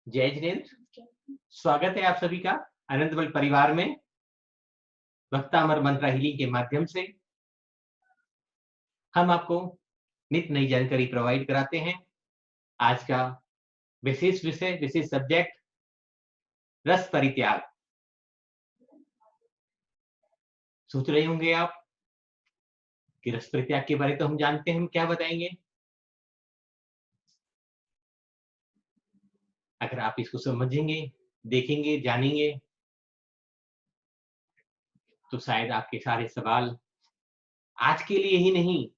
जय जिनेन्द्र। स्वागत है आप सभी का आनंद बल परिवार में। वक्ता अमर मंत्रा हीलिंग के माध्यम से हम आपको नित्य नई जानकारी प्रोवाइड कराते हैं। आज का विशेष विषय, विशेष सब्जेक्ट रस परित्याग। सोच रहे होंगे आप कि रस परित्याग के बारे तो हम जानते हैं, हम क्या बताएंगे। अगर आप इसको समझेंगे, देखेंगे, जानेंगे तो शायद आपके सारे सवाल आज के लिए ही नहीं,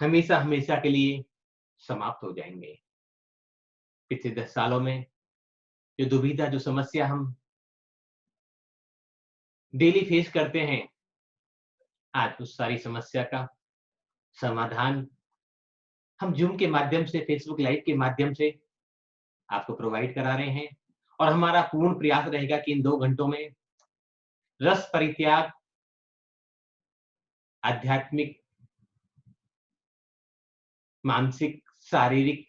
हमेशा हमेशा के लिए समाप्त हो जाएंगे। पिछले 10 सालों में जो दुविधा, जो समस्या हम डेली फेस करते हैं, आज उस सारी समस्या का समाधान हम जूम के माध्यम से, फेसबुक लाइव के माध्यम से आपको प्रोवाइड करा रहे हैं। और हमारा पूर्ण प्रयास रहेगा कि इन 2 घंटों में रस परित्याग आध्यात्मिक, मानसिक, शारीरिक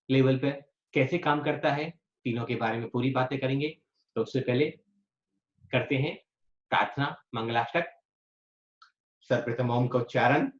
लेवल पर कैसे काम करता है, तीनों के बारे में पूरी बातें करेंगे। तो उससे पहले करते हैं प्रार्थना, मंगलाष्टक। सर्वप्रथम ओम का उच्चारण।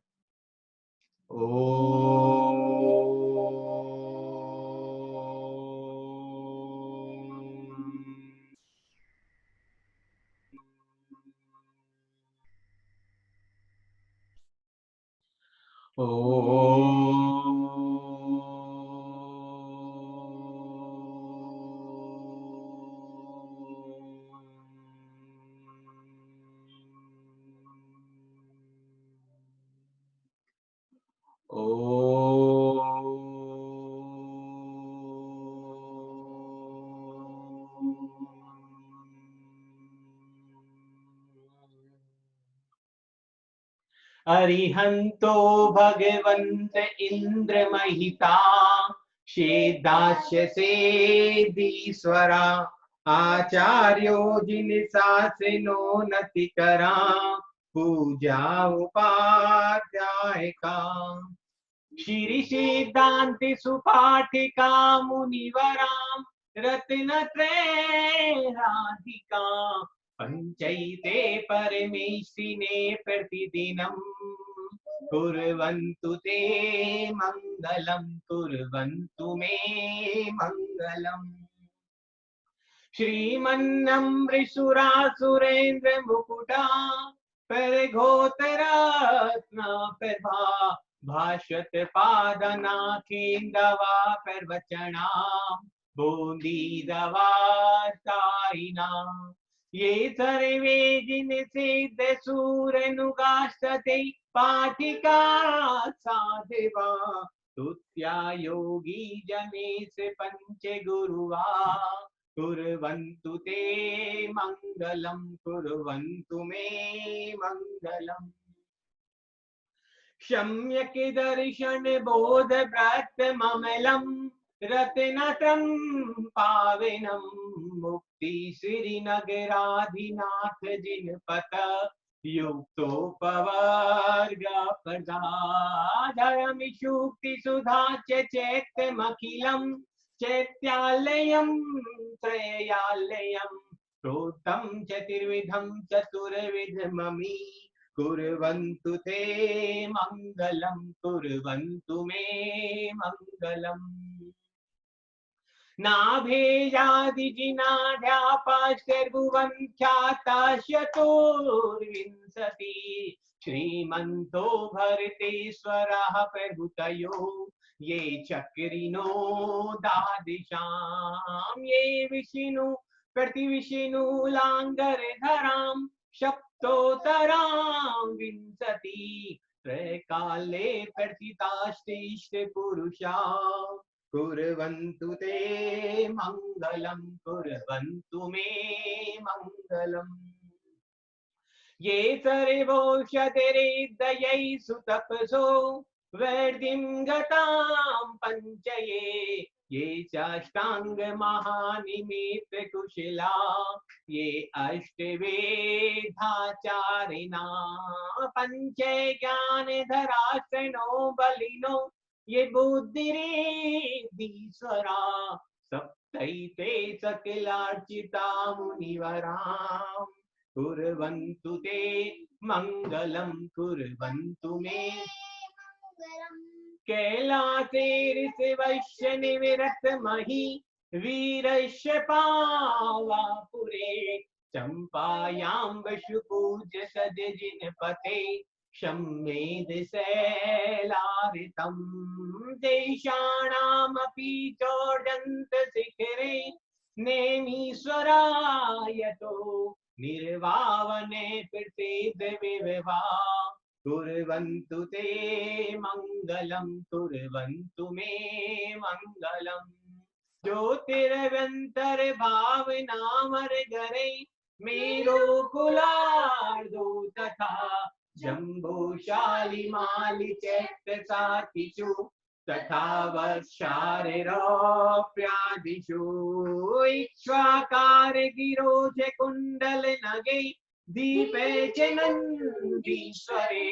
अरिहंतो भगवंत इंद्र महिता शेदास्य सेदीश्वरा आचार्यो जिन शासनो नतिकरा पूजा उपाध्याय का श्री सिद्धांति सुपाठिका मुनिवराम रत्न राधिका पंचैते परमेशिने प्रतिदिनं कुर्वन्तु ते मंगलम, कुर्वन्तु मे मंगलम। श्रीमन्नमृषुरासुरेन्द्र मुकुटा परघोतरत्ना प्रभा भाषत पादनाखेन्दवा प्रवचना बूंदी दवातारिना ये सर्वे जिन सिद्ध सूरनुगास्तते पाठिका साधिवा तुत्या योगी जनेश पंच गुरुवा कुर्वन्तु ते मंगलम, कुर्वन्तु मे मंगलम। सम्यक दर्शन बोध व्रत ममलम रत्नत्रं पावनम मुक्ति श्रीनगराधिनाथ जिनपत युक्तोपवर्ग प्रदाधरमि शुक्ति सुधा चैत्यमखिलम चैत्यालयं त्रयालयं प्रोक्तं चतुर्विधं चतुर्विधममि कुर्वन्तु ते मंगलम, कुर्वन्तु मे मंगलम। नाभेयादिजिनाध्यापाश्चर्भुवन्ख्याताश्चतुर्विंशति श्रीमन्तो भरतेश्वरः प्रभृतयो ये चक्रिणो दादिशां ये विष्णु प्रतिविष्णु लांगरधरां सप्तोतरां विंशति त्रैकाले प्रतिताष्टिष्ट पुरुषा कुर्वन्तु ते मंगलम, कुर्वन्तु मे मंगलम। ये सर्वौषधिरिदयै सुतपसो वैर्दिं गतां पञ्चये ये चाष्टांग महानिमित्त कुशला ये अष्टवेदाचारिणा पंचे ज्ञानधराश्रनो बलिनो ये बुद्धिरेधीश्वरा सप्त तैते सकलार्चिता मुनिवरां कुर्वन्तु ते मंगलम कुर्वन्तु मे कैलासे ऋषिवश्य निविरत मही वीरस्य पावापुरे चंपायां वशुपूज्य सज जिनपते शम्मेद शैलारितं देशानामपि चोर्जन्त शिखरे नेमीश्वरायतो निर्वावने प्रसीद विविवा कुर्वन्तु ते मंगलम कुर्वन्तु मे मंगलम ज्योतिरवंतर भावनामर गरे मेरो कुलार्दो तथा जम्बूशाली माली चैत्र सातिषु तथा वर्षारिरोप्यादिषु इक्ष्वाकार गिरोज कुंडल नगे दीपे च नन्दीश्वरे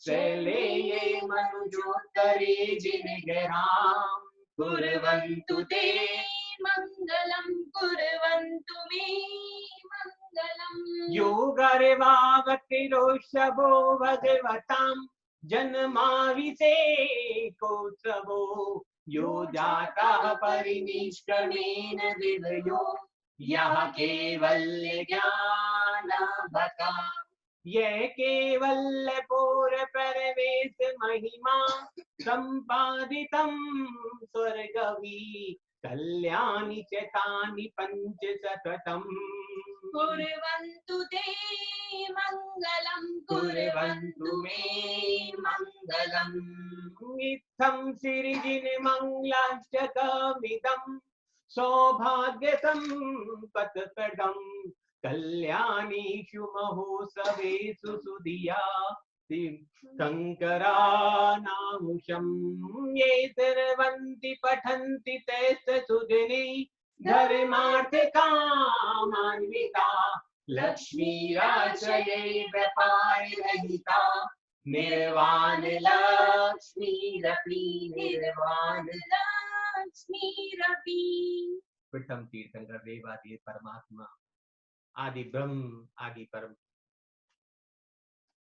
शैले ये मनुजोत्तरे जिनगरां कुर्वन्तु ते मंगलम कुर्वन्तु मे मंगलम योगर्वावतिरोषभो भगवतां जन्माभिषेकोत्सवो यो जातः परिनिष्क्रमेण विवयो यः केवल्य ज्ञानवता यह केवल्य पूर परवेश महिमा संपादितं स्वर्गवी कल्याणी च तानि पंच सततम् कुर्वन्तु ते मंगलम कुर्वन्तु मे मंगलम् इत्थं सिरिजिन मंगलाष्टकमिदं सौभाग्य संपत्प्रदं कल्याणीषु महोत्सवेषु सुधिया शङ्करानामुषं ये सर्वन्ति पठन्ति ते सुदिने धर्मार्थकामान्विता लक्ष्मीराजये व्यापारहिता निर्वाण लक्ष्मीरपि निर्वाण लक्ष्मीरपि प्रथम तीर्थंकर देवादि परमात्मा आदि ब्रह्म आदि परम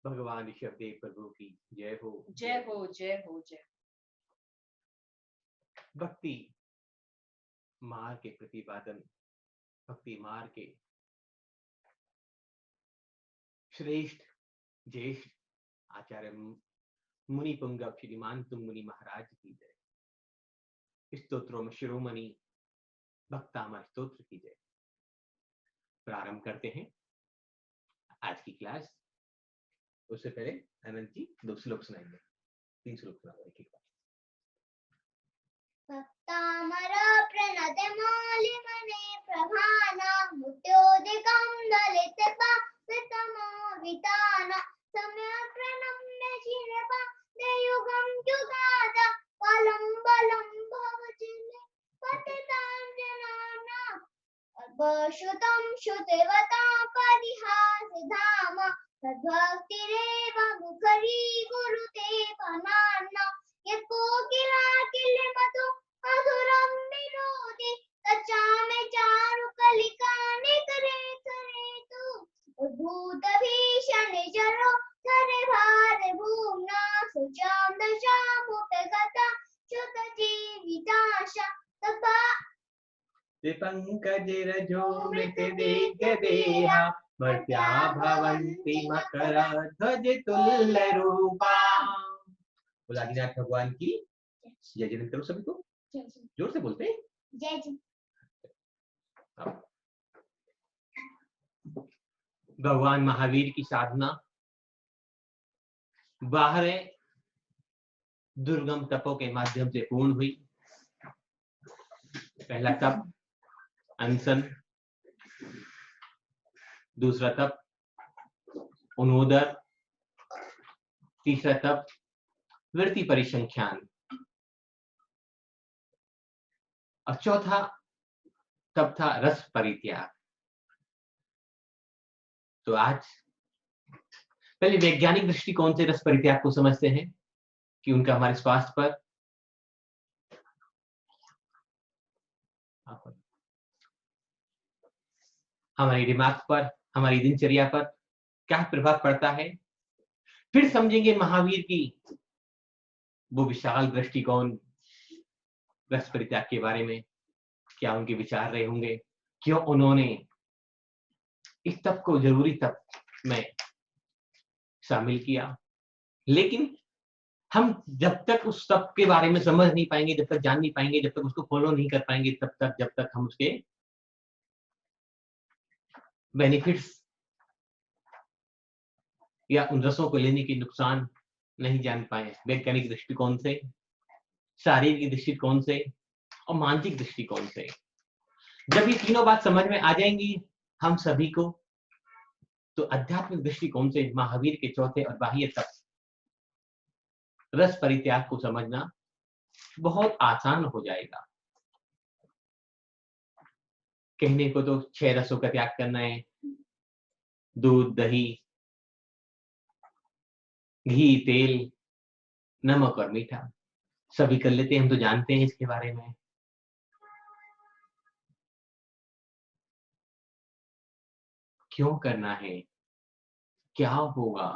भगवान ऋषभदेव प्रभु की जय हो जय हो जय हो जय। भक्ति मार्ग के प्रतिपादन भक्ति मार्ग के श्रेष्ठ ज्येष्ठ आचार्य मुनि पुंगव श्रीमान तुम मुनि महाराज की जय। स्तोत्रों में शिरोमणि भक्तामर स्तोत्र की जय। प्रारंभ करते हैं आज की क्लास। उससे पहले अनंत जी 2 श्लोक सुनाएंगे। 3 श्लोक सुनाओ एक एक बार। भक्तामर प्रणत मौलि मने प्रभाना मुट्योदिकं दलित पापितमो विताना सम्य प्रणम्य शिरपा देयुगं जुगादा बलं बलं भवचिने पतिताञ्जनाना अद्भुतं श्रुतिवता परिहासधाम तद्भक्तिरेव मुखरी गुरुते पनान्ना यत्कोकिला किल्यमतो मधुरं विनोदि तच्चामे चारु कलिका निकरे करेतु उद्भूत भीषण जरो धरे भार भूम्ना सुचां दशामुपगता च्युत जीविताशा तद्भा विपङ्कजरजो मृतदेहदेहा मर्त्या भवन्ति मकरध्वजतुल्यरूपा। बोला आदिनाथ भगवान की जय जय करो सभी को जोर से बोलते हैं जय जय। भगवान महावीर की साधना बाहर दुर्गम तपों के माध्यम से पूर्ण हुई। पहला तप अनशन, दूसरा तप उन्नोदर, तीसरा तप वृत्ति परिसंख्यान और चौथा तप था रस परित्याग। तो आज पहले वैज्ञानिक दृष्टिकोण से रस परित्याग को समझते हैं कि उनका हमारे स्वास्थ्य पर हमारी दिमाग पर, हमारी दिनचर्या पर क्या प्रभाव पड़ता है। फिर समझेंगे महावीर की वो विशाल दृष्टिकोण रस परित्याग के बारे में, क्या उनके विचार रहे होंगे, क्यों उन्होंने इस तप को जरूरी तप में शामिल किया। लेकिन हम जब तक उस तप के बारे में समझ नहीं पाएंगे, जब तक जान नहीं पाएंगे, जब तक उसको फॉलो नहीं कर पाएंगे, जब तक हम उसके बेनिफिट्स या उन रसों को लेने के नुकसान नहीं जान पाए, वैज्ञानिक दृष्टिकोण से, शारीरिक दृष्टिकोण से और मानसिक दृष्टिकोण से। जब ये तीनों बात समझ में आ जाएंगी हम सभी को, तो आध्यात्मिक दृष्टिकोण से महावीर के चौथे और बाह्य तप रस परित्याग को समझना बहुत आसान हो जाएगा। कहने को तो 6 रसों का त्याग करना है, दूध, दही, घी, तेल, नमक और मीठा, सभी कर लेते हैं, हम तो जानते हैं इसके बारे में। क्यों करना है, क्या होगा,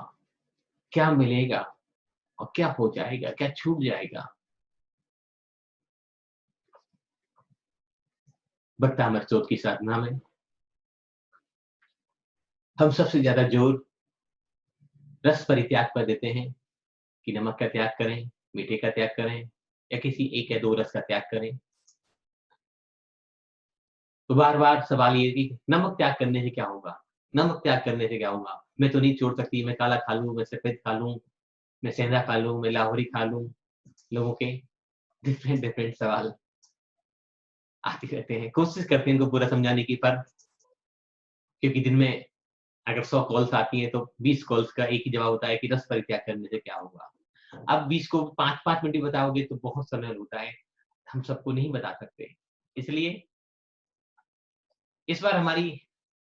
क्या मिलेगा और क्या हो जाएगा, क्या छूट जाएगा। भक्तामर चौथ की साधना में हम सबसे ज्यादा जोर रस परित्याग पर देते हैं कि नमक का त्याग करें, मीठे का त्याग करें या किसी 1 या 2 रस का त्याग करें। तो बार बार सवाल ये कि नमक त्याग करने से क्या होगा, नमक त्याग करने से क्या होगा, मैं तो नहीं छोड़ सकती, मैं काला खा लूं, मैं सफेद खा लूं, मैं सेंधा खा लूं, मैं लाहौरी खा लूं। लोगों के डिफरेंट सवाल आते रहते हैं। कोशिश करते हैं इनको पूरा समझाने की, पर क्योंकि दिन में अगर 100 कॉल्स आती हैं तो 20 कॉल्स का एक ही जवाब होता है कि रस परित्याग करने से क्या होगा। अब 20 को 5-5 मिनट बताओगे तो बहुत समय होता है, हम सबको नहीं बता सकते। इसलिए इस बार हमारी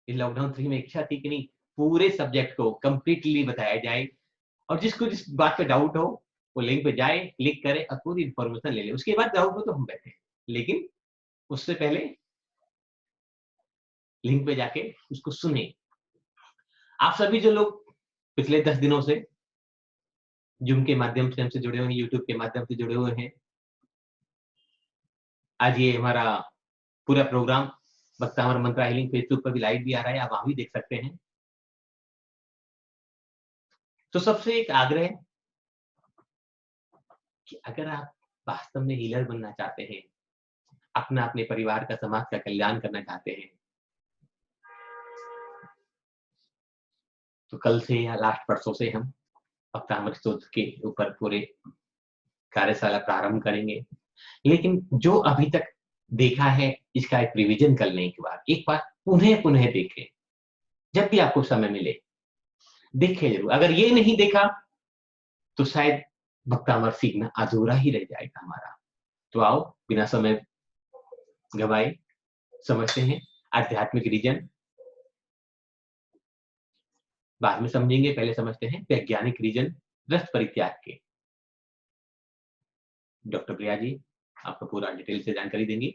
लॉकडाउन 3 में इच्छा थी कि नहीं, पूरे सब्जेक्ट को कंप्लीटली बताया जाए और जिसको जिस बात पे डाउट हो वो लिंक पे जाए, क्लिक करे और पूरी इंफॉर्मेशन ले ले। उसके बाद डाउट हो तो हम बैठे, लेकिन उससे पहले लिंक पे जाके उसको सुने। आप सभी जो लोग पिछले 10 दिनों से जूम के माध्यम से हमसे जुड़े हुए हैं, यूट्यूब के माध्यम से जुड़े हुए हैं, आज ये हमारा पूरा प्रोग्राम भक्तामर मंत्रा हीलिंग फेसबुक पर भी लाइव भी आ रहा है, आप वहां भी देख सकते हैं। तो सबसे एक आग्रह कि अगर आप वास्तव में हीलर बनना चाहते हैं, अपना, अपने परिवार का, समाज का कल्याण करना चाहते हैं, तो कल से या लास्ट परसों से हम भक्तामर स्तोत्र के ऊपर पूरे कार्यशाला प्रारंभ करेंगे। लेकिन जो अभी तक देखा है, इसका एक रिवीजन कर लें, एक बार पुनः देखें, जब भी आपको समय मिले देखें जरूर। अगर ये नहीं देखा तो शायद भक्तामर सीखना अधूरा ही रह जाएगा हमारा। तो आओ बिना समय गवाए समझते हैं आध्यात्मिक रीजन, बाद में समझेंगे, पहले समझते हैं वैज्ञानिक रीजन रस परित्याग के। डॉक्टर प्रिया जी आपको पूरा डिटेल से जानकारी देंगी।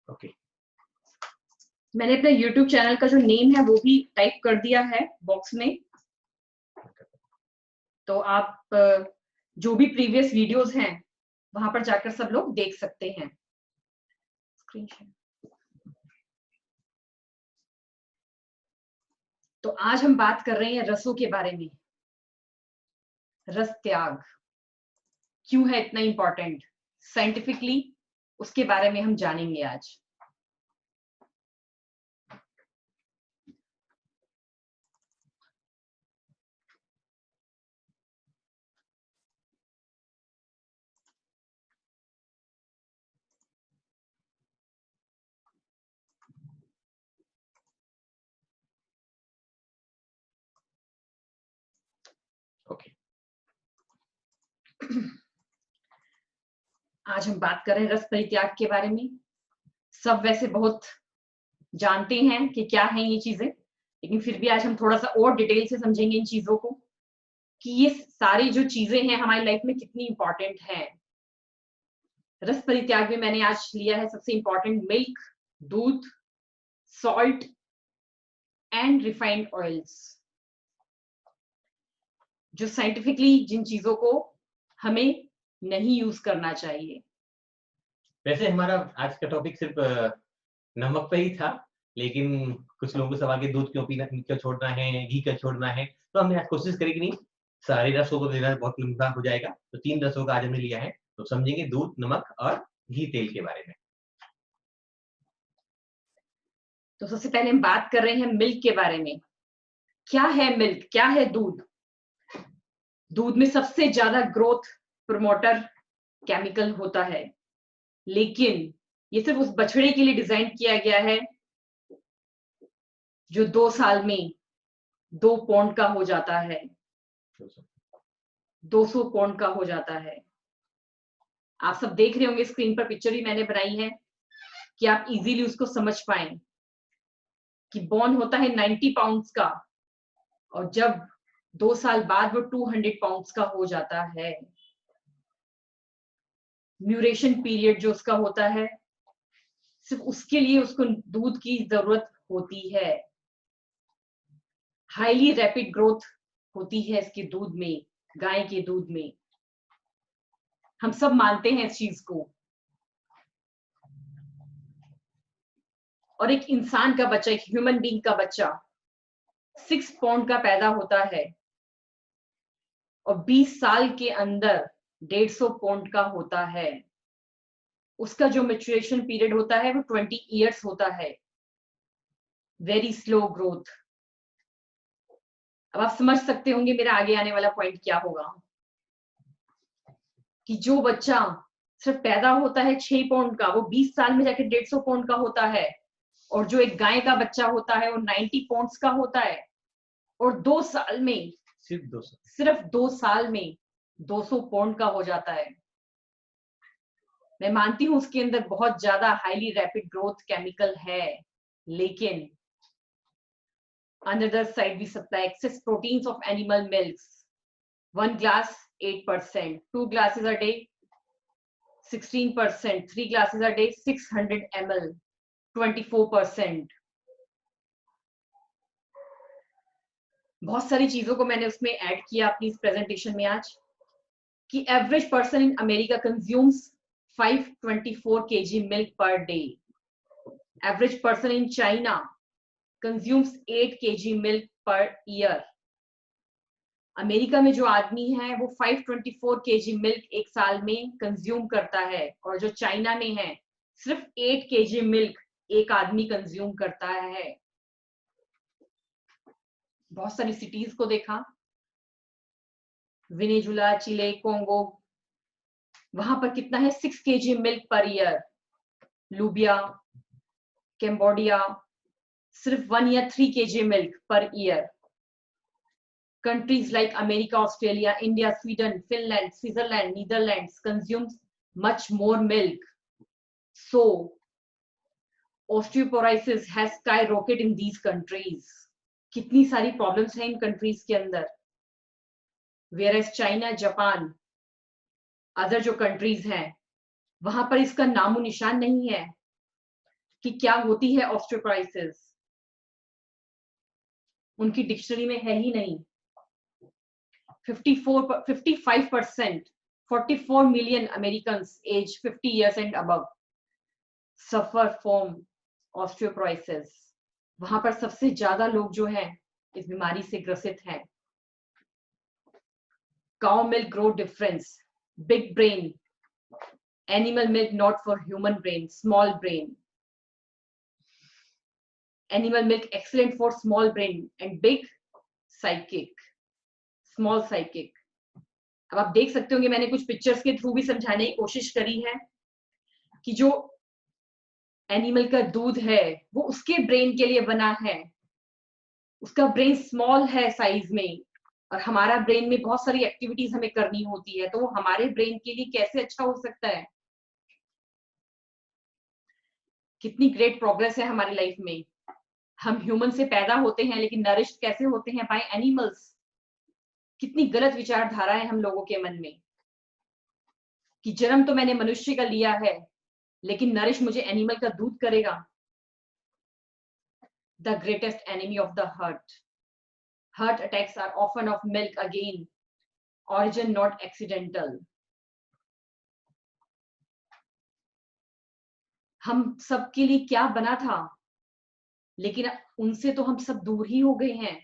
ओके, मैंने अपने YouTube चैनल का जो नेम है वो भी टाइप कर दिया है बॉक्स में, तो आप जो भी प्रीवियस वीडियोस हैं वहां पर जाकर सब लोग देख सकते हैं। Screen share. तो आज हम बात कर रहे हैं रसों के बारे में। रस त्याग क्यों है इतना इंपॉर्टेंट, साइंटिफिकली उसके बारे में हम जानेंगे आज। ओके, आज हम बात कर रहे हैं रस परित्याग के बारे में। सब वैसे बहुत जानते हैं कि क्या है ये चीजें, लेकिन फिर भी आज हम थोड़ा सा और डिटेल से समझेंगे इन चीजों को कि ये सारी जो चीजें हैं हमारी लाइफ में कितनी इंपॉर्टेंट है। रस परित्याग में मैंने आज लिया है सबसे इंपॉर्टेंट मिल्क, दूध, सॉल्ट एंड रिफाइंड ऑयल्स, जो साइंटिफिकली जिन चीजों को हमें नहीं यूज करना चाहिए। वैसे हमारा आज का टॉपिक सिर्फ नमक पे ही था, लेकिन कुछ लोगों को सवाल कि दूध क्यों पीना, क्यों छोड़ना है, घी क्यों छोड़ना है, तो हमने आज कोशिश करी कि नहीं, सारे रसों को लेना बहुत लंबा हो जाएगा, तो 3 रसों का आज हमने लिया है, तो समझेंगे दूध, नमक और घी तेल के बारे में। तो सबसे पहले हम बात कर रहे हैं मिल्क के बारे में। क्या है मिल्क, क्या है दूध? दूध में सबसे ज्यादा ग्रोथ प्रमोटर केमिकल होता है, लेकिन ये सिर्फ उस बछड़े के लिए डिजाइन किया गया है जो 2 साल में 2 पौंड का हो जाता है, 200 पौंड का हो जाता है। आप सब देख रहे होंगे स्क्रीन पर, पिक्चर भी मैंने बनाई है कि आप इजीली उसको समझ पाए कि बॉर्न होता है 90 पाउंड्स का, और जब 2 साल बाद वो 200 पाउंड्स का हो जाता है। म्यूरेशन पीरियड जो उसका होता है, सिर्फ उसके लिए उसको दूध की जरूरत होती है। हाईली रैपिड ग्रोथ होती है इसके दूध में, गाय के दूध में। हम सब मानते हैं इस चीज को। और एक इंसान का बच्चा, एक ह्यूमन बीइंग का बच्चा 6 पौंड का पैदा होता है और 20 साल के अंदर 150 पौंड का होता है। उसका जो मैच्योरेशन पीरियड होता है वो 20 इयर्स होता है। Very slow growth. अब आप समझ सकते होंगे मेरा आगे आने वाला पॉइंट क्या होगा, कि जो बच्चा सिर्फ पैदा होता है 6 पौंड का, वो 20 साल में जाके 150 पौंड का होता है। और जो एक गाय का बच्चा होता है वो 90 पौंड्स का होता है, और 2 साल में, सिर्फ 2 साल में 200 पौंड का हो जाता है। मैं मानती हूं उसके अंदर बहुत ज्यादा हाईली रैपिड ग्रोथ केमिकल है, लेकिन on the other side we supply excess proteins of animal milks. 1 glass 8%, 2 glasses a day 16%, 3 glasses a day 600 ml 24%. बहुत सारी चीजों को मैंने उसमें ऐड किया अपनी इस प्रेजेंटेशन में आज, कि average person in America consumes 524 kg milk per day. Average person in China consumes 8 kg milk per year. America में जो आदमी है वो 524 kg मिल्क एक साल में कंज्यूम करता है, और जो चाइना में है सिर्फ 8 kg मिल्क एक आदमी कंज्यूम करता है। बहुत सारी सिटीज को देखा, वेनेजुला, चिले, कोंगो, वहां पर कितना है 6 kg milk per year. Libya, Cambodia सिर्फ 1 या 3 kg milk per year. Countries like America, Australia, India, Sweden, Finland, Switzerland, Netherlands consumes much more milk. So, osteoporosis has skyrocketed in these countries. कितनी सारी problems हैं इन countries के अंदर। Whereas China, Japan, other जो countries हैं, वहां पर इसका नामो निशान नहीं है कि क्या होती है osteoporosis। उनकी डिक्शनरी में है ही नहीं। 55%, 44 million Americans aged 50 years and above suffer from osteoporosis. वहां पर सबसे ज्यादा लोग जो हैं इस बीमारी से ग्रसित हैं। Cow milk growth difference, big brain, animal milk not for human brain, small brain. Animal milk excellent for small brain and big psychic, small psychic. अब आप देख सकते होंगे मैंने कुछ पिक्चर्स के थ्रू भी समझाने की कोशिश करी है कि जो एनिमल का दूध है वो उसके ब्रेन के लिए बना है। उसका ब्रेन स्मॉल है साइज में, और हमारा ब्रेन में बहुत सारी एक्टिविटीज हमें करनी होती है, तो वो हमारे ब्रेन के लिए कैसे अच्छा हो सकता है। कितनी ग्रेट प्रोग्रेस है हमारी लाइफ में। हम ह्यूमन से पैदा होते हैं लेकिन नरिश्ड कैसे होते हैं? By animals. कितनी गलत विचारधारा है हम लोगों के मन में कि जन्म तो मैंने मनुष्य का लिया है लेकिन नरिश मुझे एनिमल का दूध करेगा। the greatest enemy of the heart. Heart attacks are often of milk again, origin not accidental. हम सबके लिए क्या बना था, लेकिन उनसे तो हम सब दूर ही हो गए हैं.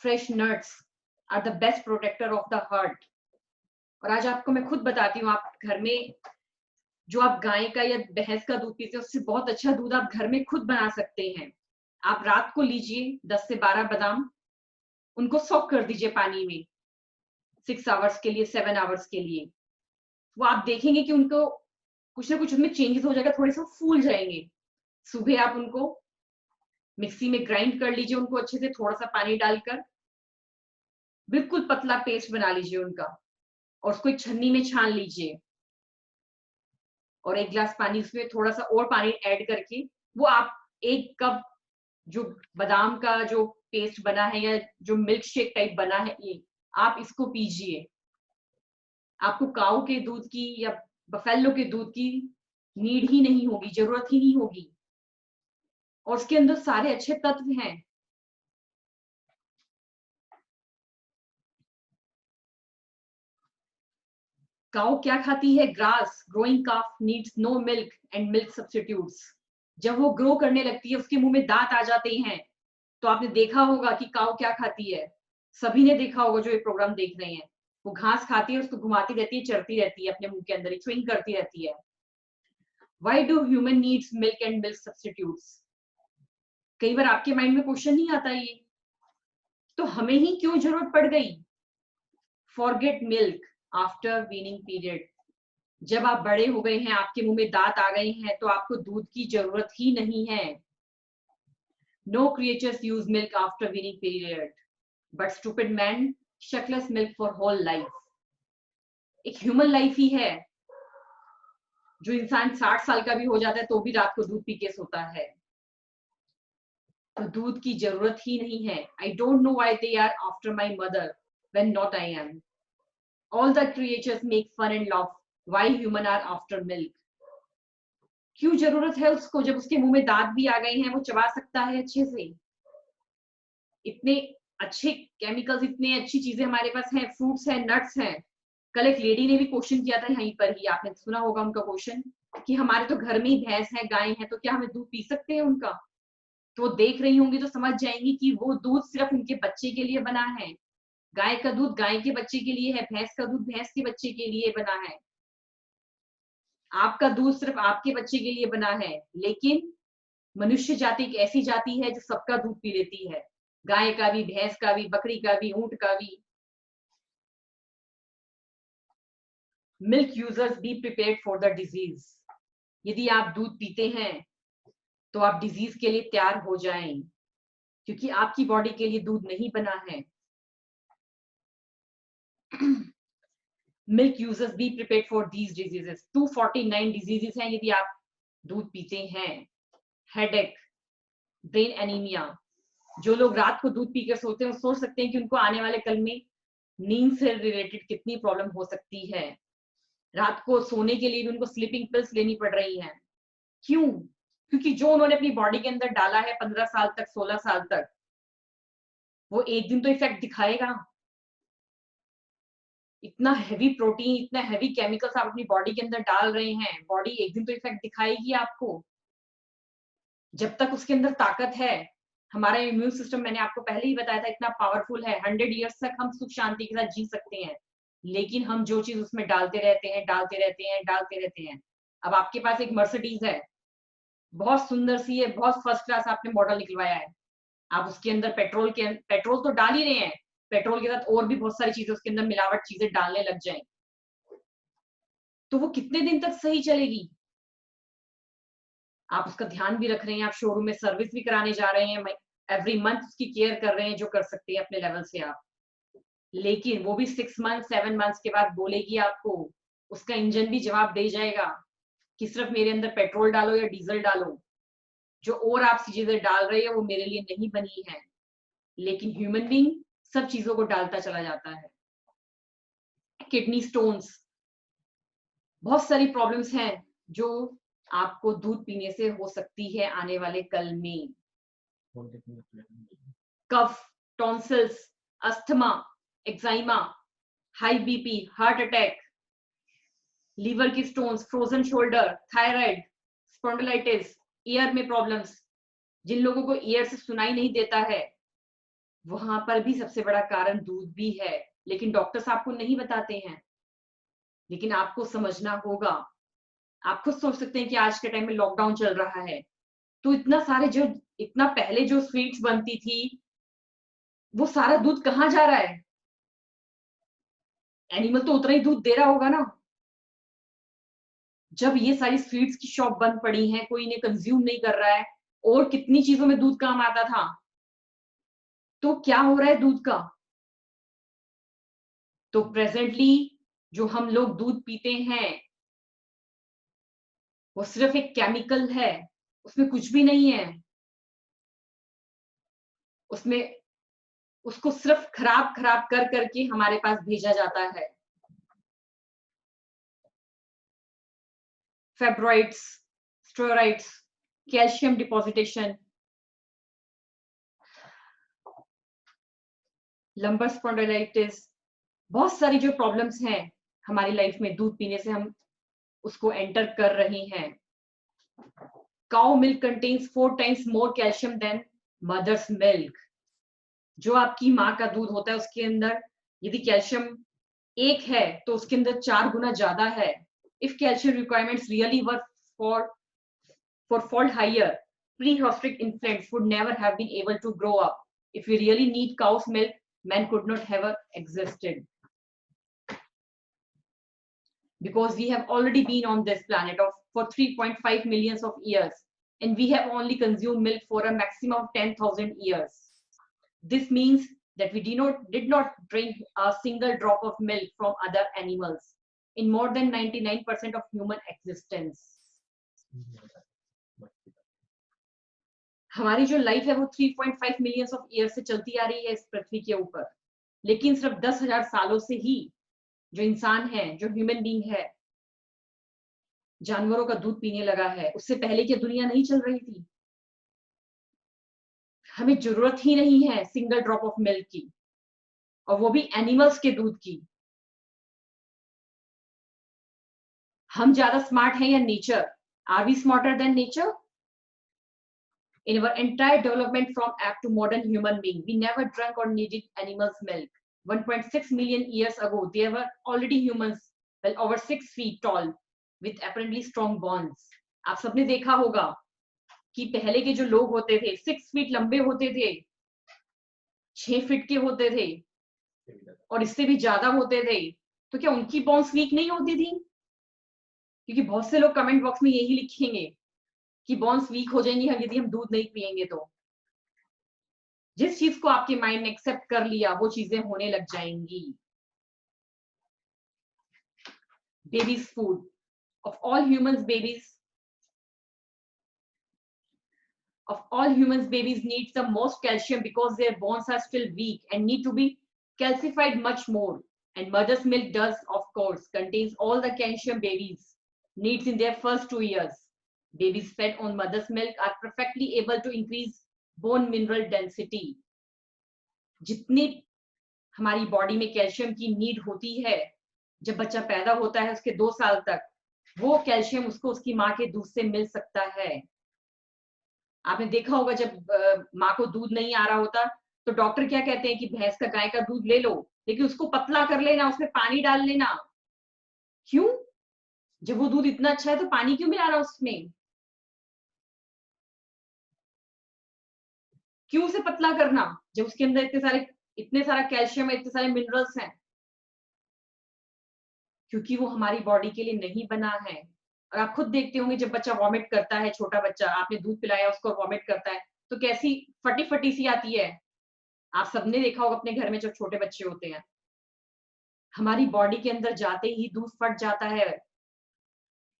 Fresh nuts are the best protector of the heart. और आज आपको मैं खुद बताती हूँ, आप घर में जो आप गाय का या भैंस का दूध पीते हैं, उससे बहुत अच्छा दूध आप घर में खुद बना सकते हैं. आप रात को लीजिए 10 से 12 बादाम, उनको सॉक कर दीजिए पानी में 6 आवर्स के लिए, 7 आवर्स के लिए. वो आप देखेंगे कि उनको कुछ ना कुछ उसमें चेंजेस हो जाएगा, थोड़े से फूल जाएंगे. सुबह आप उनको मिक्सी में ग्राइंड कर लीजिए, उनको अच्छे से थोड़ा सा पानी डालकर बिल्कुल पतला पेस्ट बना लीजिए उनका, और उसको एक छन्नी में छान लीजिए, और 1 गिलास पानी उसमें थोड़ा सा और पानी ऐड करके वो आप 1 कप जो बादाम का जो पेस्ट बना है या जो मिल्क शेक टाइप बना है, ये आप इसको पीजिए. आपको काऊ के दूध की या बफेलो के दूध की नीड ही नहीं होगी, जरूरत ही नहीं होगी, और उसके अंदर सारे अच्छे तत्व हैं. काऊ क्या खाती है? Grass. Growing calf needs no milk and milk substitutes. जब वो ग्रो करने लगती है, उसके मुंह में दांत आ जाते हैं, तो आपने देखा होगा कि काऊ क्या खाती है. सभी ने देखा होगा जो ये प्रोग्राम देख रहे हैं. वो घास खाती है, उसको घुमाती रहती है, चरती रहती है अपने मुंह के अंदर, च्युइंग करती रहती है. Why do human needs milk and milk substitutes? कई बार आपके माइंड में क्वेश्चन नहीं आता ये, तो हमें ही क्यों जरूरत पड़ गई? Forget milk after weaning period. जब आप बड़े हो गए हैं, आपके मुंह में दांत आ गए हैं, तो आपको दूध की जरूरत ही नहीं है. No creatures use milk after weaning period, but stupid man shuckless milk for whole life. एक ह्यूमन लाइफ ही है जो इंसान 60 साल का भी हो जाता है तो भी रात को दूध पी के सोता है. तो दूध की जरूरत ही नहीं है. I don't know why they are after my mother when not I am. All the creatures make fun and laugh. Why human are after milk? क्यों जरूरत है उसको, जब उसके मुंह में दांत भी आ गए हैं, वो चबा सकता है अच्छे से. इतने अच्छे केमिकल्स, इतने अच्छी चीजें हमारे पास हैं, फ्रूट्स हैं, नट्स हैं. कल एक लेडी ने भी क्वेश्चन किया था यहीं पर ही, आपने सुना होगा उनका क्वेश्चन, कि हमारे तो घर में ही भैंस है, गाय है, तो क्या हमें दूध पी सकते हैं उनका? तो देख रही होंगी तो समझ जाएंगी कि वो दूध सिर्फ उनके बच्चे के लिए बना है. गाय का दूध गाय के बच्चे के लिए है, भैंस का दूध भैंस के बच्चे के लिए बना है. आपका दूध सिर्फ आपके बच्चे के लिए बना है. लेकिन मनुष्य जाति एक ऐसी जाति है जो सबका दूध पी लेती है, गाय का भी, भैंस का भी, बकरी का भी, ऊंट का भी. Milk users be prepared for the disease. यदि आप दूध पीते हैं तो आप डिजीज के लिए तैयार हो जाएं, क्योंकि आपकी बॉडी के लिए दूध नहीं बना है. Milk users be prepared for these diseases. 249 diseases हैं यदि आप दूध पीते हैं. Headache, brain anaemia. जो लोग रात को दूध पीकर सोते हैं, वो सोच सकते हैं कि उनको आने वाले कल में नींद से रिलेटेड कितनी प्रॉब्लम हो सकती है. रात को सोने के लिए भी उनको स्लीपिंग पिल्स लेनी पड़ रही हैं. क्यों? क्योंकि जो उन्होंने अपनी बॉडी के अंदर डाला है 15 साल तक, 16 साल तक, वो एक दिन तो इफेक्ट दिखाएगा. इतना हैवी प्रोटीन, इतना हैवी केमिकल्स आप अपनी बॉडी के अंदर डाल रहे हैं, बॉडी एक दिन तो इफेक्ट दिखाएगी आपको. जब तक उसके अंदर ताकत है, हमारा इम्यून सिस्टम, मैंने आपको पहले ही बताया था, इतना पावरफुल है. 100 ईयर्स तक हम सुख शांति के साथ जी सकते हैं. लेकिन हम जो चीज उसमें डालते रहते हैं, डालते रहते हैं, डालते रहते हैं. अब आपके पास एक मर्सिडीज है, बहुत सुंदर सी है, बहुत फर्स्ट क्लास आपने मॉडल निकलवाया है. आप उसके अंदर पेट्रोल तो डाल ही रहे हैं, पेट्रोल के साथ और भी बहुत सारी चीजें उसके अंदर मिलावट चीजें डालने लग जाएं, तो वो कितने दिन तक सही चलेगी? आप उसका ध्यान भी रख रहे हैं, आप शोरूम में सर्विस भी कराने जा रहे हैं, एवरी मंथ उसकी केयर कर रहे हैं, जो कर सकते हैं अपने लेवल से आप. लेकिन वो भी 6 मंथ 7 मंथ्स के बाद बोलेगी आपको, उसका इंजन भी जवाब दे जाएगा कि सिर्फ मेरे अंदर पेट्रोल डालो या डीजल डालो, जो और आप चीजें डाल रहे हो वो मेरे लिए नहीं बनी है. लेकिन ह्यूमन बीइंग सब चीजों को डालता चला जाता है. किडनी स्टोन्स, बहुत सारी प्रॉब्लम्स हैं जो आपको दूध पीने से हो सकती है आने वाले कल में. Cough, tonsils, asthma, eczema, high BP, heart attack, liver की stones, frozen shoulder, thyroid, spondylitis, ear में प्रॉब्लम्स, जिन लोगों को ईयर से सुनाई नहीं देता है वहां पर भी सबसे बड़ा कारण दूध भी है, लेकिन डॉक्टर्स आपको नहीं बताते हैं। लेकिन आपको समझना होगा। आप खुद सोच सकते हैं कि आज के टाइम में लॉकडाउन चल रहा है, तो इतना पहले जो स्वीट्स बनती थी वो सारा दूध कहाँ जा रहा है? एनिमल तो उतना ही दूध दे रहा होगा ना। जब ये सारी स्वीट्स की शॉप बंद पड़ी हैं, कोई इन्हें कंज्यूम नहीं कर रहा है, और कितनी चीजों में दूध काम आता था, तो क्या हो रहा है दूध का? तो प्रेजेंटली जो हम लोग दूध पीते हैं वो सिर्फ एक केमिकल है, उसमें कुछ भी नहीं है। उसमें उसको सिर्फ खराब खराब कर करके हमारे पास भेजा जाता है। फेब्रॉइड्स, स्टेरॉइड्स, कैल्शियम डिपॉजिटेशन, लंबर स्पॉन्डिलाइटिस, बहुत सारी जो प्रॉब्लम्स हैं हमारी लाइफ में दूध पीने से हम उसको एंटर कर रहे हैं। Cow milk contains 4 times more calcium than mother's milk. जो आपकी माँ का दूध होता है उसके अंदर यदि कैल्शियम 1 है तो उसके अंदर 4 गुना ज्यादा है। If calcium requirements really were for fall higher, prehistoric infants would never have been able to grow up. If we really need cow's milk, man could not have existed. Because we have already been on this planet for 3.5 millions of years, and we have only consumed milk for a maximum of 10,000 years. This means that we did not drink a single drop of milk from other animals in more than 99% of human existence. हमारी जो life है वो 3.5 millions of year से चलती आ रही है इस पृथ्वी के ऊपर, लेकिन सिर्फ 10,000 सालों से ही जो इंसान है, जो ह्यूमन बीइंग है, जानवरों का दूध पीने लगा है। उससे पहले की दुनिया नहीं चल रही थी। हमें जरूरत ही नहीं है सिंगल ड्रॉप ऑफ मिल्क की, और वो भी एनिमल्स के दूध की। हम ज्यादा स्मार्ट हैं या nature? Are we smarter than nature? In our entire development from ape to modern human being, we never drank or needed animals' milk. 1.6 million years ago, there were already humans, well over 6 feet tall, with apparently strong bones. आप सबने देखा होगा कि पहले के जो लोग होते थे 6 फीट लंबे होते थे, 6 फीट के होते थे, और इससे भी ज्यादा होते थे। तो क्या उनकी बोन्स वीक नहीं होती थी? क्योंकि बहुत से लोग कमेंट बॉक्स में यही लिखेंगे कि बोन्स वीक हो जाएंगी यदि हम दूध नहीं पिएंगे। तो जिस चीज को आपके माइंड ने एक्सेप्ट कर लिया वो चीजें होने लग जाएंगी। Babies food of all humans babies needs the most calcium because their bones are still weak and need to be calcified much more, and mother's milk does of course contains all the calcium babies needs in their first 2 years. Babies fed on mother's milk are perfectly able to increase bone mineral density. जितनी हमारी body में calcium की need होती है जब बच्चा पैदा होता है उसके 2 साल तक, वो कैल्शियम उसको उसकी माँ के दूध से मिल सकता है। आपने देखा होगा जब माँ को दूध नहीं आ रहा होता तो डॉक्टर क्या कहते हैं कि भैंस का, गाय का दूध ले लो, लेकिन उसको पतला कर लेना, उसमें पानी डाल लेना। क्यों? जब वो दूध इतना अच्छा है तो पानी क्यों मिलाना उसमें? क्यों उसे पतला करना जब उसके अंदर इतने सारा कैल्शियम है, इतने सारे मिनरल्स हैं? क्योंकि वो हमारी बॉडी के लिए नहीं बना है। और आप खुद देखते होंगे जब बच्चा वॉमिट करता है, छोटा बच्चा, आपने दूध पिलाया उसको वॉमिट करता है तो कैसी फटी फटी सी आती है। आप सबने देखा होगा अपने घर में जब छोटे बच्चे होते हैं। हमारी बॉडी के अंदर जाते ही दूध फट जाता है,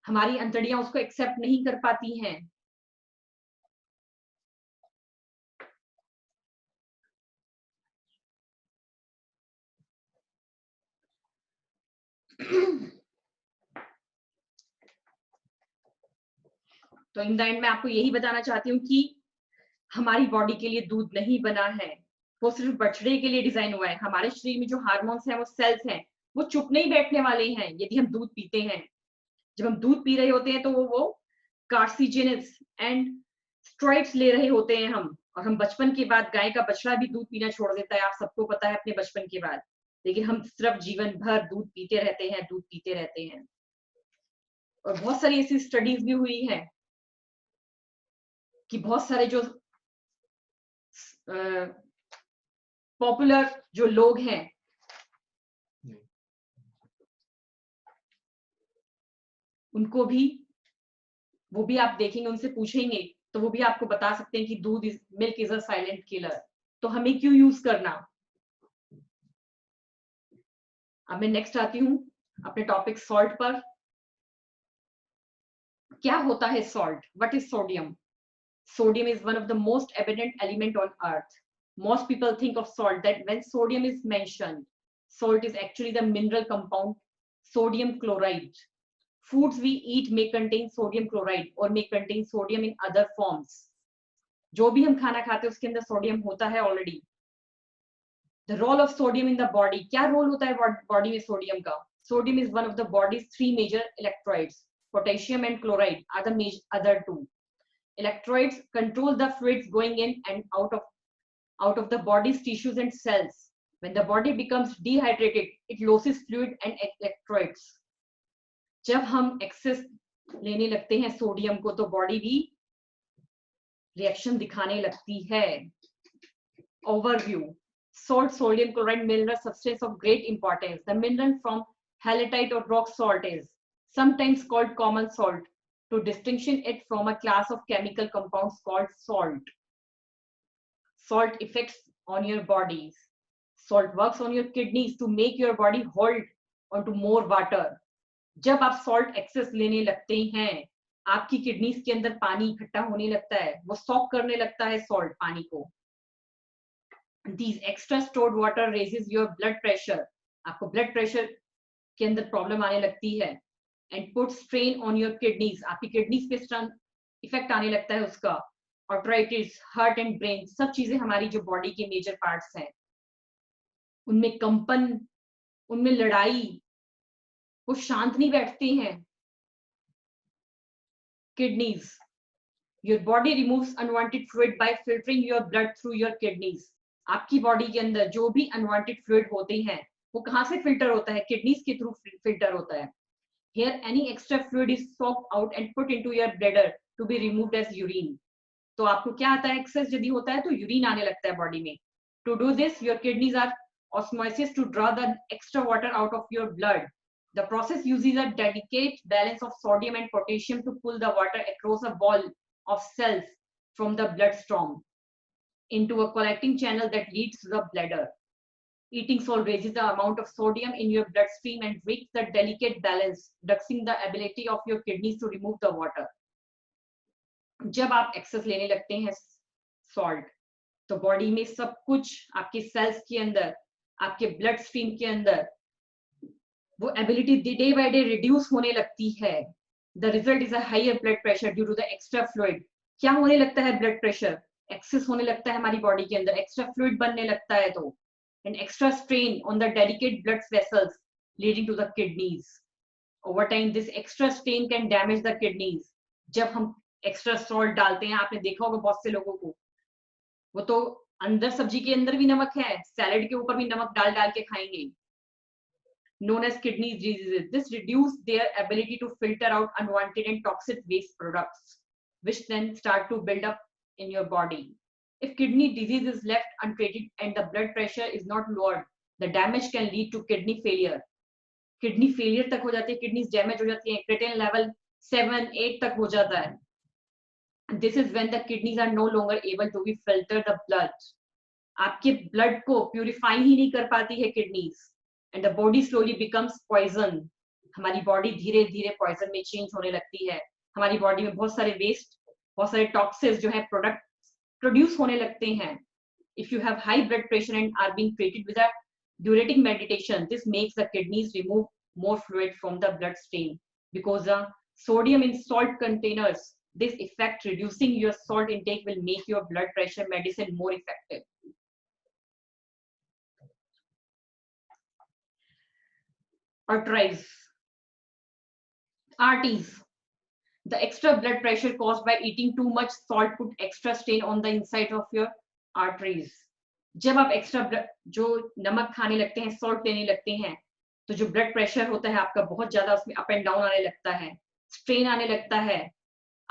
हमारी अंतड़ियां उसको एक्सेप्ट नहीं कर पाती हैं। तो इन द एंड मैं आपको यही बताना चाहती हूँ कि हमारी बॉडी के लिए दूध नहीं बना है, वो सिर्फ बछड़े के लिए डिजाइन हुआ है। हमारे शरीर में जो हार्मोन्स हैं, वो सेल्स हैं, वो चुप नहीं बैठने वाले हैं यदि हम दूध पीते हैं। जब हम दूध पी रहे होते हैं तो वो कार्सिजेनस एंड स्टेरॉइड्स ले रहे होते हैं हम। और हम बचपन के बाद, गाय का बछड़ा भी दूध पीना छोड़ देता है, आप सबको पता है अपने बचपन के बाद, लेकिन हम सिर्फ जीवन भर दूध पीते रहते हैं, दूध पीते रहते हैं। और बहुत सारी ऐसी स्टडीज भी हुई है कि बहुत सारे जो पॉपुलर जो लोग हैं, उनको भी, वो भी आप देखेंगे, उनसे पूछेंगे तो वो भी आपको बता सकते हैं कि दूध milk is a silent killer. तो हमें क्यों यूज करना। अब मैं नेक्स्ट आती हूँ अपने टॉपिक सॉल्ट पर। क्या होता है salt? What is sodium? Sodium is one of the most abundant element on earth. Most people think of salt that when sodium is mentioned, salt is actually the mineral compound sodium chloride. Foods we eat may contain sodium chloride or may contain sodium in other forms. जो भी हम खाना खाते हैं उसके अंदर sodium होता है already. The role of sodium in the body. क्या रोल होता है बॉडी में सोडियम का? Sodium is one of the body's three major electrolytes. Potassium and chloride are the other two. Electrolytes control the fluids going in and out of the body's tissues and cells. When the body becomes dehydrated, it loses fluid and electrolytes. जब हम access लेने लगते हैं sodium को तो body भी reaction दिखाने लगती है। Overview. Salt, sodium chloride, mineral substance of great importance. The mineral from halite or rock salt is sometimes called common salt, to distinguish it from a class of chemical compounds called salt. Salt effects on your bodies. Salt works on your kidneys to make your body hold onto more water. जब आप salt excess लेने लगते हैं, आपकी kidneys के अंदर पानी इकट्ठा होने लगता है, वो सॉक करने लगता है salt पानी को। These extra stored water raises your blood pressure. आपको blood pressure के अंदर प्रॉब्लम आने लगती है। And put strain on your kidneys. आपकी किडनीज पे इफेक्ट आने लगता है उसका। Arthritis, heart and brain, सब चीजें हमारी जो बॉडी के मेजर पार्ट्स हैं, उनमें कंपन, उनमें लड़ाई, वो शांत नहीं बैठते हैं। Kidneys. Your body removes unwanted fluid by filtering your blood through your kidneys. आपकी बॉडी के अंदर जो भी अनवांटेड फ्लूइड होते हैं, वो कहाँ से फिल्टर होता है? किडनीज के थ्रू फिल्टर होता है। Here, any extra fluid is soaked out and put into your bladder to be removed as urine. तो आपको क्या आता है? एक्सेस यदि होता है तो यूरिन आने लगता है बॉडी में। To do this, your kidneys are osmosis to draw the extra water out of your blood. The process uses a delicate balance of sodium and potassium to pull the water across a wall of cells from the bloodstream into a collecting channel that leads to the bladder. Eating salt raises the amount of sodium in your bloodstream and breaks the delicate balance, reducing the ability of your kidneys to remove the water. जब आप access लेने लगते हैं salt, तो body में सब कुछ आपके सेल्स के अंदर, आपके ब्लड स्ट्रीम के अंदर, वो ability day by day reduce होने लगती है। The result is a higher blood pressure due to the extra fluid. क्या होने लगता है? ब्लड प्रेशर एक्सेस होने लगता है हमारी बॉडी के अंदर, एक्स्ट्रा फ्लूइड बनने लगता है तो, and extra strain on the delicate blood vessels leading to the kidneys. Over time, this extra strain can damage the kidneys. जब हम extra salt डालते हैं, आपने देखा होगा बहुत से लोगों को, वो तो अंदर सब्जी के अंदर भी नमक है, सैलेड के ऊपर भी नमक डाल डाल के खाएंगे। Known as kidney diseases, this reduces their ability to filter out unwanted and toxic waste products, which then start to build up in your body. If kidney disease is left untreated and the blood pressure is not lowered, the damage can lead to kidney failure. Kidney failure तक हो जाती है, kidneys damage हो जाती हैं, creatinine level 7-8 तक हो जाता है। This is when the kidneys are no longer able to be filter the blood. आपके blood को purify ही नहीं कर पाती है kidneys, and the body slowly becomes poison. हमारी body धीरे धीरे poison में change होने लगती है। हमारी body में बहुत सारे waste, बहुत सारे toxins जो है product प्रोड्यूस होने लगते हैं। If you have high blood pressure and are being treated with a diuretic medication, this makes the kidneys remove more fluid from the bloodstream because the sodium in salt containers This effect, reducing your salt intake, will make your blood pressure medicine more effective. Arteries. Arteries. The extra blood pressure caused by eating too much salt put extra strain on the inside of your arteries. जब आप extra जो नमक खाने लगते हैं, salt लेने लगते हैं, तो जो ब्लड प्रेशर होता है आपका बहुत ज्यादा उसमें अप एंड डाउन आने लगता है, स्ट्रेन आने लगता है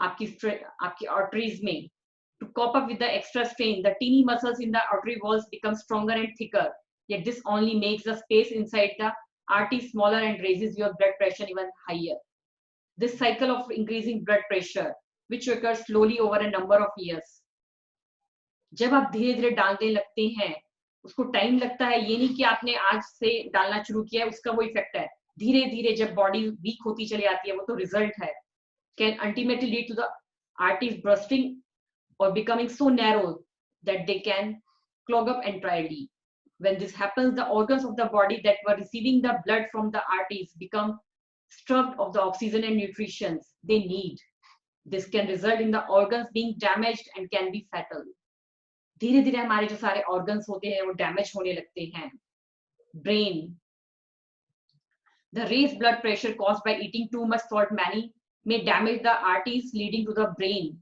आपकी आर्टरीज में. To cope up with the extra strain, the teeny muscles in the artery walls become stronger and thicker. Yet this only makes the space inside the artery smaller and raises your blood pressure even higher. This cycle of increasing blood pressure, which occurs slowly over a number of years. जब आप धीरे धीरे डालने लगते हैं, उसको time लगता है. ये नहीं कि आपने आज से डालना शुरू किया है उसका वो इफेक्ट है. धीरे धीरे जब बॉडी वीक होती चली आती है, वो तो रिजल्ट है. Can ultimately lead to the arteries bursting or becoming so narrow that they can clog up entirely. When this happens, the organs of the body that were receiving the blood from the arteries become stripped of the oxygen and nutrition they need. This can result in the organs being damaged and can be fatal. धीरे धीरे हमारे जो सारे organs होते हैं वो damage होने लगते हैं. Brain. The raised blood pressure caused by eating too much salt may damage the arteries leading to the brain.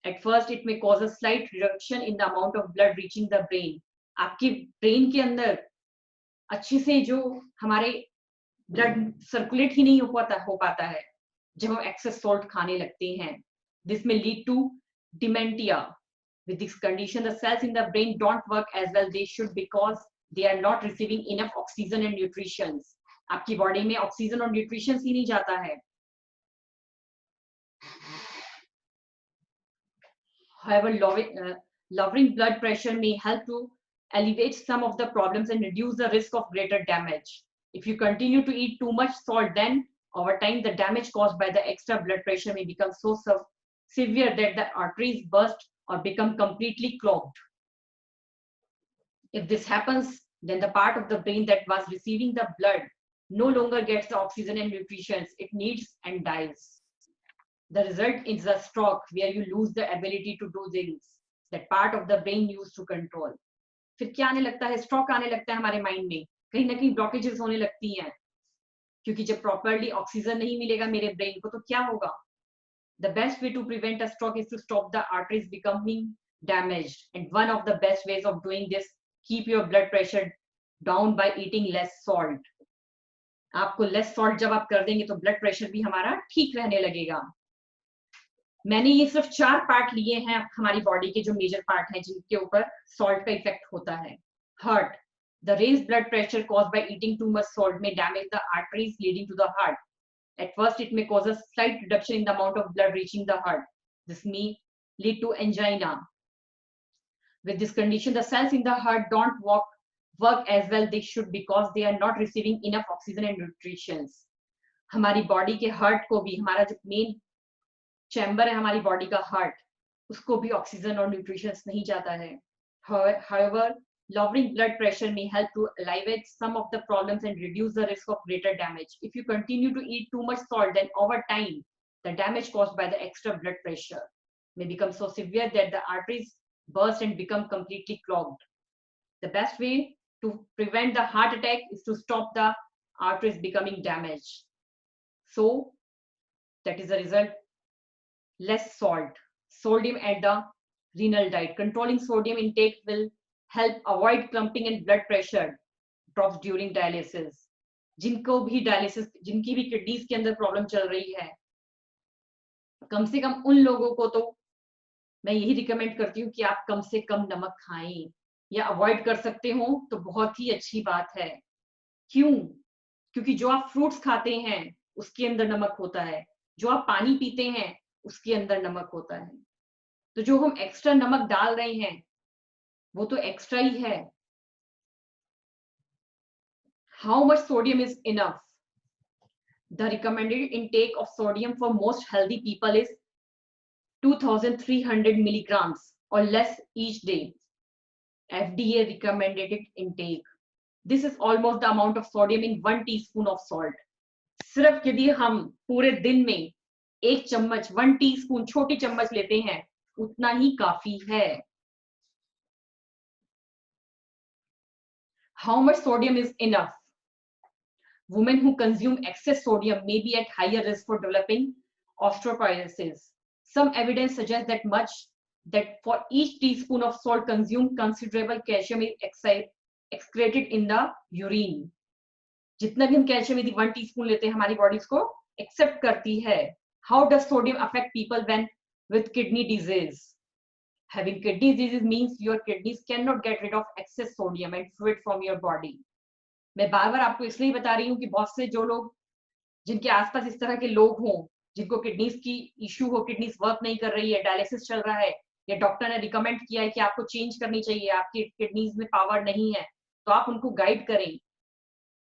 At first, it may cause a slight reduction in the amount of blood reaching the brain. आपके brain के अंदर अच्छे से जो हमारे blood circulate ही नहीं हो पाता है जब हम एक्सेस सॉल्ट खाने लगते हैं. This may lead to dementia. With this condition, the cells in the brain don't work as well they should because they are not receiving enough oxygen and nutrition. आपकी बॉडी में oxygen और nutrition ही नहीं जाता है. However, lowering blood pressure may help to alleviate some of the problems and reduce the risk of greater damage. If you continue to eat too much salt, then over time the damage caused by the extra blood pressure may become so severe that the arteries burst or become completely clogged. If this happens, then the part of the brain that was receiving the blood no longer gets the oxygen and nutrition it needs and dies. The result is a stroke where you lose the ability to do things that part of the brain used to control. फिर क्या आने लगता है? Stroke आने लगता है हमारे mind में. कहीं ना कहीं ब्लॉकेजेस होने लगती हैं क्योंकि जब प्रॉपर्ली ऑक्सीजन नहीं मिलेगा मेरे ब्रेन को तो क्या होगा? The best way to prevent a stroke is to stop the arteries becoming damaged, and one of the best ways of doing this, keep your blood pressure down by eating less salt. आपको less salt जब आप कर देंगे तो blood pressure भी हमारा ठीक रहने लगेगा. मैंने ये सिर्फ 4 पार्ट लिए हैं हमारी बॉडी के जो मेजर पार्ट हैं जिनके ऊपर सॉल्ट का इफेक्ट होता है. Heart. The raised blood pressure caused by eating too much salt may damage the arteries leading to the heart. At first, it may cause a slight reduction in the amount of blood reaching the heart. This may lead to angina. With this condition, the cells in the heart don't work as well they should because they are not receiving enough oxygen and nutrition. हमारी body के heart को भी, हमारा जो main chamber है हमारी body का heart, उसको भी ऑक्सीजन और न्यूट्रिशन नहीं जाता है. However, lowering blood pressure may help to alleviate some of the problems and reduce the risk of greater damage. If you continue to eat too much salt, then over time, the damage caused by the extra blood pressure may become so severe that the arteries burst and become completely clogged. The best way to prevent the heart attack is to stop the arteries becoming damaged. So, that is the result. Less salt. Sodium at the renal diet. Controlling sodium intake will help avoid clumping and blood pressure drops during dialysis. जिनको भी dialysis, जिनकी भी kidneys के अंदर problem चल रही है, कम से कम उन लोगों को तो मैं यही रिकमेंड करती हूँ कि आप कम से कम नमक खाएं या अवॉइड कर सकते हो तो बहुत ही अच्छी बात है. क्यों? क्योंकि जो आप फ्रूट्स खाते हैं उसके अंदर नमक होता है, जो आप पानी पीते हैं उसके अंदर नमक होता है. तो जो हम एक्स्ट्रा नमक डाल रहे हैं वो तो एक्स्ट्रा ही है. How much sodium is enough? The recommended intake of sodium for most healthy people is 2,300 milligrams or less each day. FDA recommended intake. This is almost the amount of sodium in 1 teaspoon of salt. सिर्फ यदि हम पूरे दिन में 1 चम्मच 1 teaspoon छोटी चम्मच लेते हैं उतना ही काफी है। How much sodium is enough? Women who consume excess sodium may be at higher risk for developing osteoporosis. Some evidence suggests that for each teaspoon of salt consumed, considerable calcium is excreted in the urine. जितना भी हम calcium यदि 1 teaspoon लेते हैं हमारी body इसको accept करती है। How does sodium affect people when with kidney disease? Having kidney disease means your kidneys cannot get rid of excess sodium and fluid from your body. मैं बार बार आपको इसलिए बता रही हूँ कि बहुत से जो लोग जिनके आसपास इस तरह के लोग हों जिनको किडनीज की इश्यू हो, किडनीज वर्क नहीं कर रही है, डायलिसिस चल रहा है या डॉक्टर ने रिकमेंड किया है कि आपको चेंज करनी चाहिए, आपकी किडनीज में पावर नहीं है, तो आप उनको गाइड करें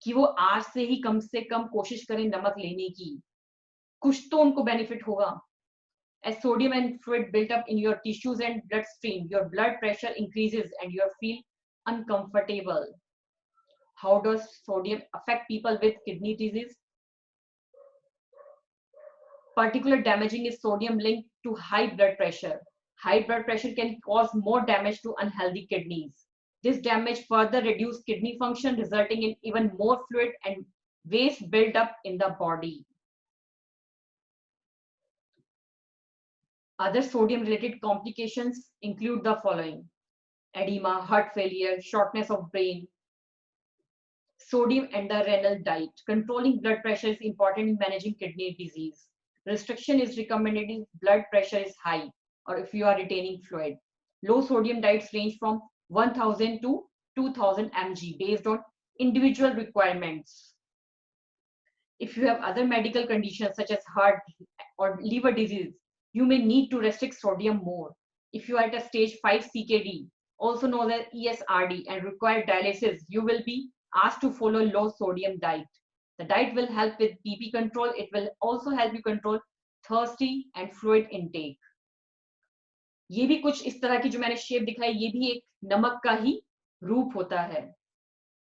कि वो आज से कम कोशिश करें नमक लेने की, कुछ तो उनको बेनिफिट होगा। As sodium and fluid built up in your tissues and bloodstream, your blood pressure increases and you feel uncomfortable. How does sodium affect people with kidney disease? Particularly damaging is sodium linked to high blood pressure. High blood pressure can cause more damage to unhealthy kidneys. This damage further reduces kidney function, resulting in even more fluid and waste build up in the body. Other sodium-related complications include the following: edema, heart failure, shortness of brain. Sodium and the renal diet. Controlling blood pressure is important in managing kidney disease. Restriction is recommended if blood pressure is high or if you are retaining fluid. Low sodium diets range from 1000 to 2000 mg based on individual requirements. If you have other medical conditions such as heart or liver disease, you may need to restrict sodium more. If you are at a stage 5 CKD, also known as ESRD, and require dialysis, you will be asked to follow low sodium diet. The diet will help with BP control. It will also help you control thirsty and fluid intake. ये भी कुछ इस तरह की जो मैंने shape दिखाई, ये भी एक नमक का ही रूप होता है,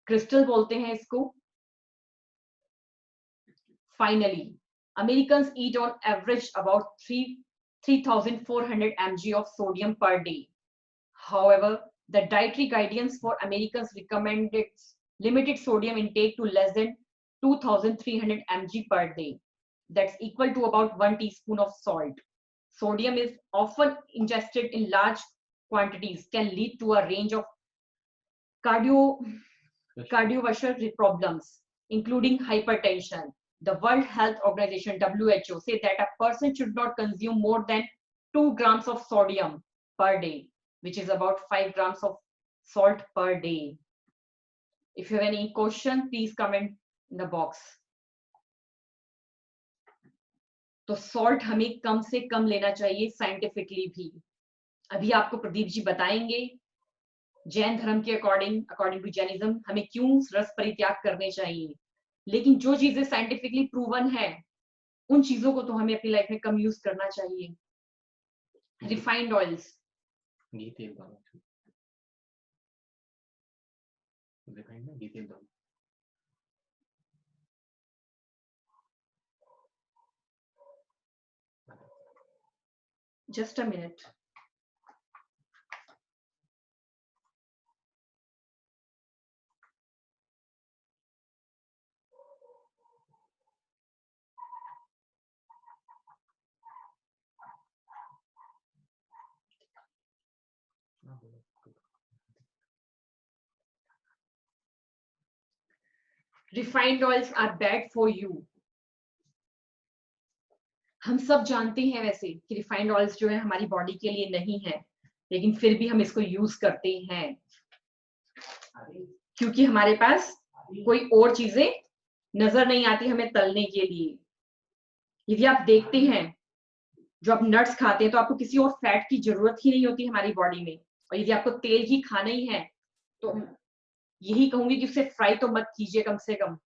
क्रिस्टल बोलते हैं इसको। Finally, Americans eat on average about 3,400 mg of sodium per day. However, the dietary guidance for Americans recommended limited sodium intake to less than 2,300 mg per day. That's equal to about 1 teaspoon of salt. Sodium is often ingested in large quantities, can lead to a range of cardiovascular problems, including hypertension. The World Health Organization, WHO, say that a person should not consume more than 2 grams of sodium per day, which is about 5 grams of salt per day. If you have any question, please comment in the box. तो salt हमें कम से कम लेना चाहिए scientifically भी। अभी आपको प्रदीप जी बताएंगे जैन धर्म के अकॉर्डिंग टू जैनिज्म हमें क्यों रस परित्याग करने चाहिए, लेकिन जो चीजें साइंटिफिकली प्रूवन है उन चीजों को तो हमें अपनी लाइफ में कम यूज करना चाहिए। रिफाइंड ऑयल्स, घी तेल दो। Just a minute. Refined oils are bad for you. हम सब जानते हैं वैसे कि रिफाइंड ऑयल्स जो है हमारी बॉडी के लिए नहीं है, लेकिन फिर भी हम इसको यूज करते हैं क्योंकि हमारे पास कोई और चीजें नजर नहीं आती हमें तलने के लिए। यदि आप देखते हैं जो आप नट्स खाते हैं तो आपको किसी और फैट की जरूरत ही नहीं होती हमारी बॉडी में, और यदि आपको तेल ही खाना ही है तो यही कहूंगी कि उसे फ्राई तो मत कीजिए कम से कम।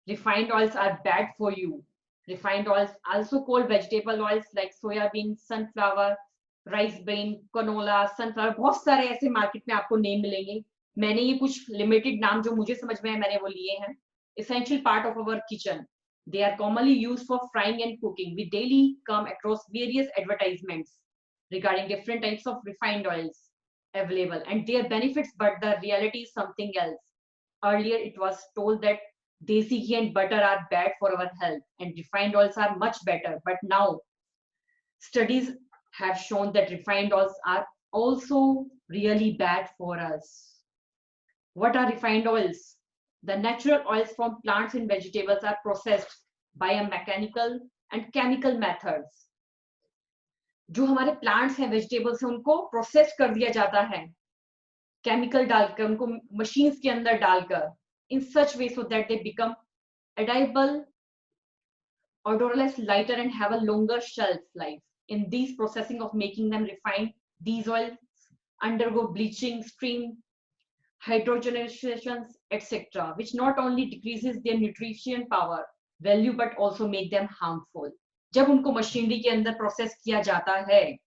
Refined oils are bad for you. Refined oils, also called vegetable oils like soybean, sunflower, rice bran, canola, sunflower, बहुत सारे ऐसे मार्केट में आपको नेम मिलेंगे। मैंने ये कुछ लिमिटेड नाम जो मुझे समझ में है मैंने वो लिए हैं। essential part of our kitchen. They are commonly used for frying and cooking. We daily come across various advertisements regarding different types of refined oils available and their benefits, but the reality is something else. Earlier, it was told that desi ghee and butter are bad for our health and refined oils are much better. But now, studies have shown that refined oils are also really bad for us. What are refined oils? The natural oils from plants and vegetables are processed by a mechanical and chemical methods. जो हमारे plants हैं, vegetables हैं, उनको process कर दिया जाता है chemical डालकर, उनको मशीन्स के अंदर डालकर, in such way so that they become edible, odorless, lighter and have a longer shelf life. In these processing of making them refined, these oils undergo bleaching, steam, hydrogenations, etc., which not only decreases their nutrition power value but also make them harmful. जब उनको machinery के अंदर process किया जाता है,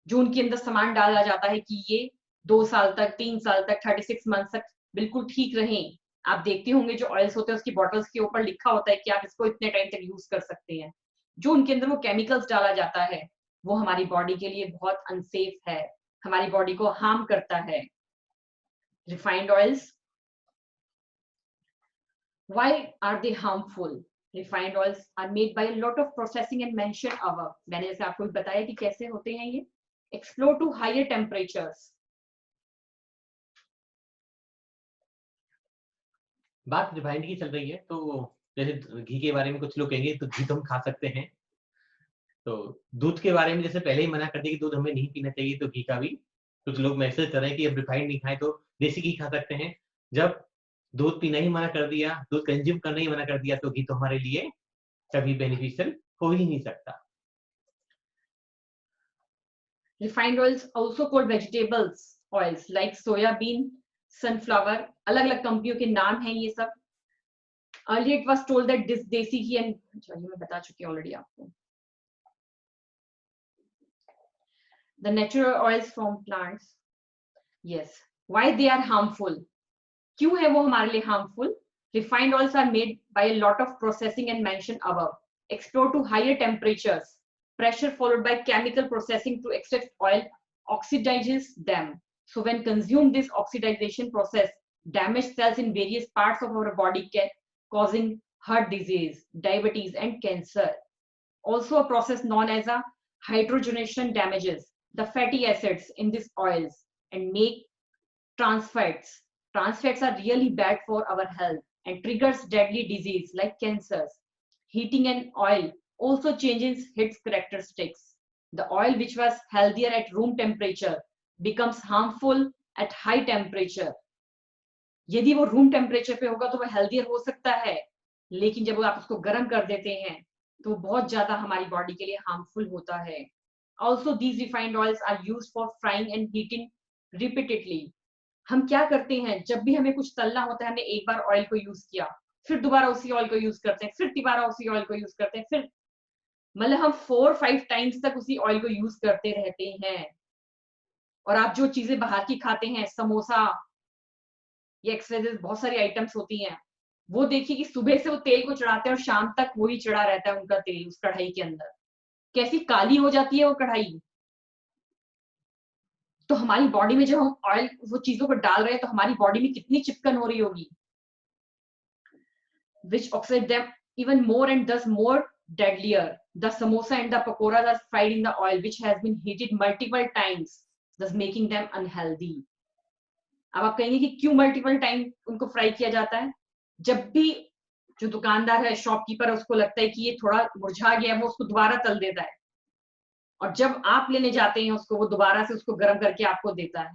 जो उनके अंदर सामान डाला जाता है कि ये 2 साल तक, 3 साल तक, 36 मंथ तक बिल्कुल ठीक रहें. आप देखते होंगे जो ऑयल्स होते हैं उसकी बॉटल्स के ऊपर लिखा होता है कि आप इसको इतने टाइम तक यूज कर सकते हैं. जो उनके अंदर वो केमिकल्स डाला जाता है वो हमारी बॉडी के लिए बहुत अनसेफ है, हमारी बॉडी को हार्म करता है. Refined oils, why are they harmful? Refined oils are made by a lot of processing and mentioned above. मैंने जैसे आपको बताया कि कैसे होते हैं ये. Explore to higher temperatures. बात रिफाइंड की चल रही है, तो जैसे घी के बारे में कुछ लोग कहेंगे तो घी तो हम खा सकते हैं. तो दूध के बारे में जैसे पहले ही मना कर दिया कि दूध हमें नहीं पीना चाहिए, तो घी का भी कुछ लोग मैसेज कर रहे हैं कि अब रिफाइंड नहीं खाएं तो देसी घी खा सकते हैं. जब दूध पीना ही मना कर दिया, दूध कंज्यूम करना ही मना कर दिया, तो घी तो हमारे लिए कभी बेनिफिशियल हो ही नहीं सकता. Refined oils also called vegetables oils like soya bean, sunflower, अलग-अलग कंपनियों के नाम हैं ये सब. Earlier it was told that this desi ghee and चलिए मैं बता चुकी हूँ already आपको. The natural oils from plants. Yes. Why they are harmful? क्यों है वो हमारे लिए harmful? Refined oils are made by a lot of processing and mentioned above. Explore to higher temperatures. Pressure followed by chemical processing to extract oil oxidizes them. So when consumed, this oxidization process damage cells in various parts of our body, causing heart disease, diabetes, and cancer. Also, a process known as a hydrogenation damages the fatty acids in these oils and make trans fats. Trans fats are really bad for our health and triggers deadly disease like cancers. Heating an oil also changes its characteristics. The oil which was healthier at room temperature becomes harmful at high temperature. यदि वो room temperature पे होगा तो वो healthier हो सकता है, लेकिन जब आप उसको गर्म कर देते हैं तो बहुत ज्यादा हमारी बॉडी के लिए हार्मफुल होता है. Also, these refined oils are used for frying and heating repeatedly. हम क्या करते हैं, जब भी हमें कुछ तलना होता है, हमने एक बार ऑयल को यूज किया, फिर दोबारा उसी ऑयल को यूज करते हैं, फिर दोबारा उसी ऑयल को यूज करते हैं, फिर मतलब हम 4-5 टाइम्स तक उसी ऑयल को यूज करते रहते हैं. और आप जो चीजें बाहर की खाते हैं, समोसा या एक्सवाइजेड बहुत सारी आइटम्स होती हैं, वो देखिए कि सुबह से वो तेल को चढ़ाते हैं और शाम तक वही चढ़ा रहता है उनका तेल उस कढ़ाई के अंदर. कैसी काली हो जाती है वो कढ़ाई. तो हमारी बॉडी में जब हम ऑयल वो चीजों को डाल रहे हैं तो हमारी बॉडी में कितनी चिपकन हो रही होगी, which oxide them even more and thus more deadlier. The samosa and the pakoras are fried in the oil which has been heated multiple times, thus making them unhealthy. अब आप कहेंगे कि क्यों मल्टीपल टाइम उनको fry किया जाता है? जब भी जो दुकानदार है, शॉपकीपर है, उसको लगता है कि ये थोड़ा मुरझा गया है, वो उसको दोबारा तल देता है, और जब आप लेने जाते हैं उसको, वो दोबारा से उसको गर्म करके आपको देता है.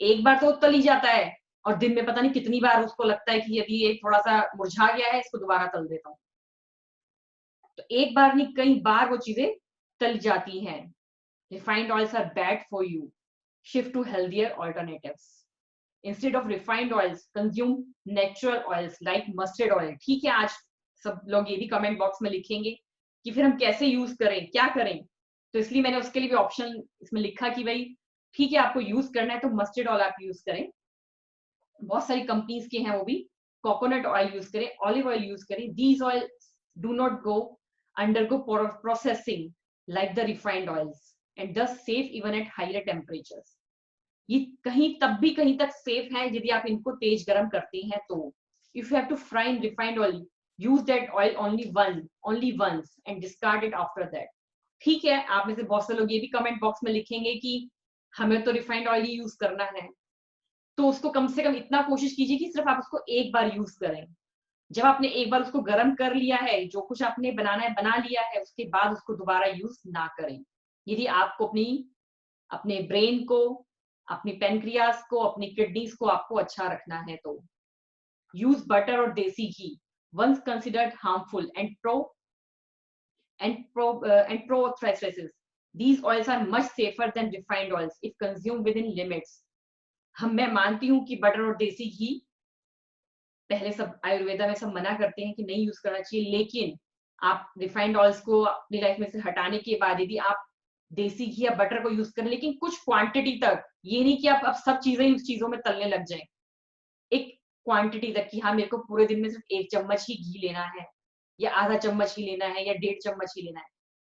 एक बार तो तल ही जाता है और दिन में पता नहीं कितनी बार उसको लगता है कि यदि ये थोड़ा सा मुरझा गया है, इसको दोबारा तल देता हूँ. तो एक बार नहीं कई बार वो चीजें तल जाती हैं. Refined oils are bad for you. Shift to healthier alternatives. Instead of refined oils, consume natural oils like mustard oil. ठीक है, आज सब लोग ये भी कमेंट बॉक्स में लिखेंगे कि फिर हम कैसे यूज करें, क्या करें. तो इसलिए मैंने उसके लिए भी ऑप्शन इसमें लिखा कि भाई ठीक है, आपको यूज करना है तो मस्टर्ड ऑयल आप यूज करें. बहुत सारी कंपनीज के हैं वो भी, कोकोनट ऑयल यूज करें, ऑलिव ऑयल यूज करें, these oil do not go undergo processing like the refined oils and thus safe even at higher temperatures. ये कहीं तब भी कहीं तक सेफ है यदि आप इनको तेज गर्म करते हैं तो. If you have to fry in refined oil, use that oil only once and discard it after that. ठीक है, आप में से बहुत से लोग ये भी कमेंट बॉक्स में लिखेंगे कि हमें तो रिफाइंड ऑयल ही यूज करना है, तो उसको कम से कम इतना कोशिश कीजिए कि सिर्फ आप उसको एक बार यूज करें. जब आपने एक बार उसको गर्म कर लिया है, जो कुछ आपने बनाना है बना लिया है, उसके बाद उसको दोबारा यूज ना करें. यदि आपको अपने ब्रेन को, अपनी पेनक्रियास को, अपनी किडनीज को आपको अच्छा रखना है तो यूज बटर और desi ghee. Once considered harmful and pro-arthritis. These oils are much safer than refined oils if consumed within limits. मैं मानती हूँ कि बटर और देसी घी पहले सब आयुर्वेदा में सब मना करते हैं कि नहीं यूज करना चाहिए, लेकिन आप रिफाइंड ऑयल्स को अपनी लाइफ में से हटाने के बाद यदि आप देसी घी या बटर को यूज करें, लेकिन कुछ क्वांटिटी तक, ये नहीं कि आप अब सब चीजें उस चीजों में तलने लग जाएं. एक क्वांटिटी तक कि हाँ मेरे को पूरे दिन में सिर्फ 1 चम्मच ही घी लेना है या आधा चम्मच ही लेना है या 1.5 चम्मच ही लेना है,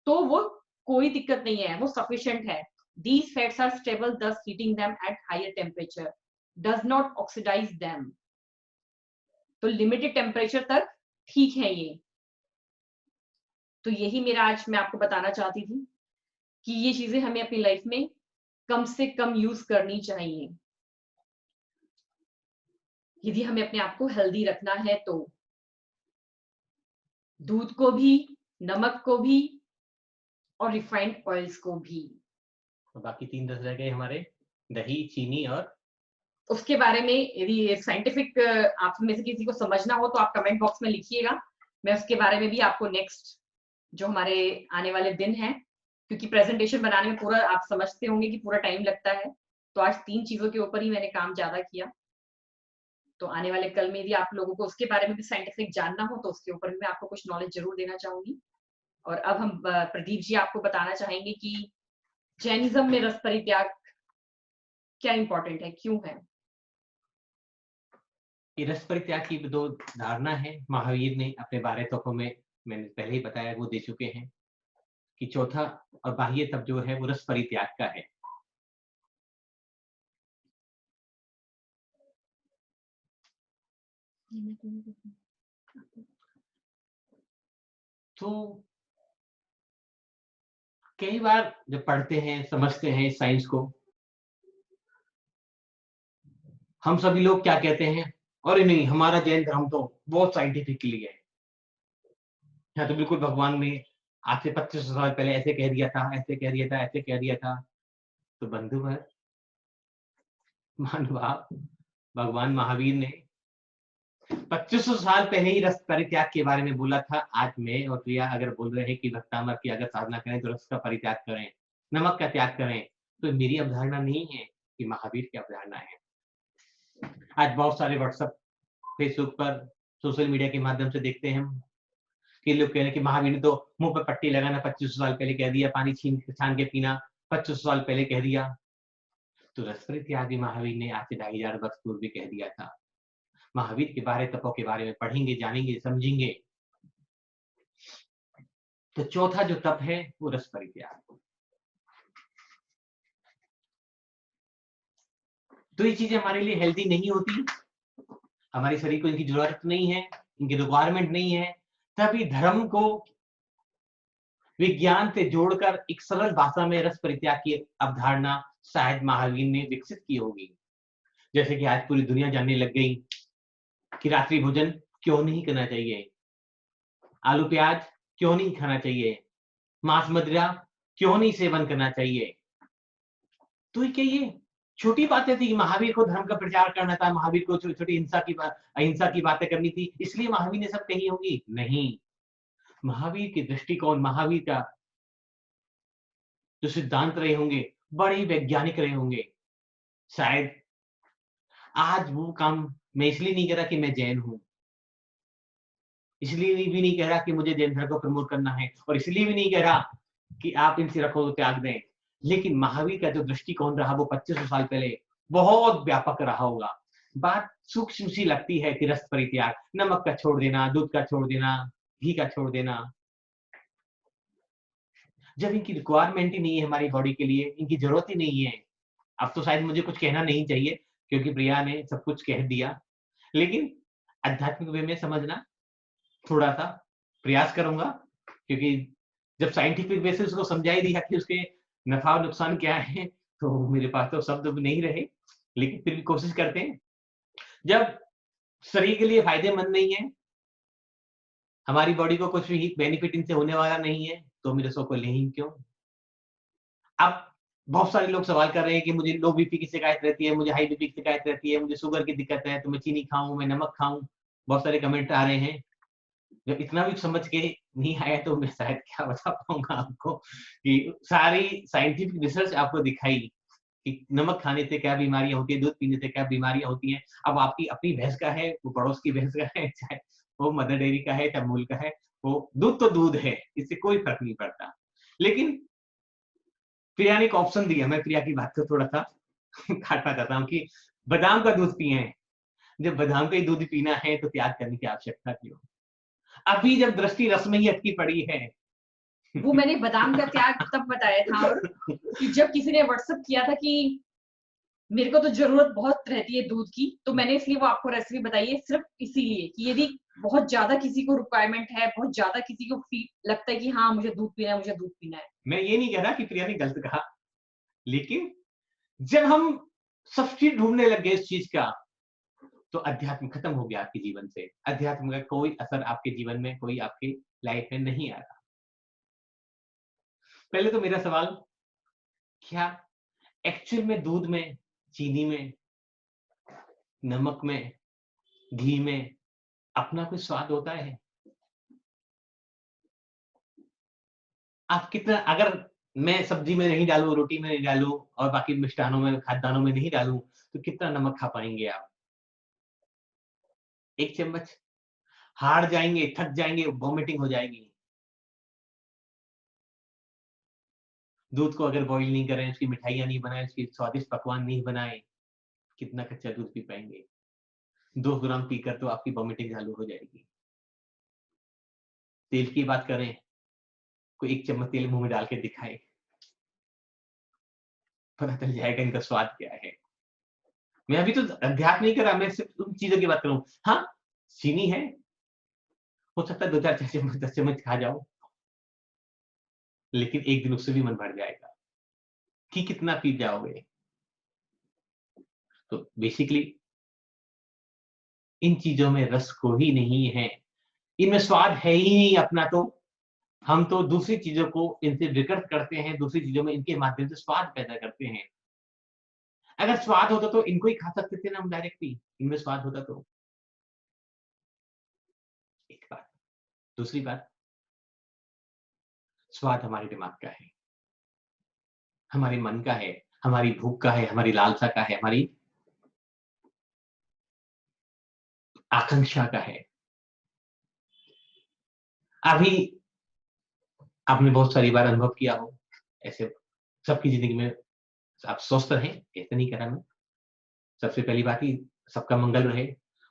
तो वो कोई दिक्कत नहीं है, वो सफिशिएंट है. These fats are stable, thus heating them at higher temperature does not oxidize them. तो लिमिटेड टेम्परेचर तक ठीक है ये. तो यही मेरा आज मैं आपको बताना चाहती थी कि ये चीजें हमें अपनी लाइफ में कम से कम यूज करनी चाहिए यदि हमें अपने आप को हेल्दी रखना है तो. दूध को भी, नमक को भी और रिफाइंड ऑयल्स को भी. तो बाकी 3 रह गए हमारे, दही, चीनी और उसके बारे में यदि साइंटिफिक आप में से किसी को समझना हो तो आप कमेंट बॉक्स में लिखिएगा. मैं उसके बारे में भी आपको नेक्स्ट जो हमारे आने वाले दिन हैं, क्योंकि प्रेजेंटेशन बनाने में पूरा आप समझते होंगे कि पूरा टाइम लगता है, तो आज 3 चीजों के ऊपर ही मैंने काम ज्यादा किया. तो आने वाले कल में यदि आप लोगों को उसके बारे में भी साइंटिफिक जानना हो तो उसके ऊपर भी मैं आपको कुछ नॉलेज जरूर देना चाहूंगी. और अब हम प्रदीप जी आपको बताना चाहेंगे कि जैनिज्म में रस परित्याग क्या इंपॉर्टेंट है, क्यों है. ये रस परित्याग की 2 धारणा है महावीर ने अपने 12 तत्वों में, मैंने पहले ही बताया वो दे चुके हैं कि चौथा और बाह्य तत्व जो है वो रस परित्याग का है. तो कई बार जब पढ़ते हैं, समझते हैं साइंस को, हम सभी लोग क्या कहते हैं, अरे नहीं हमारा जैन धर्म तो बहुत साइंटिफिकली है. हाँ तो बिल्कुल भगवान ने आज से 2500 साल पहले ऐसे कह दिया था, ऐसे कह दिया था, ऐसे कह दिया था. तो बंधुवर महानुभाव भगवान महावीर ने 2500 साल पहले ही रस परित्याग के बारे में बोला था. आज मैं और प्रिया अगर बोल रहे हैं कि भक्तामर की अगर साधना करें तो रस का परित्याग करें, नमक का त्याग करें, तो मेरी अवधारणा नहीं है कि महावीर की अवधारणा है. आज बहुत सारे व्हाट्सएप, फेसबुक पर, सोशल मीडिया के माध्यम से देखते हैं हम कि लोग कह रहे हैं कि महावीर ने तो मुंह पर पट्टी लगाना 2500 साल पहले कह दिया, पानी छान के पीना 2500 साल पहले कह दिया. तो रस परित्याग भी महावीर ने आज से 2500 वर्ष पूर्व भी कह दिया था. महावीर के 12 तत्वों के बारे में पढ़ेंगे, जानेंगे, समझेंगे. तो चौथा जो तप है वो रस परित्याग. तो ये चीजें हमारे लिए हेल्दी नहीं होती, हमारे शरीर को इनकी जरूरत नहीं है, इनकी रिक्वायरमेंट नहीं है. तभी धर्म को विज्ञान से जोड़कर एक सरल भाषा में रस परित्याग की अवधारणा शायद महावीर ने विकसित की होगी. जैसे कि आज पूरी दुनिया जानने लग गई कि रात्रि भोजन क्यों नहीं करना चाहिए, आलू प्याज क्यों नहीं खाना चाहिए, मांस मदिरा क्यों नहीं सेवन करना चाहिए. तो क्या ये छोटी बातें थी कि महावीर को धर्म का प्रचार करना था, महावीर को छोटी छोटी अहिंसा की बातें करनी थी, इसलिए महावीर ने सब कही होगी? नहीं. महावीर के दृष्टिकोण, महावीर का जो सिद्धांत रहे होंगे बड़े वैज्ञानिक रहे होंगे. शायद आज वो काम मैं इसलिए नहीं कह रहा कि मैं जैन हूं, इसलिए भी नहीं कह रहा कि मुझे जैन धर्म को प्रमोट करना है, और इसलिए भी नहीं कह रहा कि आप इनसे रखो तो त्याग दें. लेकिन महावीर का जो दृष्टिकोण रहा वो 2500 साल पहले बहुत व्यापक रहा होगा. बात सूक्ष्म सी लगती है कि रस परित्याग, नमक का छोड़ देना, दूध का छोड़ देना, घी का छोड़ देना, जब इनकी रिक्वायरमेंट ही नहीं है हमारी बॉडी के लिए, इनकी जरूरत ही नहीं है। अब तो शायद मुझे कुछ कहना नहीं चाहिए क्योंकि प्रिया ने सब कुछ कह दिया, लेकिन आध्यात्मिक वे में समझना थोड़ा सा प्रयास करूंगा, क्योंकि जब साइंटिफिक वे से उसको समझा ही दिया कि उसके नफा और नुकसान क्या है, तो मेरे पास तो शब्द नहीं रहे, लेकिन फिर भी कोशिश करते हैं। जब शरीर के लिए फायदेमंद नहीं है, हमारी बॉडी को कुछ भी बेनिफिट इनसे होने वाला नहीं है, तो मेरे सो को लें क्यों? अब बहुत सारे लोग सवाल कर रहे हैं कि मुझे लो बीपी की शिकायत रहती है, मुझे हाई बीपी की शिकायत रहती है, मुझे शुगर की दिक्कत है, तो मैं चीनी खाऊं, मैं नमक खाऊं। बहुत सारे कमेंट आ रहे हैं। जब इतना भी समझ के नहीं आया तो मैं शायद क्या बता पाऊंगा आपको कि सारी साइंटिफिक रिसर्च आपको दिखाई कि नमक खाने से क्या बीमारियां होती है, दूध पीने से क्या बीमारियां होती हैं। अब आपकी अपनी भैंस का है, वो पड़ोस की भैंस का है, चाहे वो मदर डेयरी का है, चाहे अमूल का है, वो दूध तो दूध है, इससे कोई फर्क नहीं पड़ता। लेकिन प्रिया ने एक ऑप्शन दिया, मैं प्रिया की बात को थोड़ा सा काटना चाहता हूँ कि बादाम का दूध पिए। जब बादाम का ही दूध पीना है तो त्याग करने की आवश्यकता क्यों? अभी जब दृष्टि रस में ही अटकी पड़ी है। वो मैंने बादाम का त्याग तब बताया था कि जब किसी ने व्हाट्सएप किया था कि मेरे को तो जरूरत बहुत रहती है दूध की, तो मैंने इसलिए वो आपको रेसिपी बताई है सिर्फ इसीलिए कि यदि बहुत ज्यादा किसी को रिक्वायरमेंट है, बहुत ज्यादा किसी को लगता है कि हाँ मुझे दूध पीना है, मुझे दूध पीना है। मैं ये नहीं कह रहा कि प्रिया ने गलत कहा, लेकिन जब हम सब्स्टिट्यूट ढूंढने लग गए इस चीज का, तो अध्यात्म खत्म हो गया आपके जीवन से। अध्यात्म का कोई असर आपके जीवन में, कोई आपके लाइफ में नहीं आ रहा। पहले तो मेरा सवाल, क्या एक्चुअल में दूध में, चीनी में, नमक में, घी में अपना कोई स्वाद होता है? आप कितना, अगर मैं सब्जी में नहीं डालूं, रोटी में नहीं डालूं और बाकी मिष्ठानों में, खाद्यान्नों में नहीं डालूं, तो कितना नमक खा पाएंगे आप? 1 चम्मच। हार जाएंगे, थक जाएंगे, वॉमिटिंग हो जाएगी। दूध को अगर बॉईल नहीं करें, उसकी मिठाइयां नहीं बनाएं, उसकी स्वादिष्ट पकवान नहीं बनाएं, कितना कच्चा दूध पी पाएंगे? 2 ग्राम पीकर तो आपकी वॉमिटिंग चालू हो जाएगी। तेल की बात करें, कोई 1 चम्मच तेल मुंह में डाल के दिखाए, पता चल जाएगा इनका स्वाद क्या है। मैं अभी तो अध्यात्म नहीं कर रहा, मैं सिर्फ उन चीजों की बात कर रहा हूँ। हाँ, चीनी है, हो सकता है 2-4 चम्मच, 10 चम्मच खा जाओ, लेकिन एक दिन उससे भी मन भर जाएगा कि कितना पी जाओगे। तो बेसिकली इन चीजों में रस को ही नहीं है, इनमें स्वाद है ही नहीं अपना। तो हम तो दूसरी चीजों को इनसे विकृत करते हैं, दूसरी चीजों में इनके माध्यम से स्वाद पैदा करते हैं। अगर स्वाद होता तो इनको ही खा सकते थे ना हम डायरेक्टली, इनमें स्वाद होता तो। एक बात। दूसरी बात, स्वाद हमारे दिमाग का है, हमारे मन का है, हमारी भूख का है, हमारी लालसा का है, हमारी आकांक्षा का है। अभी आपने बहुत सारी बार अनुभव किया हो ऐसे, सबकी जिंदगी में आप स्वस्थ रहें, ऐसे नहीं कह रहा मैं। सबसे पहली बात ही सबका मंगल रहे।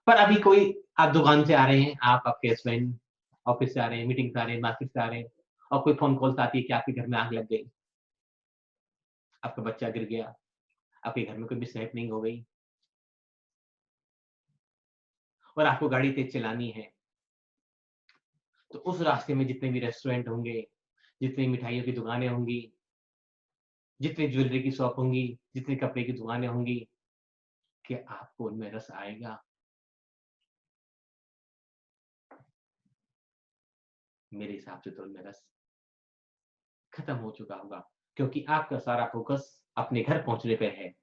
पर अभी कोई, आप दुकान से आ रहे हैं, आप, आपके हस्बैंड ऑफिस से आ रहे हैं, मीटिंग से आ रहे हैं, मार्केट से आ रहे हैं, और कोई फोन कॉल आती है कि आपके घर में आग लग गई, आपका बच्चा गिर गया, आपके घर में कोई मिसहैपनिंग हो गई और आपको गाड़ी तेज चलानी है। तो उस रास्ते में जितने भी रेस्टोरेंट होंगे, जितनी मिठाइयों की दुकानें होंगी, जितनी ज्वेलरी की शॉप होंगी, जितनी कपड़े की दुकानें होंगी, क्या आपको उनमें रस आएगा? मेरे हिसाब से तो उनमें रस खत्म हो चुका होगा, क्योंकि आपका सारा फोकस अपने घर पहुंचने पे है।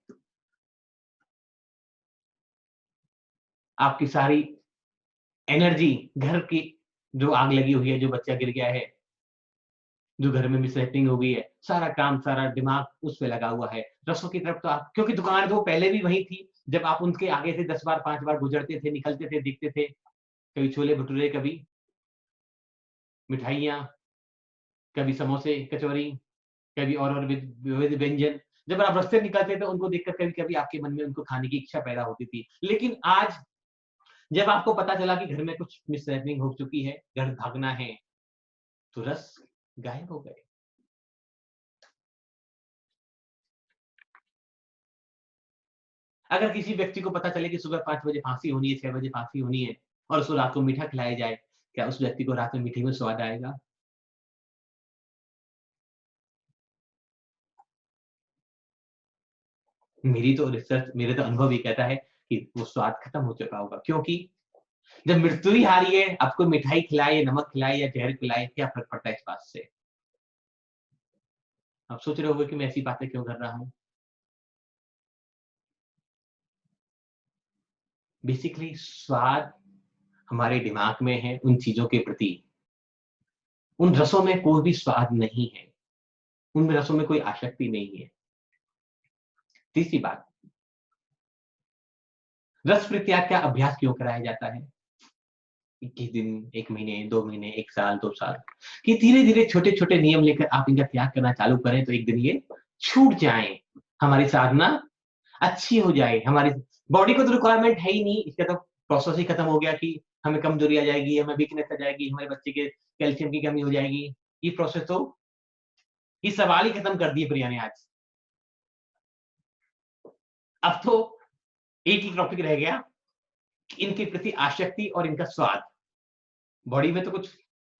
आपकी सारी एनर्जी, घर की जो आग लगी हुई है, जो बच्चा गिर गया है, जो घर में मिसहैपनिंग हो गई है, सारा काम, सारा दिमाग उस पे लगा हुआ है। रसों की तरफ तो आप, क्योंकि दुकान तो पहले भी वही थी, जब आप उनके आगे से 10 बार 5 बार गुजरते थे, निकलते थे, दिखते थे, कभी छोले भटूरे, कभी मिठाइयाँ, कभी समोसे, कचौरी, कभी और विविध व्यंजन। जब आप रास्ते निकलते थे उनको देखकर कभी-कभी आपके मन में उनको खाने की इच्छा पैदा होती थी। लेकिन आज जब आपको पता चला कि घर में कुछ मिसहैपनिंग हो चुकी है, घर भागना है, तो रस गायब हो गए। अगर किसी व्यक्ति को पता चले कि सुबह 5 बजे फांसी होनी है, 6 बजे फांसी होनी है और उसको रात को मीठा खिलाया जाए, क्या उस व्यक्ति को रात में मीठे में स्वाद आएगा? मेरे तो अनुभव ये कहता है कि वो स्वाद खत्म हो चुका होगा, क्योंकि जब मृत्यु ही आ रही है, आपको मिठाई खिलाए, नमक खिलाए या ज़हर पिलाए, क्या फ़र्क पड़ता है इस बात से? आप सोच रहे होंगे कि मैं ऐसी बातें क्यों कर रहा हूँ? बेसिकली स्वाद हमारे दिमाग में है उन चीज़ों के प्रति। उन रसों में कोई भी स्वाद नहीं है, उन रसों में कोई आसक्ति नहीं है। तीसरी बात, रस परित्याग का अभ्यास क्यों कराया जाता है? 21 दिन, 1 महीने, 2 महीने, 1 साल, 2 साल, कि धीरे-धीरे छोटे-छोटे नियम लेकर आप इनका त्याग करना चालू करें तो एक दिन ये छूट जाएँ। हमारी साधना अच्छी हो जाए, हमारी बॉडी को तो रिक्वायरमेंट है ही नहीं, इसका तो प्रोसेस ही खत्म हो गया कि हमें कमज़ोरी आ जाएगी, हमें वीकनेस आ जाएगी, हमारे बच्चे के कैल्शियम की कमी हो जाएगी। ये प्रोसेस तो ये सवाल ही खत्म कर दिए प्रिया ने आज। अब तो एक ही टॉपिक रह गया, कि इनके प्रति आसक्ति और इनका स्वाद। बॉडी में तो कुछ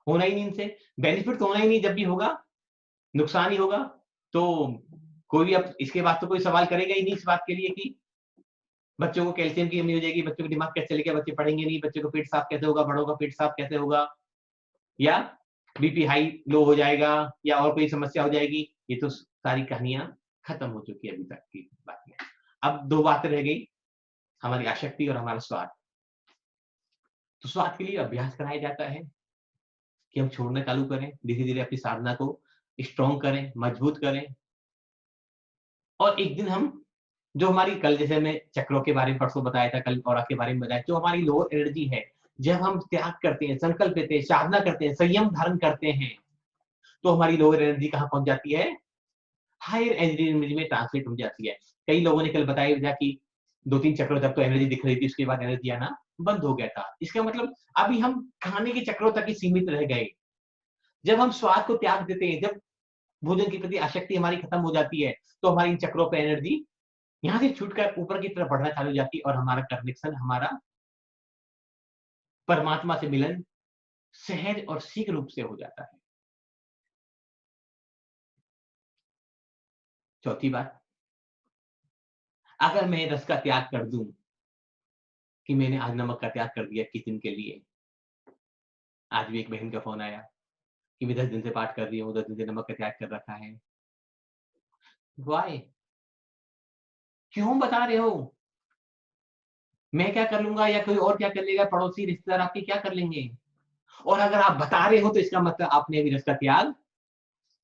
होना ही नहीं इनसे, बेनिफिट तो होना ही नहीं, जब भी होगा, नुकसान ही होगा। तो कोई भी अब इसके बाद तो कोई सवाल करेगा ही नहीं इस बात के लिए कि बच्चों को कैल्शियम की कमी हो जाएगी, बच्चों का दिमाग कैसे चलेगा, बच्चे पढ़ेंगे नहीं, बच्चे को पेट साफ कैसे होगा, बड़ों का पेट साफ कैसे होगा, या बीपी हाई लो हो जाएगा, या और कोई समस्या हो जाएगी। ये तो सारी कहानियाँ खत्म हो चुकी है अभी तक की बात में। अब 2 बातें रह गई, हमारी आसक्ति और हमारा स्वाद। तो स्वाद के लिए अभ्यास कराया जाता है कि हम छोड़ना चालू करें, धीरे-धीरे अपनी साधना को स्ट्रॉन्ग करें, मजबूत करें और एक दिन हम जो हमारी कल जैसे हमने चक्रों के बारे में परसों बताया था, कल ऑरा के बारे में बताया, जो हमारी लोअर एनर्जी है, जब हम त्याग करते हैं, संकल्प लेते हैं, साधना करते हैं, संयम धारण करते हैं, तो हमारी लोअर एनर्जी कहाँ पहुँच जाती है? हायर एनर्जी में ट्रांसलेट हो जाती है। कई लोगों ने कल बताया था कि 2-3 चक्रों तक तो एनर्जी दिख रही थी, उसके बाद एनर्जी आना बंद हो गया था। इसका मतलब अभी हम खाने के चक्रों तक ही सीमित रह गए। जब हम स्वाद को त्याग देते हैं, जब भोजन के प्रति आसक्ति हमारी खत्म हो जाती है, तो हमारी इन चक्रों पे एनर्जी यहाँ से छूटकर ऊपर की तरफ बढ़ना चालू हो जाती है और हमारा कनेक्शन, हमारा परमात्मा से मिलन सहज और शीघ्र रूप से हो जाता है। चौथी बात, अगर मैं रस का त्याग कर दूं कि मैंने आज नमक का त्याग कर दिया किस दिन के लिए। आज भी एक बहन का फ़ोन आया कि मैं 10 दिन से पाठ कर रही हूँ, 10 दिन से नमक का त्याग कर रखा है। व्हाय? क्यों बता रहे हो? मैं क्या कर लूँगा या कोई और क्या कर लेगा, पड़ोसी, रिश्तेदार आपके क्या कर लेंगे? और अगर आप बता रहे हो तो इसका मतलब आपने अभी रस का त्याग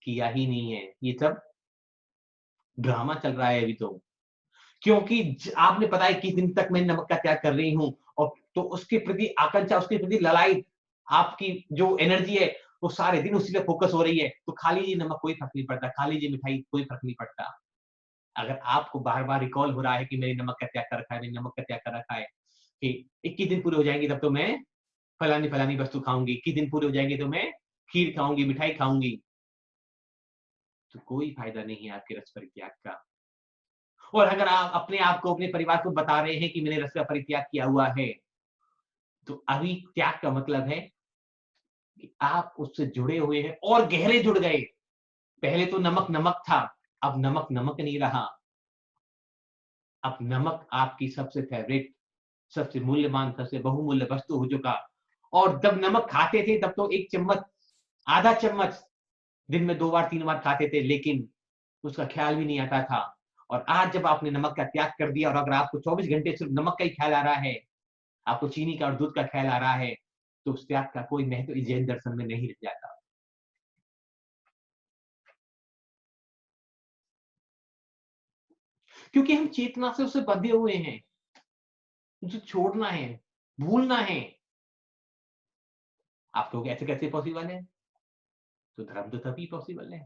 किया ही नहीं है। ये सब ड्रामा चल रहा है अभी तो। क्योंकि आपने पता है कि दिन तक मैं नमक का त्याग कर रही हूँ और तो उसके प्रति आकांक्षा, उसके प्रति ललाई, आपकी जो एनर्जी है, वो सारे दिन उसी पे फोकस हो रही है। तो खा लीजिए नमक, कोई फर्क नहीं पड़ता, खा लीजिए मिठाई, कोई फर्क नहीं पड़ता। अगर आपको बार-बार रिकॉल हो रहा है कि मैंने नमक का त्याग कर रखा है, मैंने नमक का त्याग कर रखा है, कि 21 दिन पूरे हो जाएंगे तब तो मैं फलानी-फलानी वस्तु खाऊँगी, 21 दिन पूरे हो जाएंगे तो मैं खीर खाऊँगी, मिठाई खाऊँगी। तो कोई फायदा नहीं है आपके रस परित्याग का। और अगर आप अपने आप को, अपने परिवार को बता रहे हैं कि मैंने रस का परित्याग किया हुआ है, तो अभी त्याग का मतलब है कि आप उससे जुड़े हुए हैं और गहरे जुड़ गए। पहले तो नमक नमक था, अब नमक नमक नहीं रहा। अब नमक आपकी सबसे फेवरेट, सबसे मूल्यवान, सबसे बहुमूल्य वस्तु हो चुका। और जब नमक खाते थे तब तो 1 चम्मच, आधा चम्मच दिन में 2 बार 3 बार खाते थे, लेकिन उसका ख्याल भी नहीं आता था। और आज जब आपने नमक का त्याग कर दिया और अगर आपको 24 घंटे सिर्फ नमक का ही ख्याल आ रहा है, आपको चीनी का और दूध का ख्याल आ रहा है, तो उस त्याग का कोई महत्व इस जैन दर्शन में नहीं रह जाता। क्योंकि हम चेतना से उससे बंधे हुए हैं, उसे छोड़ना है, भूलना है। आप कहोगे ऐसे कैसे पॉसिबल है? तो धर्म तो तभी पॉसिबल है।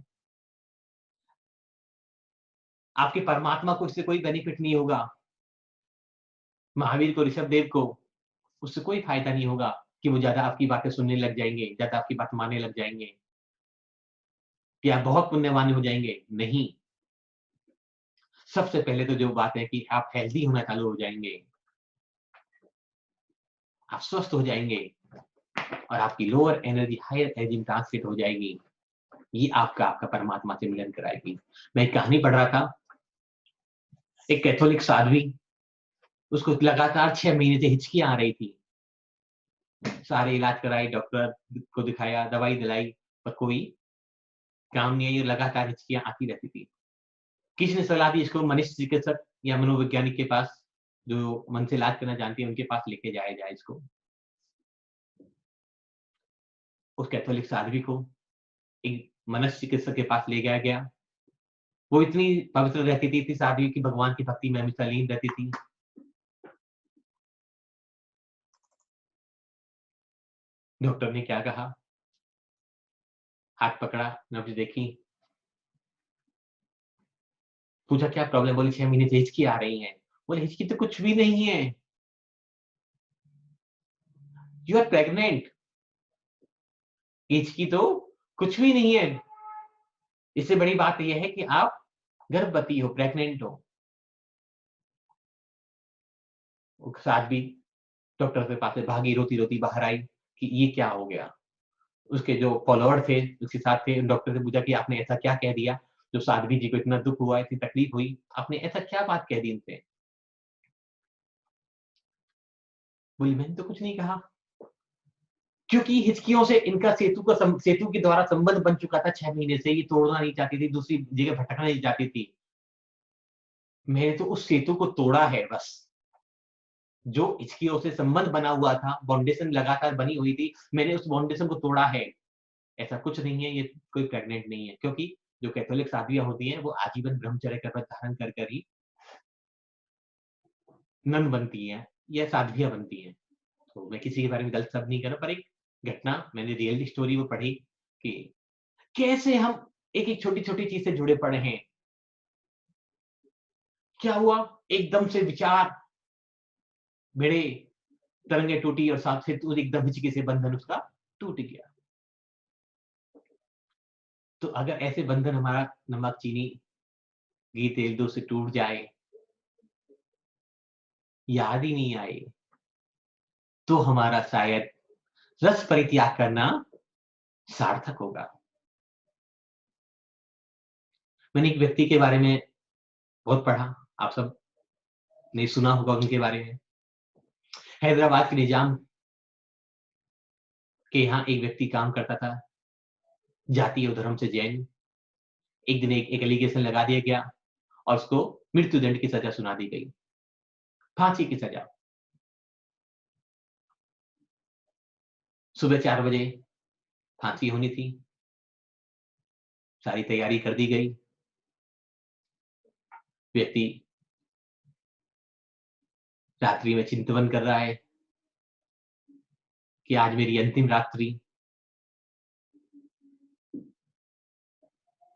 आपके परमात्मा को इससे कोई बेनिफिट नहीं होगा, महावीर को, ऋषभ देव को उससे कोई फायदा नहीं होगा कि वो ज्यादा आपकी बातें सुनने लग जाएंगे, ज्यादा आपकी बात मानने लग जाएंगे, कि आप बहुत पुण्यवान हो जाएंगे। नहीं, सबसे पहले तो जो बात है कि आप हेल्दी होना चालू हो जाएंगे, आप स्वस्थ हो जाएंगे और आपकी लोअर एनर्जी हायर एनर्जी में ट्रांसलेट हो जाएगी। ये आपका आपका परमात्मा से मिलन कराएगी। मैं एक कहानी पढ़ रहा था, एक कैथोलिक साध्वी, उसको लगातार 6 महीने से हिचकियां आ रही थी, सारे इलाज कराए, डॉक्टर को दिखाया, दवाई दिलाई, पर कोई काम नहीं आई, लगातार हिचकियां आती रहती थी। किसी ने सलाह दी इसको मनीष चिकित्सक या मनोवैज्ञानिक के पास, जो मन से इलाज करना जानती है, उनके पास लेके जाया जाए इसको। उस कैथोलिक साध्वी को एक मनस चिकित्सक के पास ले गया गया। वो इतनी पवित्र रहती थी, इतनी साध्वी की भगवान की भक्ति में हमेशा लीन रहती थी। डॉक्टर ने क्या कहा, हाथ पकड़ा, नब्ज देखी, पूछा क्या प्रॉब्लम, बोली 6 महीने से हिचकी आ रही है। बोले हिचकी तो कुछ भी नहीं है, यू आर प्रेग्नेंट, हिचकी तो कुछ भी नहीं है, इससे बड़ी बात यह है कि आप गर्भवती हो, प्रेग्नेंट हो। साध्वी डॉक्टर के पास से भागी, रोती रोती बाहर आई कि ये क्या हो गया। उसके जो फॉलोअर थे, उसके साथ थे, डॉक्टर से पूछा कि आपने ऐसा क्या कह दिया जो साध्वी जी को इतना दुख हुआ, इतनी तकलीफ हुई, आपने ऐसा क्या बात कह दी इनसे। बोली मैंने तो कुछ नहीं कहा, क्योंकि हिचकियों से इनका सेतु के द्वारा संबंध बन चुका था 6 महीने से, ये तोड़ना नहीं चाहती थी, दूसरी जगह भटकना नहीं चाहती थी। मैंने तो उस सेतु को तोड़ा है बस, जो हिचकियों से संबंध बना हुआ था, बाउंडेशन लगातार बनी हुई थी, मैंने उस बाउंडेशन को तोड़ा है। ऐसा कुछ नहीं है, ये कोई प्रेग्नेंट नहीं है। क्योंकि जो कैथोलिक साध्वियां होती हैं वो आजीवन ब्रह्मचर्य का व्रत धारण कर ही नन बनती हैं या साध्वियां बनती हैं। तो मैं किसी के बारे में गलत शब्द नहीं कर रहा, पर एक घटना मैंने रियल स्टोरी वो पढ़ी कि कैसे हम एक एक छोटी छोटी चीज से जुड़े पड़े हैं। क्या हुआ, एकदम से विचार भिड़े, तरंगे टूटी और साथ से एकदम हिचकी से बंधन उसका टूट गया। तो अगर ऐसे बंधन हमारा नमक चीनी घी तेल दूध से टूट जाए, याद ही नहीं आए, तो हमारा शायद रस परित्याग करना सार्थक होगा। मैंने एक व्यक्ति के बारे में बहुत पढ़ा, आप सब ने सुना होगा उनके बारे में। हैदराबाद के निजाम के यहाँ एक व्यक्ति काम करता था, जाति और धर्म से जैन। एक दिन एक एलिगेशन लगा दिया गया और उसको मृत्युदंड की सजा सुना दी गई, फांसी की सजा। सुबह 4 बजे फांसी होनी थी, सारी तैयारी कर दी गई। व्यक्ति रात्रि में चिंतन कर रहा है कि आज मेरी अंतिम रात्रि,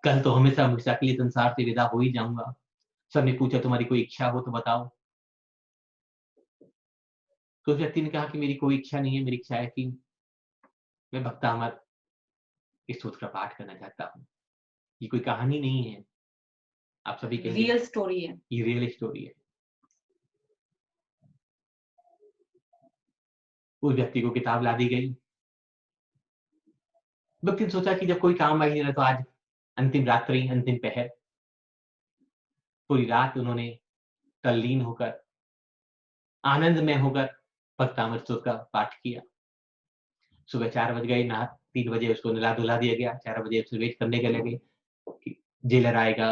कल तो हमेशा हमेशा के लिए संसार से विदा हो ही जाऊंगा। सबने पूछा तुम्हारी कोई इच्छा हो तो बताओ। तो उस व्यक्ति ने कहा कि मेरी कोई इच्छा नहीं है, मेरी इच्छा है कि मैं भक्तामृत इस स्तोत्र का पाठ करना चाहता हूँ। ये कोई कहानी नहीं है, आप सभी के लिए रियल स्टोरी है, ये रियल स्टोरी है। उस व्यक्ति को किताब ला दी गई। व्यक्ति ने सोचा कि जब कोई काम आ ही नहीं रहा तो आज अंतिम रात्रि, अंतिम पहर, पूरी रात उन्होंने तल्लीन होकर, आनंद में होकर भक्तामृत स्तोत्र का पाठ किया। सुबह 4 बज गए, 3 बजे उसको नला धुला दिया गया। 4 बजे उससे वेट करने के लगे कि जेलर आएगा,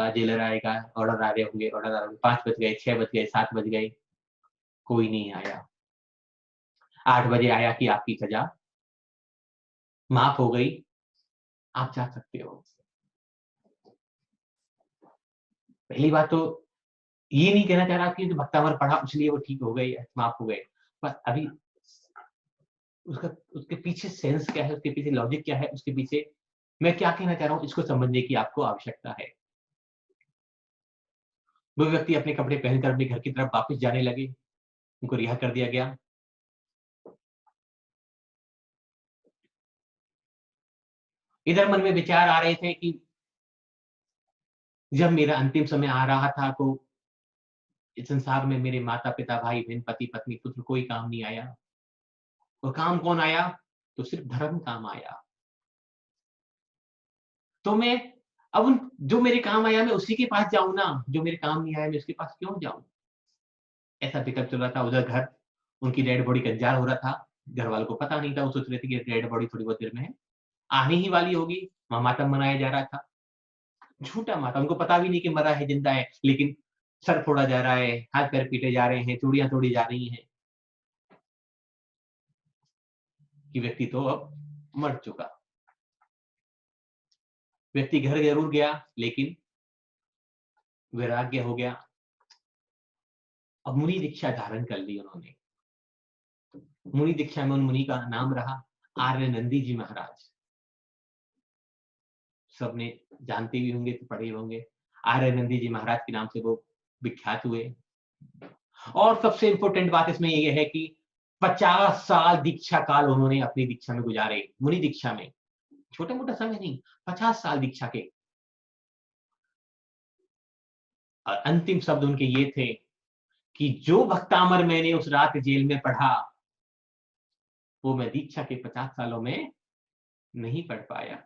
ऑर्डर आ रहे होंगे, ऑर्डर आ रहे होंगे। 5 बज गए, 6 बज गए, 7 बज गए, कोई नहीं आया। 8 बजे आया कि आपकी सजा माफ हो गई, आप जा सकते हो। पहली बात तो ये नहीं कहना चाह रहा कि जो भक्तामृत पढ़ा इसलिए वो ठीक हो गए, माफ हो गए, पर अभी उसके पीछे सेंस क्या है, उसके पीछे लॉजिक क्या है, उसके पीछे मैं क्या कहना चाह रहा हूँ, इसको समझने की आपको आवश्यकता है। वो व्यक्ति अपने कपड़े पहनकर अपने घर की तरफ वापस जाने लगे, उनको रिहा कर दिया गया। इधर मन में विचार आ रहे थे कि जब मेरा अंतिम समय आ रहा था तो इस संसार में मेरे माता-पिता, भाई-बहन, पति-पत्नी, पुत्र कोई काम नहीं आया। और काम कौन आया? तो सिर्फ धर्म काम आया। तो मैं अब उन जो मेरे काम आया मैं उसी के पास जाऊँ ना, जो मेरे काम नहीं आया मैं उसके पास क्यों जाऊँ? ऐसा विकल्प चल रहा था। उधर घर उनकी डेड बॉडी का इंतज़ार हो रहा था। घर वालों को पता नहीं था, वो सोच रहे थे कि डेड बॉडी थोड़ी बहुत देर में है, आने ही वाली होगी। वहाँ मातम मनाया जा रहा था। झूठा मातम, उनको पता भी नहीं कि मरा है, ज़िंदा है, लेकिन सर फोड़ा जा रहा है, हाथ-पैर पीटे जा रहे हैं, चूड़ियाँ तोड़ी जा रही हैं कि व्यक्ति तो अब मर चुका। व्यक्ति घर ज़रूर गया, लेकिन वैराग्य हो गया। अब मुनि दीक्षा धारण कर ली उन्होंने। मुनि दीक्षा में उन मुनि का नाम रहा आर्य नंदी जी महाराज। सबने जानते भी होंगे तो पढ़े होंगे। आर्य नंदी जी महाराज के नाम से वो विख्यात हुए। और सबसे इंपॉर्टेंट बात इसमें ये है कि 50 साल दीक्षा काल उन्होंने अपनी दीक्षा में गुजारे, मुनि दीक्षा में। छोटा-मोटा समय नहीं, 50 साल दीक्षा के। और अंतिम शब्द उनके ये थे कि जो भक्तामर मैंने उस रात जेल में पढ़ा, वो मैं दीक्षा के 50 सालों में नहीं पढ़ पाया।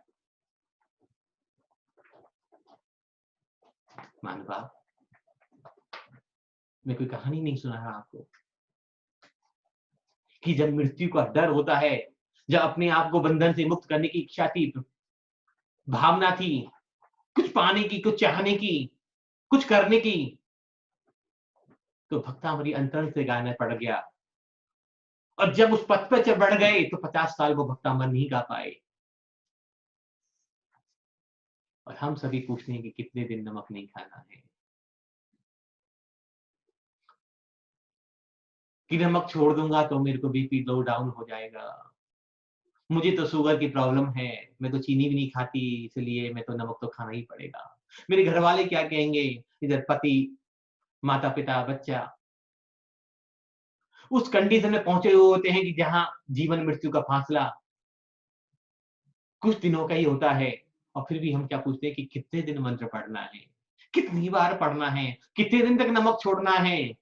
मानवा, मैं कोई कहानी नहीं सुना रहा आपको कि जब मृत्यु का डर होता है, जब अपने आप को बंधन से मुक्त करने की इच्छा थी, भावना थी, कुछ पाने की, कुछ चाहने की, कुछ करने की, तो भक्तामरी अंतरंग से गाना पड़ गया। और जब उस पथ पर जब बढ़ गए तो 50 साल वो भक्तामर नहीं गा पाए। और हम सभी पूछते हैं कि कितने दिन नमक नहीं खाना है, कि नमक छोड़ दूंगा तो मेरे को बीपी लो डाउन हो जाएगा, मुझे तो शुगर की प्रॉब्लम है, मैं तो चीनी भी नहीं खाती, इसलिए मैं तो नमक तो खाना ही पड़ेगा। मेरे घर वाले क्या कहेंगे? इधर पति, माता-पिता, बच्चा उस कंडीशन में पहुंचे हुए होते हैं कि जहां जीवन मृत्यु का फासला कुछ दिनों का ही होता है। और फिर भी हम क्या पूछते हैं कि कितने दिन मंत्र पढ़ना है, कितनी बार पढ़ना है, कितने दिन तक नमक छोड़ना है।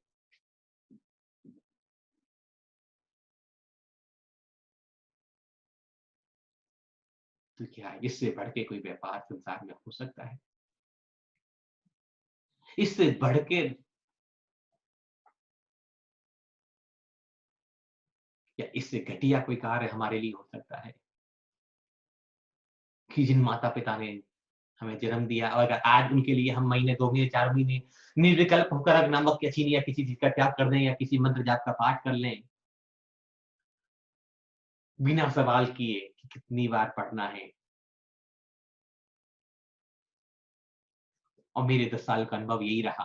तो क्या इससे बढ़ के कोई व्यापार संसार में हो सकता है? इससे बढ़ के या इससे घटिया कोई कार्य हमारे लिए हो सकता है कि जिन माता पिता ने हमें जन्म दिया और अगर आज उनके लिए हम महीने 2 महीने 4 महीने निर्विकल्प होकर अगर नमक या चीनी या किसी चीज का त्याग कर दें या किसी मंत्र जाप का पाठ कर लें बिना सवाल किए कि कितनी बार पढ़ना है। और मेरे 10 साल का अनुभव यही रहा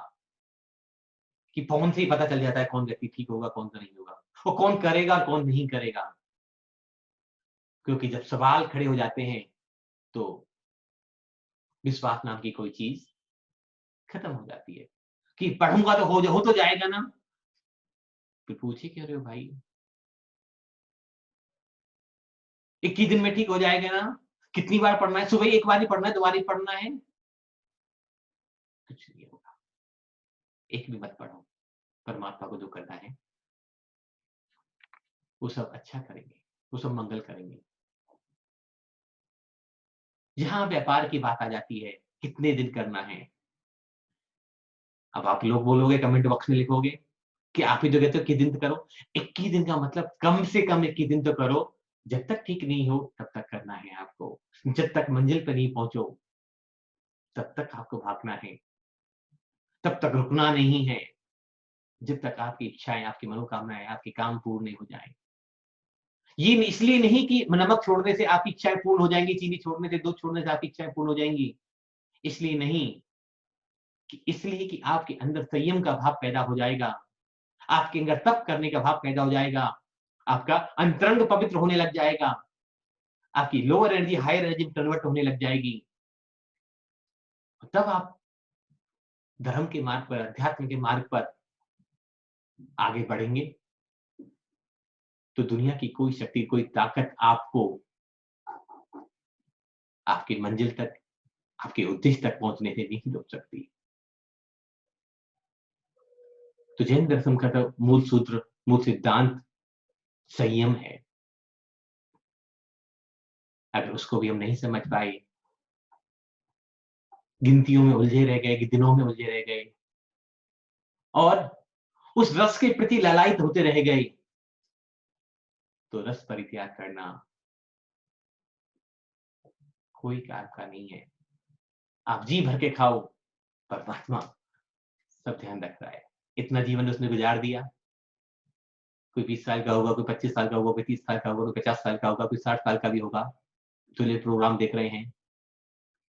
कि फोन से ही पता चल जाता है कौन व्यक्ति ठीक होगा कौन सा नहीं होगा और कौन करेगा कौन नहीं करेगा। क्योंकि जब सवाल खड़े हो जाते हैं तो विश्वास नाम की कोई चीज खत्म हो जाती है कि पढ़ूंगा तो हो तो जाएगा ना। फिर पूछे क्यों रहे हो भाई, 21 दिन में ठीक हो जाएगा ना? कितनी बार पढ़ना है? सुबह एक बार ही पढ़ना है, 2 बार ही पढ़ना है? कुछ नहीं होगा। एक भी मत पढ़ो। परमात्मा को जो करना है वो सब अच्छा करेंगे, वो सब मंगल करेंगे। जहां व्यापार की बात आ जाती है कितने दिन करना है, अब आप लोग बोलोगे कमेंट बॉक्स में लिखोगे कि आप ही तो कहते हो 21 दिन करो। 21 दिन का मतलब कम से कम 21 दिन तो करो। जब तक ठीक नहीं हो तब तक करना है आपको। जब तक मंजिल पर नहीं पहुंचो तब तक आपको भागना है, तब तक रुकना नहीं है, जब तक आपकी इच्छाएं, आपकी मनोकामनाएं, आपके काम पूर्ण नहीं हो जाए। ये इसलिए नहीं कि नमक छोड़ने से आपकी इच्छाएं पूर्ण हो जाएंगी, चीनी छोड़ने से, दूध छोड़ने से आपकी इच्छाएं पूर्ण हो जाएंगी। इसलिए नहीं कि इसलिए कि आपके अंदर संयम का भाव पैदा हो जाएगा, आपके अंदर तप करने का भाव पैदा हो जाएगा, आपका अंतरंग पवित्र होने लग जाएगा, आपकी लोअर एनर्जी हायर एनर्जी में कन्वर्ट होने लग जाएगी। तब आप धर्म के मार्ग पर, अध्यात्म के मार्ग पर आगे बढ़ेंगे तो दुनिया की कोई शक्ति, कोई ताकत आपको आपकी मंजिल तक, आपके उद्देश्य तक पहुंचने से नहीं रोक सकती। तो जैन दर्शन का तो मूल सूत्र, मूल सिद्धांत संयम है। अगर उसको भी हम नहीं समझ पाए, गिनतियों में उलझे रह गए, दिनों में उलझे रह गए और उस रस के प्रति ललायित होते रह गए, तो रस परित्याग करना कोई काम का नहीं है। आप जी भर के खाओ, परमात्मा सब ध्यान रख रहा है। इतना जीवन उसने गुजार दिया, कोई 20 साल का होगा, कोई 25 साल का होगा, कोई 30 साल का होगा, कोई 50 साल का होगा, कोई 60 साल का भी होगा, जो ये प्रोग्राम देख रहे हैं।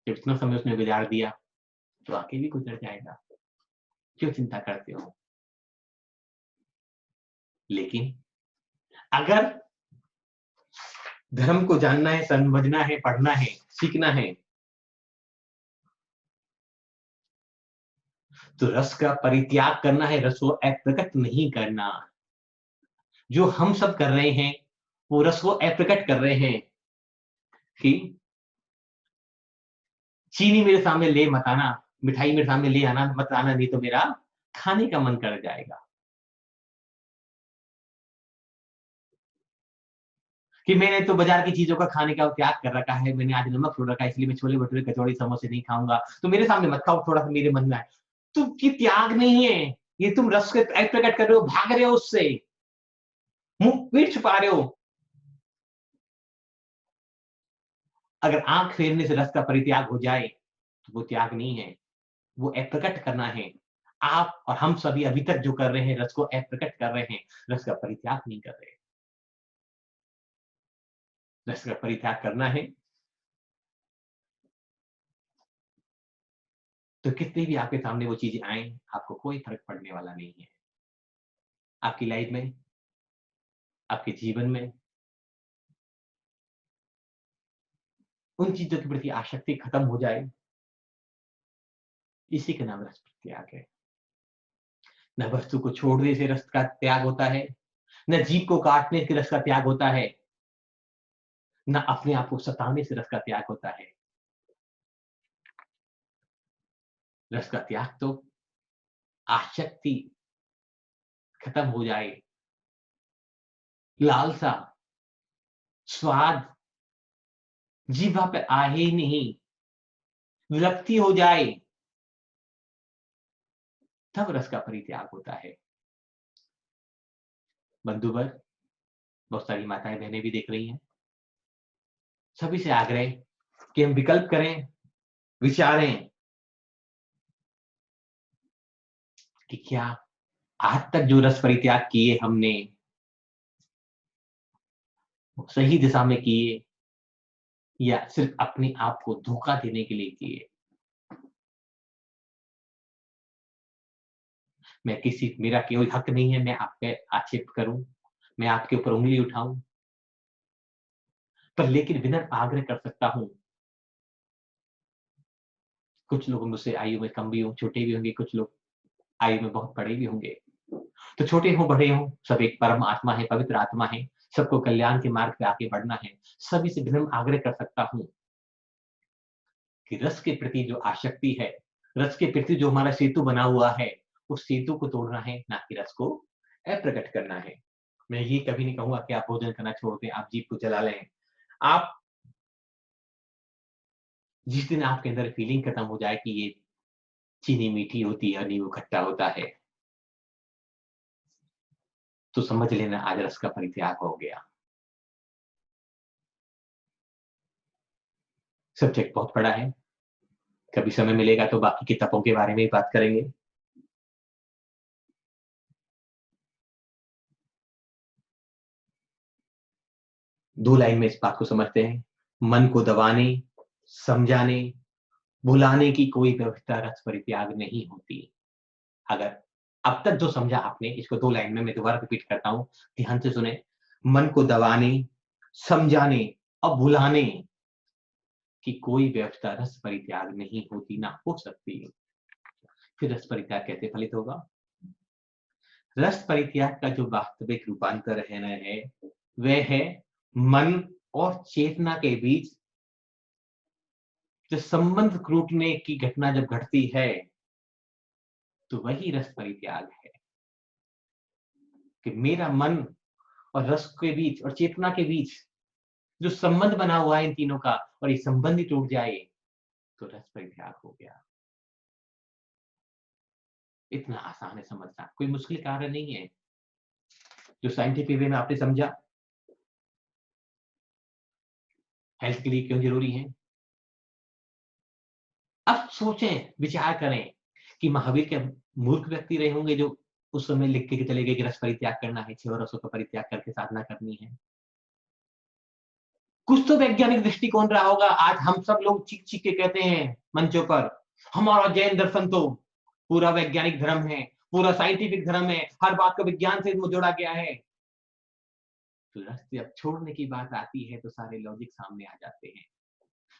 जब इतना समय उसने गुजार दिया तो आगे भी गुजर जाएगा, क्यों चिंता करते हो? लेकिन अगर धर्म को जानना है, समझना है, पढ़ना है, सीखना है, तो रस का परित्याग करना है, रस को अप्रकट नहीं करना। जो हम सब कर रहे हैं वो रस को अप्रकट कर रहे हैं कि चीनी मेरे सामने ले मत आना, मिठाई मेरे सामने ले आना मत आना, नहीं तो मेरा खाने का मन कर जाएगा। कि मैंने तो बाजार की चीजों का खाने का त्याग कर रखा है, मैंने आज नमक छोड़ रखा है, इसलिए मैं छोले भटूरे कचौड़ी समोसे नहीं खाऊंगा, तो मेरे सामने मत खाओ, थोड़ा सा मेरे मन में आए। तो ये त्याग नहीं है, ये तुम रस के प्रकट कर रहे हो, भाग रहे हो उससे, मुंह पीठ छुपा रहे हो। अगर आंख फेरने से रस का परित्याग हो जाए तो वो त्याग नहीं है, वो अप्रकट करना है। आप और हम सभी अभी तक जो कर रहे हैं, रस को अप्रकट कर रहे हैं, रस का परित्याग नहीं कर रहे। रस का परित्याग करना है तो कितनी भी आपके सामने वो चीजें आए, आपको कोई फर्क पड़ने वाला नहीं है। आपकी लाइफ में, आपके जीवन में उन चीजों के प्रति आसक्ति खत्म हो जाए, इसी का नाम रस त्याग है। न वस्तु को छोड़ने से रस का त्याग होता है, न जीव को काटने से रस का त्याग होता है, न अपने आप को सताने से रस का त्याग होता है। रस का त्याग तो आसक्ति खत्म हो जाए, लालसा, स्वाद जीवा पे आ ही नहीं, विरक्ति हो जाए, तब रस का परित्याग होता है। बंधुवर, बहुत सारी माताएं बहनें भी देख रही हैं, सभी से आग्रह कि हम विकल्प करें, विचारें कि क्या आज तक जो रस परित्याग किए हमने वो सही दिशा में किए या सिर्फ अपने आप को धोखा देने के लिए किए। मेरा कोई हक नहीं है मैं आप पे आक्षेप करूं, मैं आपके ऊपर उंगली उठाऊं, पर लेकिन विनम्र आग्रह कर सकता हूं। कुछ लोग मुझसे आयु में कम भी हों, छोटे भी होंगे, कुछ लोग आयु में बहुत बड़े भी होंगे। तो छोटे हो बड़े हो, सब एक परम आत्मा है, पवित्र आत्मा है, सबको कल्याण के मार्ग पे आगे बढ़ना है। सभी से विनम्र आग्रह कर सकता हूं कि रस के प्रति जो आसक्ति है, रस के प्रति जो हमारा सेतु बना हुआ है, उस सेतु को तोड़ना है, ना कि रस को अप्रकट करना है। मैं ये कभी नहीं कहूंगा कि आप भोजन करना छोड़ दें, आप जीभ को जला लें। आप जिस दिन आपके अंदर फीलिंग खत्म हो जाए कि ये चीनी मीठी होती है, नींबू खट्टा होता है, तो समझ लेना आज रस का परित्याग हो गया। सब्जेक्ट बहुत बड़ा है, कभी समय मिलेगा तो बाकी किताबों के बारे में भी बात करेंगे। दो लाइन में इस बात को समझते हैं, मन को दबाने, समझाने, भुलाने की कोई व्यवस्था रस परित्याग नहीं होती। अगर अब तक जो समझा आपने, इसको दो लाइन में मैं दोबारा रिपीट करता हूं, ध्यान से सुने। मन को दबाने, समझाने और भुलाने की कोई व्यवस्था रस परित्याग नहीं होती, ना हो सकती। फिर रस परित्याग कैसे फलित होगा? रस परित्याग का जो वास्तविक रूपांतर है वह है मन और चेतना के बीच जो संबंध टूटने की घटना जब घटती है तो वही रस परित्याग है कि मेरा मन और रस के बीच और चेतना के बीच जो संबंध बना हुआ है इन तीनों का और ये संबंध ही टूट जाए तो रस परित्याग हो गया। इतना आसान है समझना, कोई मुश्किल कार्य नहीं है। जो साइंटिफिक वे में आपने समझा हेल्थ के लिए क्यों जरूरी है। अब सोचें, विचार करें कि महावीर के मूर्ख व्यक्ति रहे होंगे जो उस समय लिख के चले गए कि रस परित्याग करना है, 6 रसों का परित्याग करके साधना करनी है। कुछ तो वैज्ञानिक दृष्टिकोण रहा होगा। आज हम सब लोग चीख चीख के कहते हैं मंचों पर, हमारा जैन दर्शन तो पूरा वैज्ञानिक धर्म है, पूरा साइंटिफिक धर्म है, हर बात को विज्ञान से जोड़ा गया है। तो रस जब छोड़ने की बात आती है तो सारे लॉजिक सामने आ जाते हैं,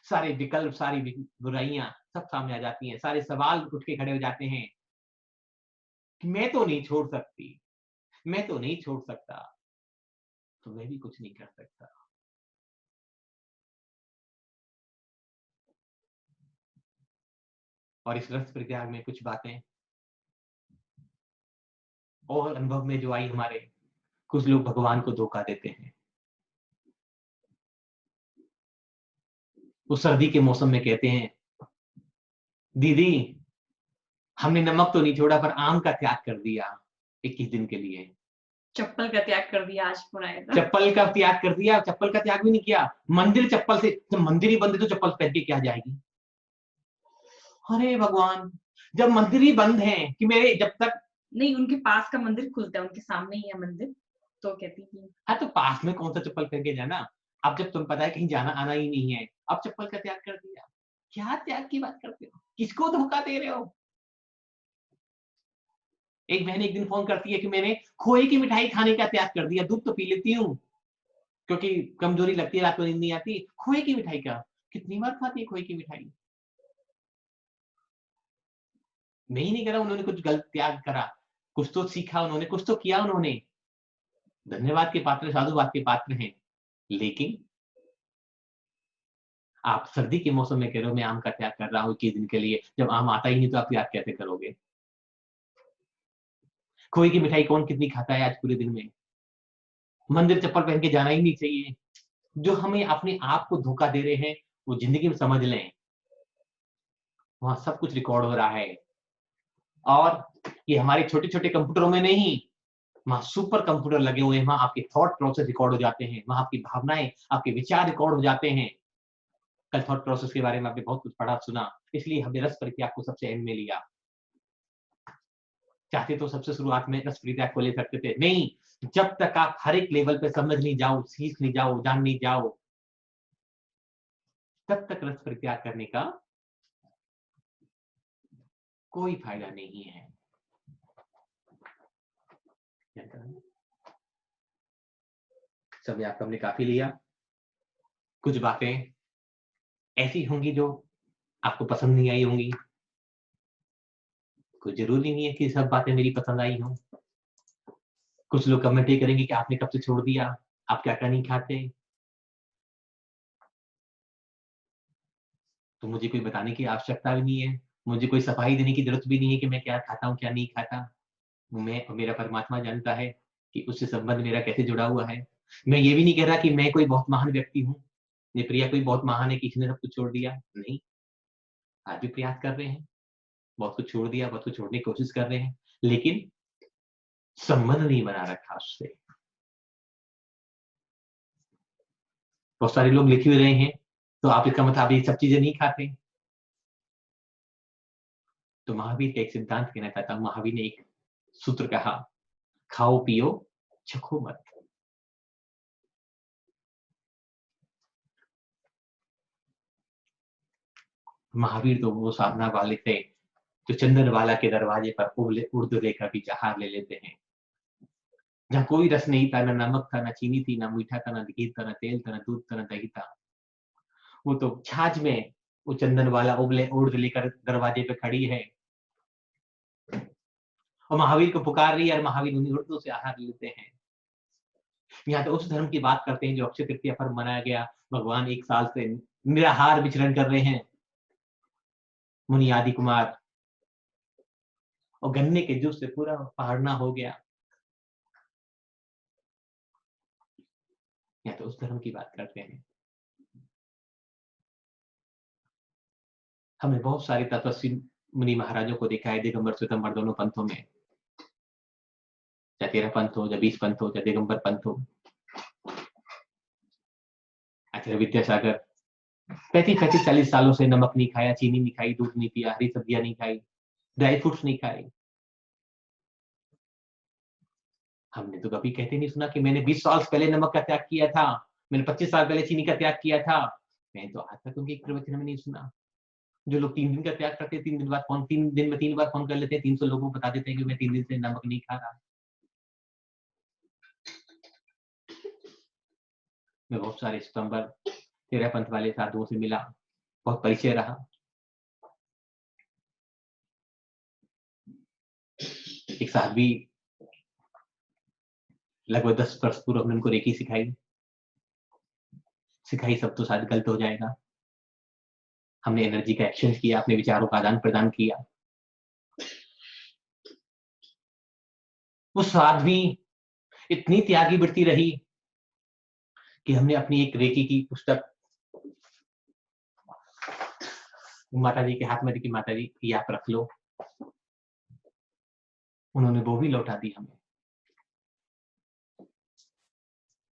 सारे विकल्प, सारी बुराइयां सब सामने आ जाती हैं, सारे सवाल उठ के खड़े हो जाते हैं कि मैं तो नहीं छोड़ सकती, मैं तो नहीं छोड़ सकता, तो मैं भी कुछ नहीं कर सकता। और इस रस परित्याग में कुछ बातें और अनुभव में जो आई हमारे, कुछ लोग भगवान को धोखा देते हैं। उस सर्दी के मौसम में कहते हैं, दीदी हमने नमक तो नहीं छोड़ा पर आम का त्याग कर दिया 21 दिन के लिए। चप्पल का त्याग कर दिया, आज फोन आया था। चप्पल का त्याग कर दिया, चप्पल का त्याग भी नहीं किया। मंदिर चप्पल से, जब मंदिर ही बंद है तो चप्पल पहन के क्या जाएगी। अरे भगवान, जब मंदिर ही बंद है कि मेरे जब तक नहीं, उनके पास का मंदिर खुलता है, उनके सामने ही है मंदिर, तो कहती थी हाँ तो पास में कौन सा चप्पल पहन के जाना। अब जब तुम पता है कहीं जाना आना ही नहीं है, अब चप्पल का त्याग कर दिया। क्या त्याग की बात करते हो, किसको धोखा दे रहे हो। एक बहन एक दिन फोन करती है कि मैंने खोए की मिठाई खाने का त्याग कर दिया, दूध तो पी लेती हूँ क्योंकि कमजोरी लगती है, रात को नींद नहीं आती, खोए की मिठाई का कितनी बार खाती है खोए की मिठाई। मैं ही नहीं करा, उन्होंने कुछ गलत त्याग करा, कुछ तो सीखा उन्होंने, कुछ तो किया उन्होंने, धन्यवाद के पात्र, साधुवाद के पात्र हैं। लेकिन आप सर्दी के मौसम में कह रहे हो मैं आम का त्याग कर रहा हूँ 21 दिन के लिए, जब आम आता ही नहीं तो आप त्याग कैसे करोगे। खोए की मिठाई कौन कितनी खाता है आज पूरे दिन में। मंदिर चप्पल पहन के जाना ही नहीं चाहिए। जो हमें अपने आप को धोखा दे रहे हैं वो जिंदगी में समझ लें, वहां सब कुछ रिकॉर्ड हो रहा है। और ये हमारे छोटे छोटे कंप्यूटरों में नहीं, वहां सुपर कंप्यूटर लगे हुए हैं, वहां आपके थॉट प्रोसेस रिकॉर्ड हो जाते हैं, वहां आपकी भावनाएं, आपके विचार रिकॉर्ड हो जाते हैं। कल थॉट प्रोसेस के बारे में आपने बहुत कुछ पढ़ा सुना, इसलिए हमने रस परित्याग को सबसे एंड में लिया। चाहते तो सबसे शुरुआत में रस परित्याग को ले सकते थे, नहीं, जब तक आप हर एक लेवल पे समझ नहीं जाओ, सीख नहीं जाओ, जान नहीं जाओ, तब तक रस परित्याग करने का कोई फायदा नहीं है। समय आपका हमने काफी लिया। कुछ बातें ऐसी होंगी जो आपको पसंद नहीं आई होंगी, कोई जरूरी नहीं है कि सब बातें मेरी पसंद आई हों। कुछ लोग कमेंट ही करेंगे कि आपने कब से छोड़ दिया, आप क्या क्या नहीं खाते। तो मुझे कोई बताने की आवश्यकता भी नहीं है, मुझे कोई सफाई देने की जरूरत भी नहीं है कि मैं क्या खाता हूँ क्या नहीं खाता। मैं और मेरा परमात्मा जानता है कि उससे संबंध मेरा कैसे जुड़ा हुआ है। मैं ये भी नहीं कह रहा कि मैं कोई बहुत महान व्यक्ति हूँ, ये प्रिया कोई बहुत महान है कि इसने सब कुछ छोड़ दिया, नहीं। आज भी प्रयास कर रहे हैं, बहुत कुछ छोड़ दिया, बहुत कुछ छोड़ने की कोशिश कर रहे हैं, लेकिन संबंध नहीं बना रखा उससे। बहुत सारे लोग लिख भी रहे हैं, तो आप इसका मतलब ये सब चीजें नहीं खाते। तो महावीर का एक सिद्धांत कहना चाहता हूं। महावीर ने एक सूत्र कहा, खाओ पियो चखो मत। महावीर तो वो साधना वाले थे जो चंदन वाला के दरवाजे पर उर्द लेकर भी जहार ले लेते हैं, जहाँ कोई रस नहीं था, ना नमक था, ना चीनी थी, ना मीठा था, ना घी था, ना तेल था, ना दूध था, ना दही था। वो तो छाछ में वो चंदन वाला उबले उर्द लेकर दरवाजे पे खड़ी है, और महावीर को पुकार रही है और महावीर उन्हीं व्रतों से आहार लेते हैं। यहाँ तो उस धर्म की बात करते हैं जो अक्षय तृतीया पर मनाया गया। भगवान 1 साल से निराहार विचरण कर रहे हैं, मुनि आदि कुमार, और गन्ने के जूस से पूरा पहाड़ना हो गया। या तो उस धर्म की बात करते हैं। हमने बहुत सारे तपस्वी मुनि महाराजों को देखा है, दिगंबर श्वेतंबर दोनों पंथों में, चाहे 13 पंथ हो, चाहे 20 पंथ हो, चाहे दिगंबर पंथ हो। आचार्य विद्यासागर 35-40 सालों से नमक नहीं खाया, चीनी नहीं खाई, दूध नहीं पिया, हरी सब्जियां नहीं खाई, ड्राई फ्रूट्स नहीं खाए। हमने तो कभी कहते नहीं सुना कि मैंने 20 साल पहले नमक का त्याग किया था, मैंने 25 साल पहले चीनी का त्याग किया था। मैंने तो आज तक उनके एक प्रवचन में नहीं सुना। जो लोग 3 दिन का त्याग करते हैं, 3 दिन बाद फोन, 3 दिन में 3 बार फोन कर लेते हैं, 300 लोगों को बता देते हैं कि मैं 3 दिन से नमक नहीं खा रहा। मैं बहुत सारे सितंबर 13 पंथ वाले साधुओं से मिला, बहुत परिचय रहा। एक साध्वी, लगभग 10 वर्ष पूर्व हमने उनको रेकी सिखाई सब तो शायद गलत हो जाएगा। हमने एनर्जी का एक्सचेंज किया, अपने विचारों का आदान प्रदान किया। वो साध्वी इतनी त्यागी वृत्ति रही कि हमने अपनी एक रेकी की पुस्तक माता जी के हाथ में दी कि माता जी ये आप रख लो। उन्होंने वो भी लौटा दी हमें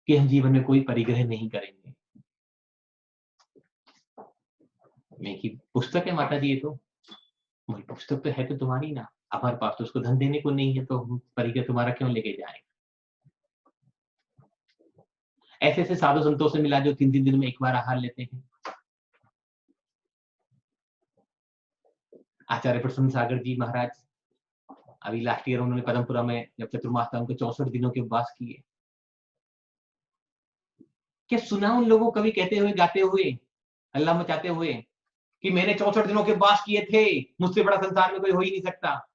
कि हम जीवन में कोई परिग्रह नहीं करेंगे। मैं की पुस्तक है माता जी, ये तो मेरी पुस्तक तो है, तो तुम्हारी ना, हमारे पास तो उसको धन देने को नहीं है, तो हम परिग्रह तुम्हारा क्यों लेके जाएं। ऐसे ऐसे साधु संतों से मिला जो 3-3 दिन में एक बार आहार लेते हैं। आचार्य प्रसन्न सागर जी महाराज, अभी लास्ट ईयर उन्होंने पदमपुरा में जब चतुर्मास था, उनको 64 दिनों के उपवास किए। क्या सुना उन लोगों कभी कहते हुए, गाते हुए, अल्लाह मचाते हुए कि मैंने 64 दिनों के उपवास किए थे, मुझसे बड़ा संसार में कोई हो ही नहीं सकता।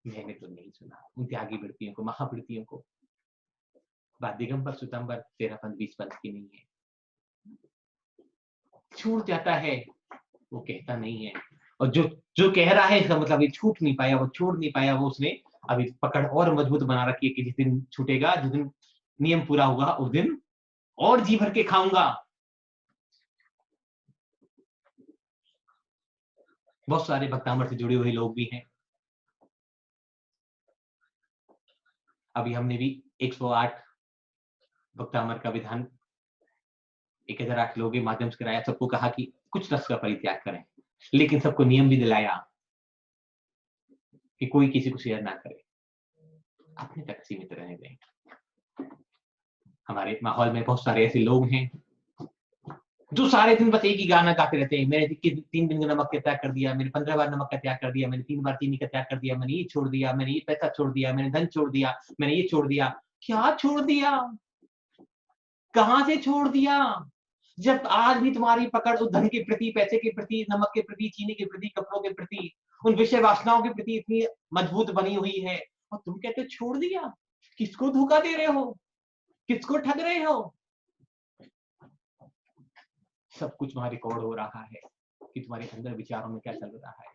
मैंने तो नहीं सुना उन त्यागी वृत्तियों को, महावृत्तियों को। बात दिगंबर श्वेतंबर 13 पंथ 20 पंथ की नहीं है। छूट जाता है, वो कहता नहीं है, और जो जो कह रहा है इसका मतलब ये छूट नहीं पाया, वो छोड़ नहीं पाया, वो उसने अभी पकड़ और मजबूत बना रखी है कि जिस दिन छूटेगा, जिस दिन नियम पूरा होगा, उस दिन और जी भर के खाऊंगा। बहुत सारे भक्तामर से जुड़े हुए लोग भी हैं। अभी हमने भी 108 भक्तामर का विधान 1008 लोगों के माध्यम से कराया। सबको कहा कि कुछ रस का परित्याग करें, लेकिन सबको नियम भी दिलाया कि कोई किसी को शेयर ना करे, अपने तक सीमित रहने दें। हमारे माहौल में बहुत सारे ऐसे लोग हैं जो सारे दिन बस एक ही गाना गाते रहते हैं, मैंने 3 दिन का नमक का त्याग कर दिया, मैंने 15 बार नमक का त्याग कर दिया, मैंने 3 बार चीनी का त्याग कर दिया, मैंने ये छोड़ दिया, मैंने ये पैसा छोड़ दिया, मैंने धन छोड़ दिया, मैंने ये छोड़ दिया। क्या छोड़ दिया? कहां से छोड़ दिया? जब आज भी तुम्हारी पकड़ उस धन के प्रति, पैसे के प्रति, नमक के प्रति, चीनी के प्रति, कपड़ों के प्रति, उन विषय वासनाओं के प्रति इतनी मजबूत बनी हुई है, और तुम कहते हो छोड़ दिया। किसको धोखा दे रहे हो? किसको ठग रहे हो? सब कुछ वहां रिकॉर्ड हो रहा है कि तुम्हारे अंदर विचारों में क्या चल रहा है।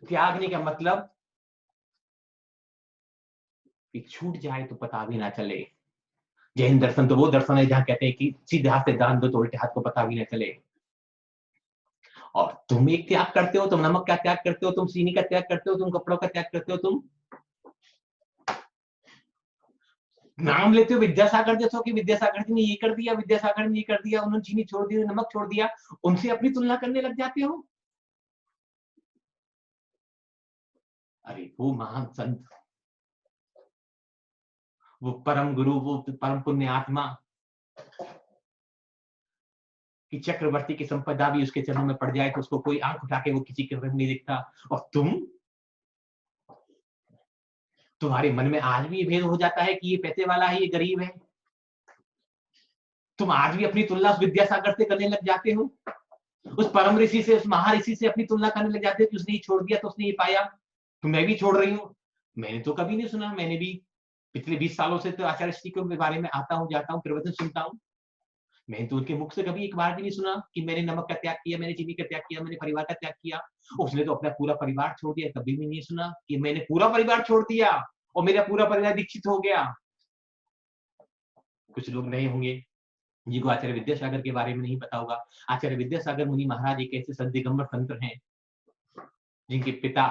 त्यागने का मतलब कि छूट जाए तो पता भी ना चले। जैन दर्शन तो वो दर्शन है जहां कहते हैं कि सीधे हाथ से दान दो तो उल्टे हाथ को पता भी ना चले। और तुम एक त्याग करते हो, तुम नमक का त्याग करते हो, तुम चीनी का त्याग करते हो, तुम कपड़ों का त्याग करते हो, तुम नाम लेते हो विद्यासागर जैसो कि विद्यासागर जी ने ये कर दिया, विद्यासागर ने ये कर दिया, उन्होंने चीनी छोड़ दी, नमक छोड़ दिया, उनसे अपनी तुलना करने लग जाते हो। अरे वो महान संत, वो परम गुरु, वो परम पुण्य आत्मा कि चक्रवर्ती की संपदा भी उसके चरणों में पड़ जाए तो उसको कोई आंख उठा के वो किसी के रंग नहीं दिखता। और तुम्हारे मन में आज भी भेद हो जाता है कि ये पैसे वाला है, ये गरीब है। तुम आज भी अपनी तुलना विद्यासागर से करने लग जाते हो। उस परम ऋषि से, उस महाऋषि से अपनी तुलना करने लग जाते हैं कि उसने ये छोड़ दिया तो उसने ये पाया, तो मैं भी छोड़ रही हूँ। मैंने तो कभी नहीं सुना, मैंने भी पिछले 20 सालों से तो आचार्य श्री के बारे में आता हूँ, जाता हूँ, प्रवचन सुनता हूँ। मैंने तो उनके मुख से कभी एक बार भी नहीं सुना कि मैंने नमक का त्याग किया, मैंने चीनी का त्याग किया, मैंने परिवार का त्याग किया। उसने तो अपना पूरा परिवार छोड़ दिया, कभी भी नहीं सुना कि मैंने पूरा परिवार छोड़ दिया और मेरा पूरा परिवार दीक्षित हो गया। कुछ लोग नए होंगे जिनको आचार्य विद्यासागर के बारे में नहीं पता होगा। आचार्य विद्यासागर मुनि महाराज एक ऐसे संत दिगंबर संत हैं जिनके पिता,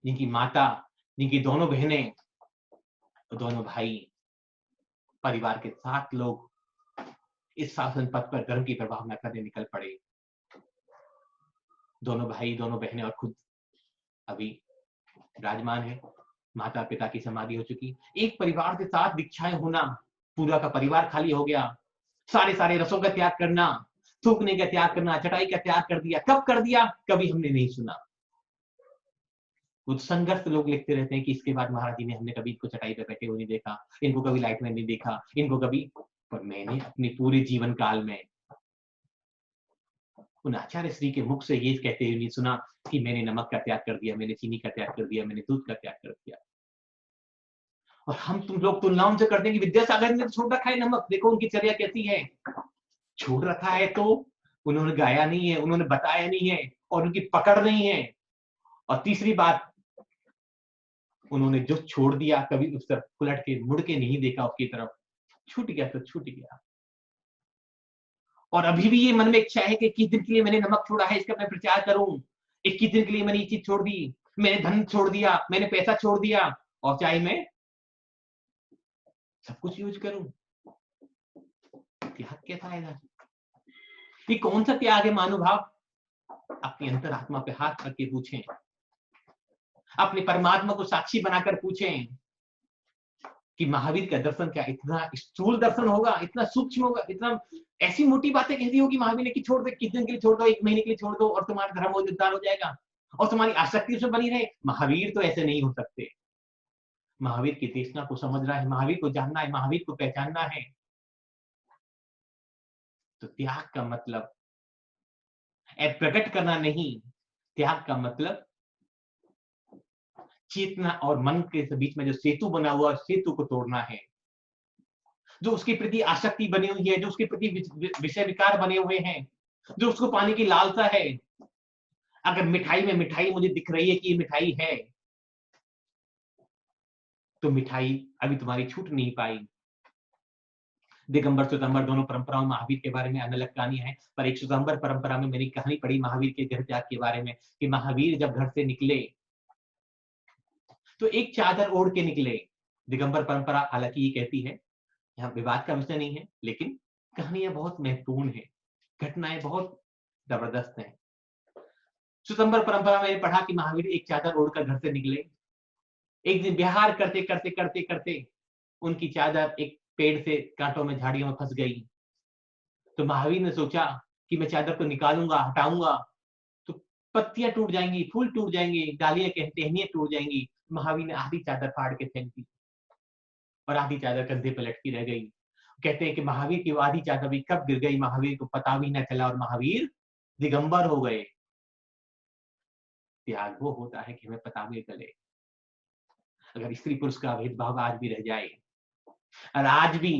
जिनकी माता, जिनकी दोनों बहनें, दोनों भाई, परिवार के 7 लोग इस शासन पथ पर धर्म की प्रभावना करने निकल पड़े। दोनों भाई, दोनों बहनें और खुद अभी विराजमान है। माता पिता की समाधि हो चुकी। एक परिवार से 7 दीक्षाएं होना, पूरा का परिवार खाली हो गया। सारे रसों का त्याग करना, थूकने का त्याग करना, चटाई का त्याग कर दिया। कब कर दिया? कभी हमने नहीं सुना। कुछ संघर्ष लोग लिखते रहते हैं कि इसके बाद महाराज जी ने, हमने कभी इनको चटाई पे बैठे हुए नहीं देखा, इनको कभी लाइट में नहीं देखा, इनको कभी। पर मैंने अपने पूरे जीवन काल में उन आचार्य श्री के मुख से ये कहते हुए नहीं सुना कि मैंने नमक का त्याग कर दिया, मैंने चीनी का त्याग कर दिया, मैंने दूध का त्याग कर दिया। और हम तुम लोग तुलनाओं से करते हैं कि विद्यासागर ने छोड़ रखा है नमक, देखो उनकी चर्या कैसी है। छोड़ रखा है तो उन्होंने गाया नहीं है, उन्होंने बताया नहीं है, और उनकी पकड़ नहीं है। और तीसरी बात, उन्होंने जो छोड़ दिया कभी उस तरफ उलट के मुड़ के नहीं देखा उसकी तरफ। छूट गया तो छूट गया। और अभी भी ये मन में इच्छा है कि 21 दिन के लिए मैंने नमक छोड़ा है, इसका मैं प्रचार करूं। 21 दिन के लिए मैंने ये चीज छोड़ दी, मैंने धन छोड़ दिया, मैंने पैसा छोड़ दिया, और चाहे मैं सब कुछ यूज करूं। त्याग क्या फायदा? ये कौन सा त्याग है महानुभाव? अपनी अंतरात्मा पे हाथ रख के पूछें, अपने परमात्मा को साक्षी बनाकर पूछें कि महावीर का दर्शन क्या इतना स्थूल दर्शन होगा, इतना सूक्ष्म होगा, इतना ऐसी मोटी बातें कहती होगी महावीर ने कि छोड़ दो, कितने दिन के लिए छोड़ दो, 1 महीने के लिए छोड़ दो और तुम्हारा धर्म उद्धार हो जाएगा और तुम्हारी आसक्ति उसमें बनी रहे। महावीर तो ऐसे नहीं हो सकते। महावीर की देशना को समझना है, महावीर को जानना है, महावीर को पहचानना है। तो त्याग का मतलब प्रकट करना नहीं, त्याग का मतलब चेतना और मन के बीच में जो सेतु बना हुआ, सेतु को तोड़ना है। जो उसके प्रति आसक्ति बनी हुई है, जो उसके प्रति विषय विकार बने हुए हैं, जो उसको पाने की लालसा है। अगर मिठाई में मिठाई मुझे दिख रही है कि ये मिठाई है, तो मिठाई अभी तुम्हारी छूट नहीं पाई। दिगंबर स्वयंवर दोनों परंपराओं, महावीर के बारे में अलग अलग कहानियां हैं, पर एक स्वयंवर परंपरा में मैंने कहानी पढ़ी महावीर के घर त्याग के बारे में, कि महावीर जब घर से निकले तो एक चादर ओढ़ के निकले। दिगंबर परंपरा हालांकि ये कहती है, यहाँ विवाद का विषय नहीं है, लेकिन कहानियां बहुत महत्वपूर्ण है, घटनाएं बहुत जबरदस्त हैं। स्वयंवर परंपरा में पढ़ा कि महावीर एक चादर ओढ़कर घर से निकले। एक दिन विहार करते करते करते करते उनकी चादर एक पेड़ से कांटों में, झाड़ियों में फंस गई। तो महावीर ने सोचा कि मैं चादर को निकालूंगा, हटाऊंगा तो पत्तियां टूट जाएंगी, फूल टूट जाएंगे, डालियां टहनियां टूट जाएंगी। महावीर ने आधी चादर फाड़ के फेंक दी और आधी चादर कंधे पर लटकी रह गई। कहते हैं कि महावीर की आधी चादर भी कब गिर गई महावीर को पता भी न चला और महावीर दिगंबर हो गए। त्याग वो होता है कि हमें पता भी चले। अगर स्त्री पुरुष का भेदभाव आज भी रह जाए, और आज भी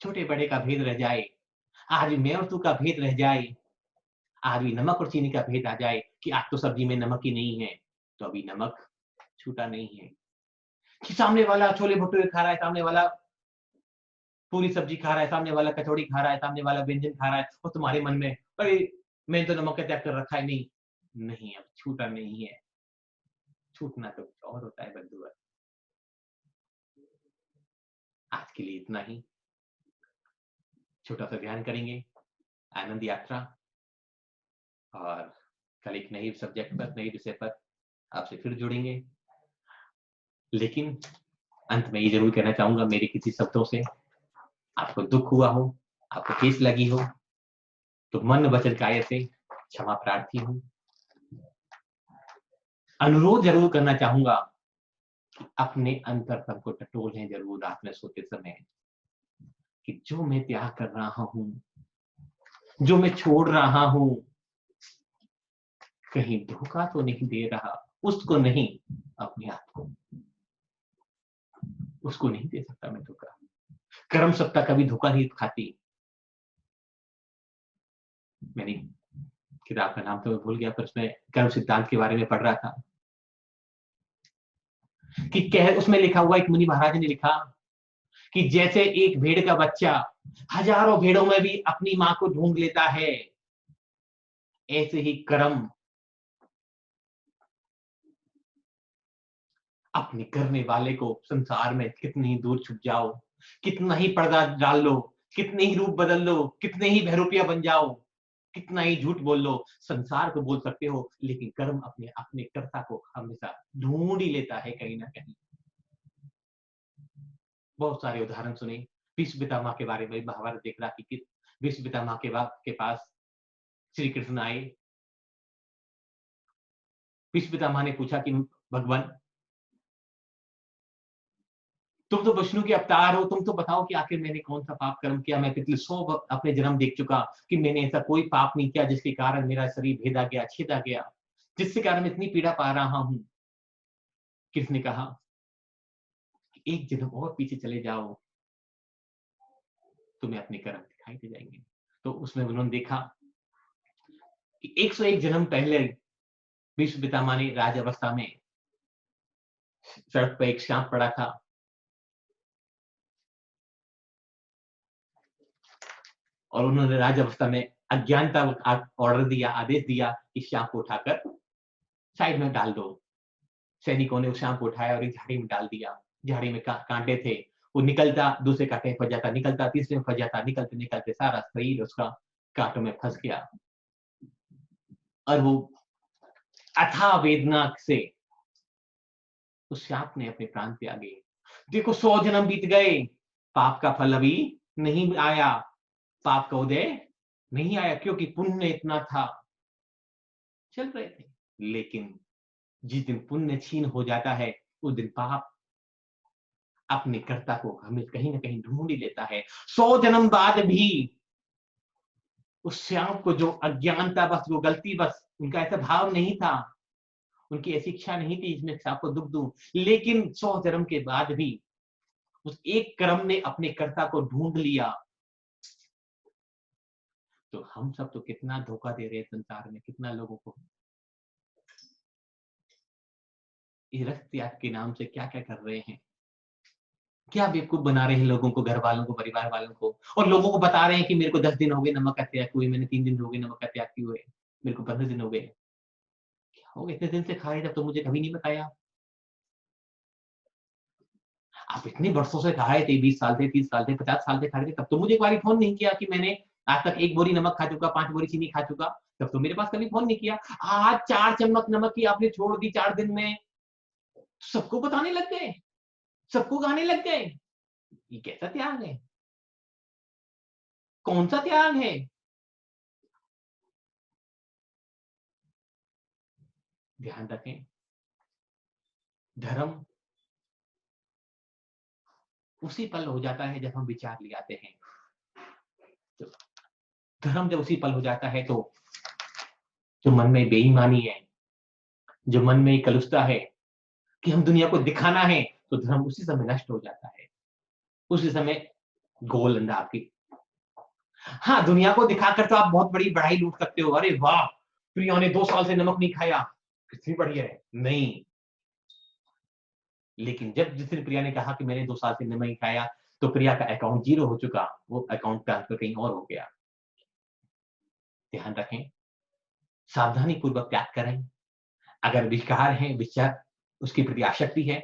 छोटे बड़े का भेद रह जाए, आज भी मैं और तू का भेद रह जाए, आज भी नमक और चीनी का भेद आ जाए कि आज तो सब्जी में नमक ही नहीं है, तो अभी नमक छूटा नहीं है। कि सामने वाला छोले भटूरे खा रहा है, सामने वाला पूरी सब्जी खा रहा है, सामने वाला कचौड़ी खा रहा है, सामने वाला व्यंजन खा रहा है, और तुम्हारे मन में अरे मैंने तो नमक का त्याग कर रखा है। नहीं नहीं, अब छूटा नहीं है। छूटना तो कुछ और होता है बंधुआ। आज के लिए इतना ही। छोटा सा ध्यान करेंगे, आनंद यात्रा, और कल एक नई सब्जेक्ट पर, नए विषय पर आपसे फिर जुड़ेंगे। लेकिन अंत में ये जरूर कहना चाहूंगा मेरे किसी शब्दों से, आपको दुख हुआ हो, आपको ठेस लगी हो, तो मन वचन काया से क्षमा प्रार्थी हूं। अनुरोध जरूर करना चाहूंगा कि अपने अंतरतम को टटोलें जरूर रात में सोते समय, कि जो मैं त्याग कर रहा हूं जो मैं छोड़ रहा हूं कहीं धोखा तो नहीं दे रहा, उसको नहीं, अपने आप को, उसको नहीं दे सकता मैं धोखा। कर्म सत्ता कभी धोखा नहीं खाती। मैंने किताब का नाम तो मैं भूल गया, पर उसमें कर्म सिद्धांत के बारे में पढ़ रहा था कि कह उसमें लिखा हुआ, एक मुनि महाराज ने लिखा कि जैसे एक भेड़ का बच्चा हजारों भेड़ों में भी अपनी मां को ढूंढ लेता है, ऐसे ही कर्म अपने करने वाले को, संसार में कितनी ही दूर छुप जाओ, कितना ही पर्दा डाल लो, कितने ही रूप बदल लो, कितने ही बहरूपिया बन जाओ, कितना ही झूठ बोल लो, संसार को बोल सकते हो, लेकिन कर्म अपने अपने कर्ता को हमेशा ढूंढ ही लेता है कहीं ना कहीं। बहुत सारे उदाहरण सुने। भीष्म पितामह के बारे में महाभारत देख रहा कि भीष्म पितामह के पास श्री कृष्ण आए। भीष्म पितामह ने पूछा कि भगवान, तुम तो विष्णु के अवतार हो, तुम तो बताओ कि आखिर मैंने कौन सा पाप कर्म किया। मैं पिछले 100 अपने जन्म देख चुका कि मैंने ऐसा कोई पाप नहीं किया जिसके कारण मेरा शरीर भेदा गया, छेदा गया, जिसके कारण मैं इतनी पीड़ा पा रहा हूं। किसने कहा कि एक जन्म और पीछे चले जाओ, तुम्हें अपने कर्म दिखाई दे जाएंगे। तो उसमें उन्होंने देखा कि 101 जन्म पहले भीष्म पितामह ने राज अवस्था में सड़क पर एक सांप पड़ा था, और उन्होंने राज अवस्था में अज्ञानता ऑर्डर दिया, आदेश दिया कि सांप को उठाकर साइड में डाल दो। सैनिकों ने उस सांप को उठाया और एक झाड़ी में डाल दिया। झाड़ी में कांटे थे, वो निकलता दूसरे कांटे में फंस जाता, निकलता तीसरे में फंस जाता, निकलते निकलते सारा शरीर उसका कांटों में फंस गया, और वो अथाह वेदना से उस सांप ने अपने प्राण त्यागे। देखो 100 जन्म बीत गए, पाप का फल अभी नहीं आया, पाप का उदय नहीं आया, क्योंकि पुण्य इतना था, चल रहे थे। लेकिन जिस दिन पुण्य छीन हो जाता है, उस दिन पाप अपने कर्ता को हमें कहीं ना कहीं ढूंढ ही लेता है। 100 जन्म बाद भी उस श्याम को जो अज्ञानता बस, वो गलती बस, उनका ऐसा भाव नहीं था, उनकी ऐसी इच्छा नहीं थी इसमें आपको दुख दूं, लेकिन 100 जन्म के बाद भी उस एक कर्म ने अपने कर्ता को ढूंढ लिया। तो हम सब तो कितना धोखा दे रहे हैं संसार में, कितना लोगों को रक्त त्याग के नाम से क्या क्या कर रहे हैं, क्या बेवकूफ बना रहे हैं लोगों को, घर वालों को, परिवार वालों को, और लोगों को बता रहे हैं कि मेरे को 10 दिन हो गए नमक का त्याग हुए, मैंने 3 दिन हो गए नमक का त्याग किए हुए, मेरे को 15 दिन हो गए। क्या हो गया, इतने दिन से खा रहे जब तो मुझे कभी नहीं बताया। आप इतने वर्षों से खा रहे थे, 20 साल से, 30 साल से, 50 साल से खा रहे थे, तब तो मुझे एक बार फोन नहीं किया कि मैंने आज तक 1 बोरी नमक खा चुका, 5 बोरी चीनी खा चुका, तब तो मेरे पास कभी फोन नहीं किया। आज 4 चम्मच नमक की आपने छोड़ दी 4 दिन में, सबको बताने लग गए, सबको गाने लग गए। ये कैसा त्याग है, कौन सा त्याग है? ध्यान रखें, धर्म उसी पल हो जाता है जब हम विचार ले आते हैं। तो धर्म जब उसी पल हो जाता है, तो जो मन में बेईमानी है, जो मन में कलुषता है कि हम दुनिया को दिखाना है, तो धर्म उसी समय नष्ट हो जाता है, उसी समय गोल अंडा आपकी। हाँ, दुनिया को दिखाकर तो आप बहुत बड़ी बढ़ाई लूट सकते हो, अरे वाह प्रिया ने 2 साल से नमक नहीं खाया, कितनी बढ़िया है। नहीं, लेकिन जब जिस दिन प्रिया ने कहा कि मैंने 2 साल से नमक नहीं खाया, तो प्रिया का अकाउंट 0 हो चुका, वो अकाउंट ट्रांसफर कहीं और हो गया। ध्यान रखें, सावधानी पूर्वक त्याग करें। अगर विकार है, विचार, उसके प्रति आसक्ति है,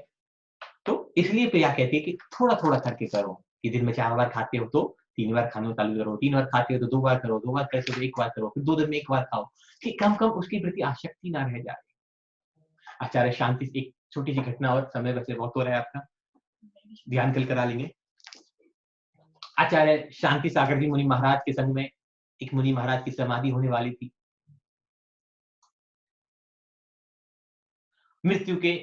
तो इसलिए प्रिया कहती है कि थोड़ा थोड़ा करके करो, कि दिन में 4 बार खाते हो तो 3 बार खाना चालू करो, 3 बार खाते हो तो 2 बार करो, 2 बार करते हो तो 1 बार करो, फिर 2 दिन में 1 बार खाओ, कि कम कम उसके प्रति आसक्ति ना रह जाए। आचार्य शांति, एक छोटी सी घटना, और समय वैसे बहुत हो रहा है आपका, ध्यान कल करा लेंगे। आचार्य शांति सागर जी मुनि महाराज के संग में एक मुनि महाराज की समाधि होने वाली थी। मृत्यु के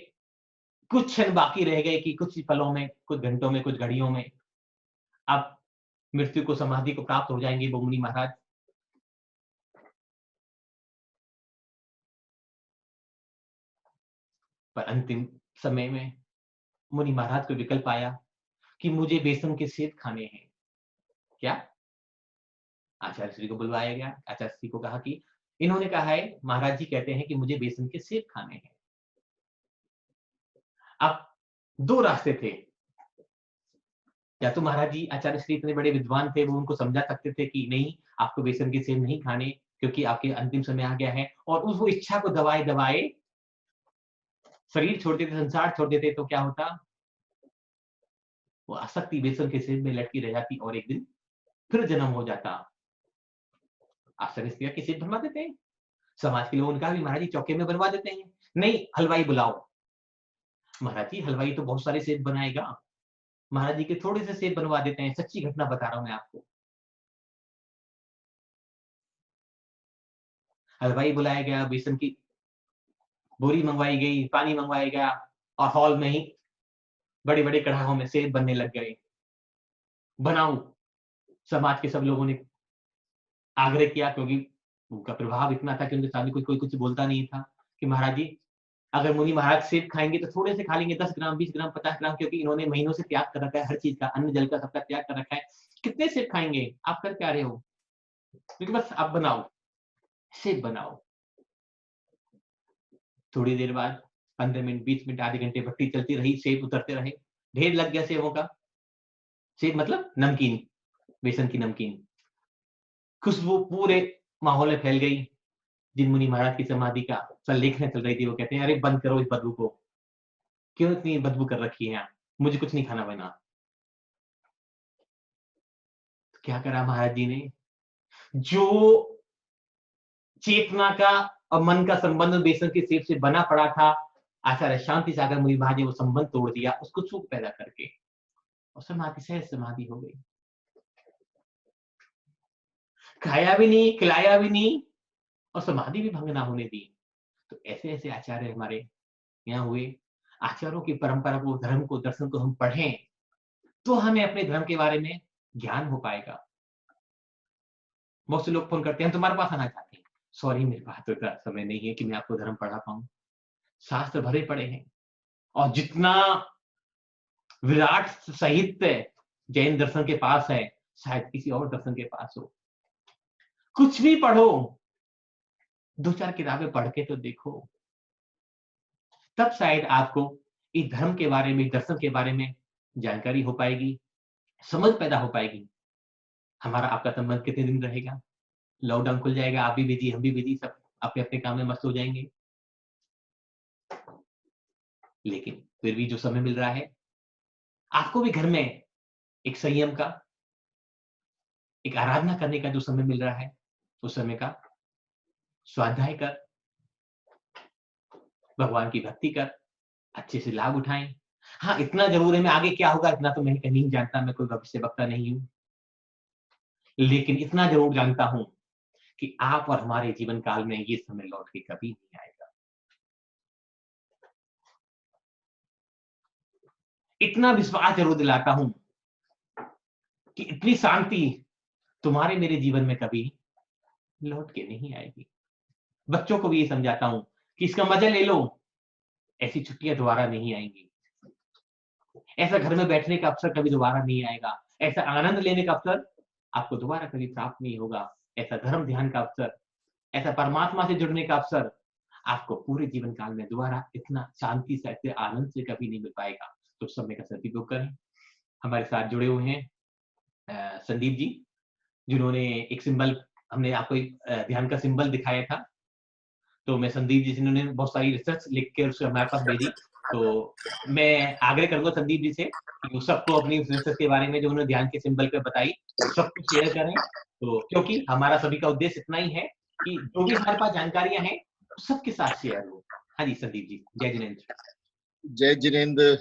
कुछ क्षण बाकी रह गए, कि कुछ पलों में, कुछ घंटों में, कुछ घड़ियों में अब मृत्यु को, समाधि को प्राप्त हो जाएंगे वो मुनि महाराज। पर अंतिम समय में मुनि महाराज को विकल्प आया कि मुझे बेसन के सेब खाने हैं। क्या? आचार्य श्री को बुलवाया गया। आचार्य श्री को कहा कि इन्होंने कहा है, महाराज जी कहते हैं कि मुझे बेसन के सेब खाने हैं। अब 2 रास्ते थे। या तो महाराज जी आचार्य श्री इतने बड़े विद्वान थे, वो उनको समझा सकते थे कि नहीं, आपको बेसन के सेब नहीं खाने क्योंकि आपके अंतिम समय आ गया है, और उस वो इच्छा को दबाए-दबाए शरीर छोड़ देते, संसार छोड़ देते, तो क्या होता? वो आसक्ति बेसन के सेब में लटकी रह जाती और एक दिन फिर जन्म हो जाता। आचार्य श्री के सेब बनवा देते हैं। समाज के लोगों ने कहा कि महाराज जी चौके में बनवा देते हैं। नहीं, हलवाई बुलाओ। महाराज जी हलवाई तो बहुत सारे सेब बनाएगा। महाराज जी के थोड़े से सेब बनवा देते हैं। सच्ची घटना बता रहा हूं मैं आपको। हलवाई बुलाया गया, बेसन की बोरी मंगवाई गई, पानी मंगवाया गया, और हॉल में ही बड़े-बड़े कढ़ाइयों में सेब बनने लग गए। बनाओ। समाज के सब लोगों ने आग्रह किया, क्योंकि उनका प्रभाव इतना था कि उनके सामने कोई कुछ बोलता नहीं था कि महाराज जी, अगर मुनि महाराज सेब खाएंगे तो थोड़े से खा लेंगे, 10 ग्राम, 20 ग्राम, 50 ग्राम, क्योंकि इन्होंने महीनों से त्याग कर रखा है हर चीज का, अन्न जल का सबका त्याग कर रखा है। कितने सेब खाएंगे? आप कर क्या रहे हो? क्योंकि बस आप बनाओ, सेब बनाओ। थोड़ी देर बाद 15 मिनट, 20 मिनट, आधे घंटे भट्टी चलती रही, सेब उतरते रहे, ढेर लग गया सेबों का। सेब मतलब नमकीन, बेसन की नमकीन। खुशबू पूरे माहौल में फैल गई। जिन मुनि महाराज की समाधि का संलेखन चल रही थी, वो कहते हैं, अरे बंद करो इस बदबू को, क्यों इतनी बदबू कर रखी है यहाँ? मुझे कुछ नहीं खाना बना। तो क्या करा महाराज जी ने? जो चेतना का और मन का संबंध बेसन के सेब से बना पड़ा था, आचार्य शांति सागर मुनि महाराज ने वो संबंध तोड़ दिया, उसको सुख पैदा करके, और समाधि सहज समाधि हो गई। खाया भी नहीं, खिलाया भी नहीं, और समाधि भी भंग ना होने दी। तो ऐसे ऐसे आचार्य हमारे यहाँ हुए। आचार्यों की परंपरा को, धर्म को, दर्शन को हम पढ़ें, तो हमें अपने धर्म के बारे में ज्ञान हो पाएगा। बहुत से लोग फोन करते हैं, हम तुम्हारे पास आना चाहते हैं। सॉरी, मेरे पास तो इतना समय नहीं है कि मैं आपको धर्म पढ़ा पाऊं। शास्त्र भरे पड़े हैं, और जितना विराट साहित्य जैन दर्शन के पास है, शायद किसी और दर्शन के पास हो। कुछ भी पढ़ो, 2-4 किताबें पढ़ के तो देखो, तब शायद आपको इस धर्म के बारे में, दर्शन के बारे में जानकारी हो पाएगी, समझ पैदा हो पाएगी। हमारा आपका संबंध कितने दिन रहेगा? लॉकडाउन खुल जाएगा, आप भी बिजी, हम भी बिजी, सब अपने अपने काम में मस्त हो जाएंगे। लेकिन फिर भी जो समय मिल रहा है, आपको भी घर में एक संयम का, एक आराधना करने का जो समय मिल रहा है, उस समय का स्वाध्याय कर, भगवान की भक्ति कर, अच्छे से लाभ उठाएं। हाँ, इतना जरूर है, मैं आगे क्या होगा इतना तो मैं कहीं नहीं जानता, मैं कोई भविष्य वक्ता नहीं हूं, लेकिन इतना जरूर जानता हूं कि आप और हमारे जीवन काल में ये समय लौट के कभी नहीं आएगा। इतना विश्वास जरूर दिलाता हूं कि इतनी शांति तुम्हारे मेरे जीवन में कभी लौट के नहीं आएगी। बच्चों को भी ये समझाता हूं कि इसका मजा ले लो, ऐसी छुट्टियां दोबारा नहीं आएंगी। ऐसा घर में बैठने का अवसर कभी दोबारा नहीं आएगा। ऐसा आनंद लेने का अवसर आपको दोबारा कभी प्राप्त नहीं होगा। ऐसा धर्म ध्यान का अवसर, ऐसा परमात्मा से जुड़ने का अवसर आपको पूरे जीवन काल में दोबारा इतना शांति से, ऐसे आनंद से कभी नहीं मिल पाएगा। तो समय का सदुपयोग करें। हमारे साथ जुड़े हुए हैं संदीप जी, जिन्होंने एक सिंबल, हमने आपको एक ध्यान का सिंबल दिखाया था, तो मैं संदीप जी से, इन्होंने बहुत सारी रिसर्च लिख के उसको हमारे पास भेजी। तो मैं आग्रह करूंगा संदीप जी से कि वो सबको अपनी रिसर्च के बारे में जो उन्होंने ध्यान के सिंबल पे बताई, सबको शेयर करें। तो क्योंकि हमारा सभी का उद्देश्य इतना ही है कि जो भी हमारे पास जानकारियां हैं, सबके साथ शेयर हो। हाँ जी संदीप जी, जय जिनेन्द्र। जय जिनेन्द्र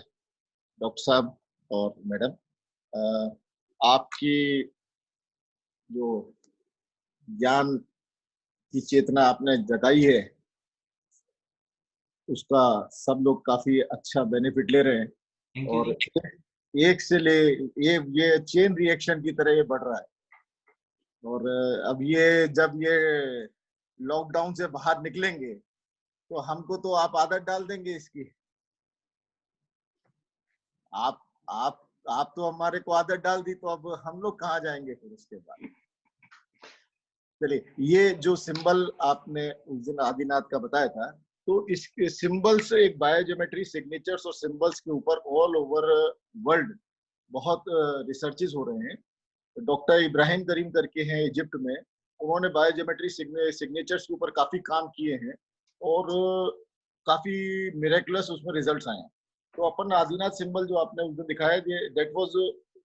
डॉक्टर साहब और मैडम, आपकी जो ज्ञान की चेतना आपने जगाई है, उसका सब लोग काफी अच्छा बेनिफिट ले रहे हैं। थैंक यू और जी। एक से ले ये चेन रिएक्शन की तरह ये बढ़ रहा है। और अब ये जब ये लॉकडाउन से बाहर निकलेंगे, तो हमको तो आप आदत डाल देंगे इसकी। आप तो हमारे को आदत डाल दी, तो अब हम लोग कहाँ जाएंगे फिर उसके बाद। चलिए, ये जो सिंबल आपने उस दिन आदिनाथ का बताया था, तो इस सिंबल्स, एक बायोज्योमेट्री सिग्नेचर्स और सिंबल्स के ऊपर ऑल ओवर वर्ल्ड बहुत रिसर्चेस हो रहे हैं। डॉक्टर इब्राहिम करीम करके हैं इजिप्ट में, उन्होंने बायोज्योमेट्री सिग्नेचर्स के ऊपर काफी काम किए हैं और काफी मिरेकुलस उसमें रिजल्ट्स आए हैं। तो अपन आदिनाथ सिंबल जो आपने उस दिन दिखाया, दैट वाज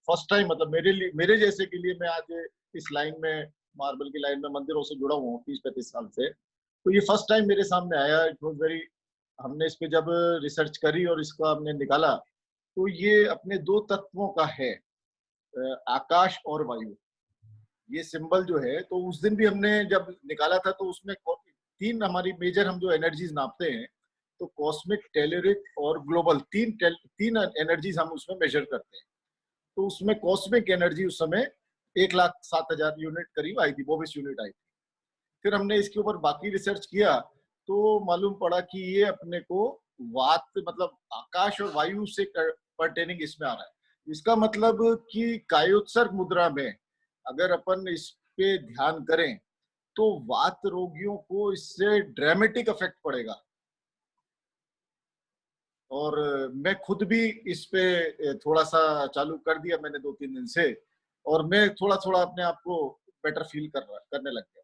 फर्स्ट टाइम, मतलब मेरे जैसे के लिए, मैं आज इस लाइन में, मार्बल की लाइन में, मंदिरों से जुड़ा हुआ हूँ 30-35 साल से, तो ये फर्स्ट टाइम मेरे सामने आया। इट वाज वेरी, हमने इस पे जब रिसर्च करी और इसका हमने निकाला, तो ये अपने दो तत्वों का है, आकाश और वायु। ये सिंबल जो है, तो उस दिन भी हमने जब निकाला था, तो उसमें 3 हमारी मेजर हम जो एनर्जीज नापते हैं, तो कॉस्मिक, टेलुरिक और ग्लोबल, तीन एनर्जीज हम उसमें मेजर करते हैं। तो उसमें कॉस्मिक एनर्जी उस समय 1,07,000 यूनिट करीब आई थी, 22 यूनिट आई थी। फिर हमने इसके ऊपर बाकी रिसर्च किया, तो मालूम पड़ा कि ये अपने को वात, मतलब आकाश और वायु से पर्टेनिंग इसमें आ रहा है। इसका मतलब कि कायोत्सर्ग मुद्रा में अगर अपन इस पे ध्यान करें, तो वात रोगियों को इससे ड्रामेटिक इफेक्ट पड़ेगा। और मैं खुद भी इस पे थोड़ा सा चालू कर दिया मैंने 2-3 दिन से, और मैं थोड़ा थोड़ा अपने आप को बेटर फील करने लग गया।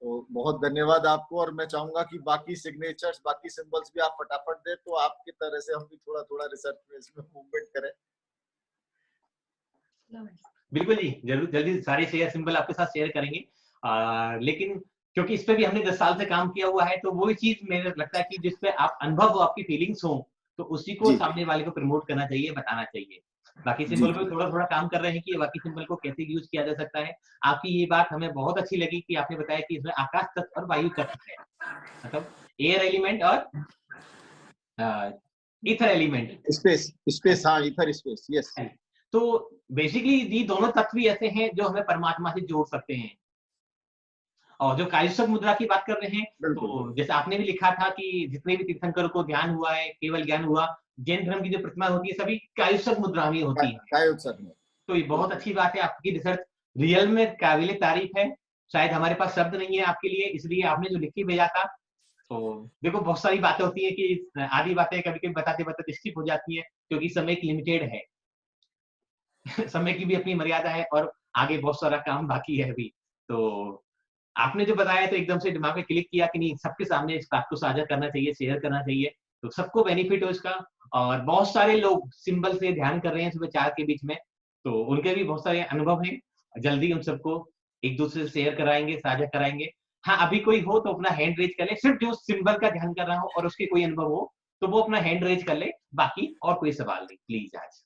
तो बहुत धन्यवाद आपको, और मैं चाहूंगा कि बाकी सिग्नेचर्स, बाकी सिंबल्स भी आप फटाफट दें, तो आपकी तरह से हम भी थोड़ा थोड़ा रिसर्च में इसमें मूवमेंट करें। बिल्कुल जी, जरूर, जल्दी सारे शेयर सिंबल आपके साथ शेयर करेंगे। लेकिन क्योंकि इस पे भी हमने 10 साल से काम किया हुआ है, तो वही चीज मेरे लगता है कि जिसपे आप अनुभव हो, आपकी फीलिंग्स हो, तो उसी को सामने वाले को प्रमोट करना चाहिए, बताना चाहिए। बाकी सिंबल पे थोड़ा थोड़ा काम कर रहे हैं कि बाकी सिंबल को कैसे यूज किया जा सकता है। आपकी ये बात हमें बहुत अच्छी लगी कि आपने बताया कि इसमें आकाश तत्व और वायु तत्व है, मतलब एयर एलिमेंट और ईथर एलिमेंट, स्पेस, हाँ, ईथर स्पेस, यस। तो बेसिकली ये दोनों तत्व ही ऐसे हैं जो हमें परमात्मा से जोड़ सकते हैं। और जो कायुत्सर्ग मुद्रा की बात कर रहे हैं, तो जैसे आपने भी लिखा था कि जितने भी तीर्थंकरों को ध्यान हुआ है, केवल ज्ञान हुआ, जैन धर्म की जो प्रतिमा होती है सभी कायुत्सर्ग मुद्रा में होती है। तो ये बहुत अच्छी बात है, आपकी रिसर्च रियल में काबिले तारीफ है। शायद हमारे पास शब्द नहीं है आपके लिए, इसलिए आपने जो लिख के भेजा था। तो देखो, बहुत सारी बातें होती है कि आधी बातें कभी कभी बताते बताते स्किप हो जाती है, क्योंकि समय की लिमिटेड है। समय की भी अपनी मर्यादा है, और आगे बहुत सारा काम बाकी है अभी। तो आपने जो बताया तो एकदम से दिमाग में क्लिक किया कि नहीं, सबके सामने इस बात को साझा करना चाहिए, शेयर करना चाहिए, तो सबको बेनिफिट हो इसका। और बहुत सारे लोग सिंबल से ध्यान कर रहे हैं सुबह 4 के बीच में, तो उनके भी बहुत सारे अनुभव हैं। जल्दी उन सबको एक दूसरे से शेयर कराएंगे, साझा कराएंगे। हाँ, अभी कोई हो तो अपना हैंड रेज कर ले, सिर्फ जो सिंबल का ध्यान कर रहा हो और उसके कोई अनुभव हो, तो वो अपना हैंड रेज कर ले। बाकी और कोई सवाल नहीं, प्लीज आज।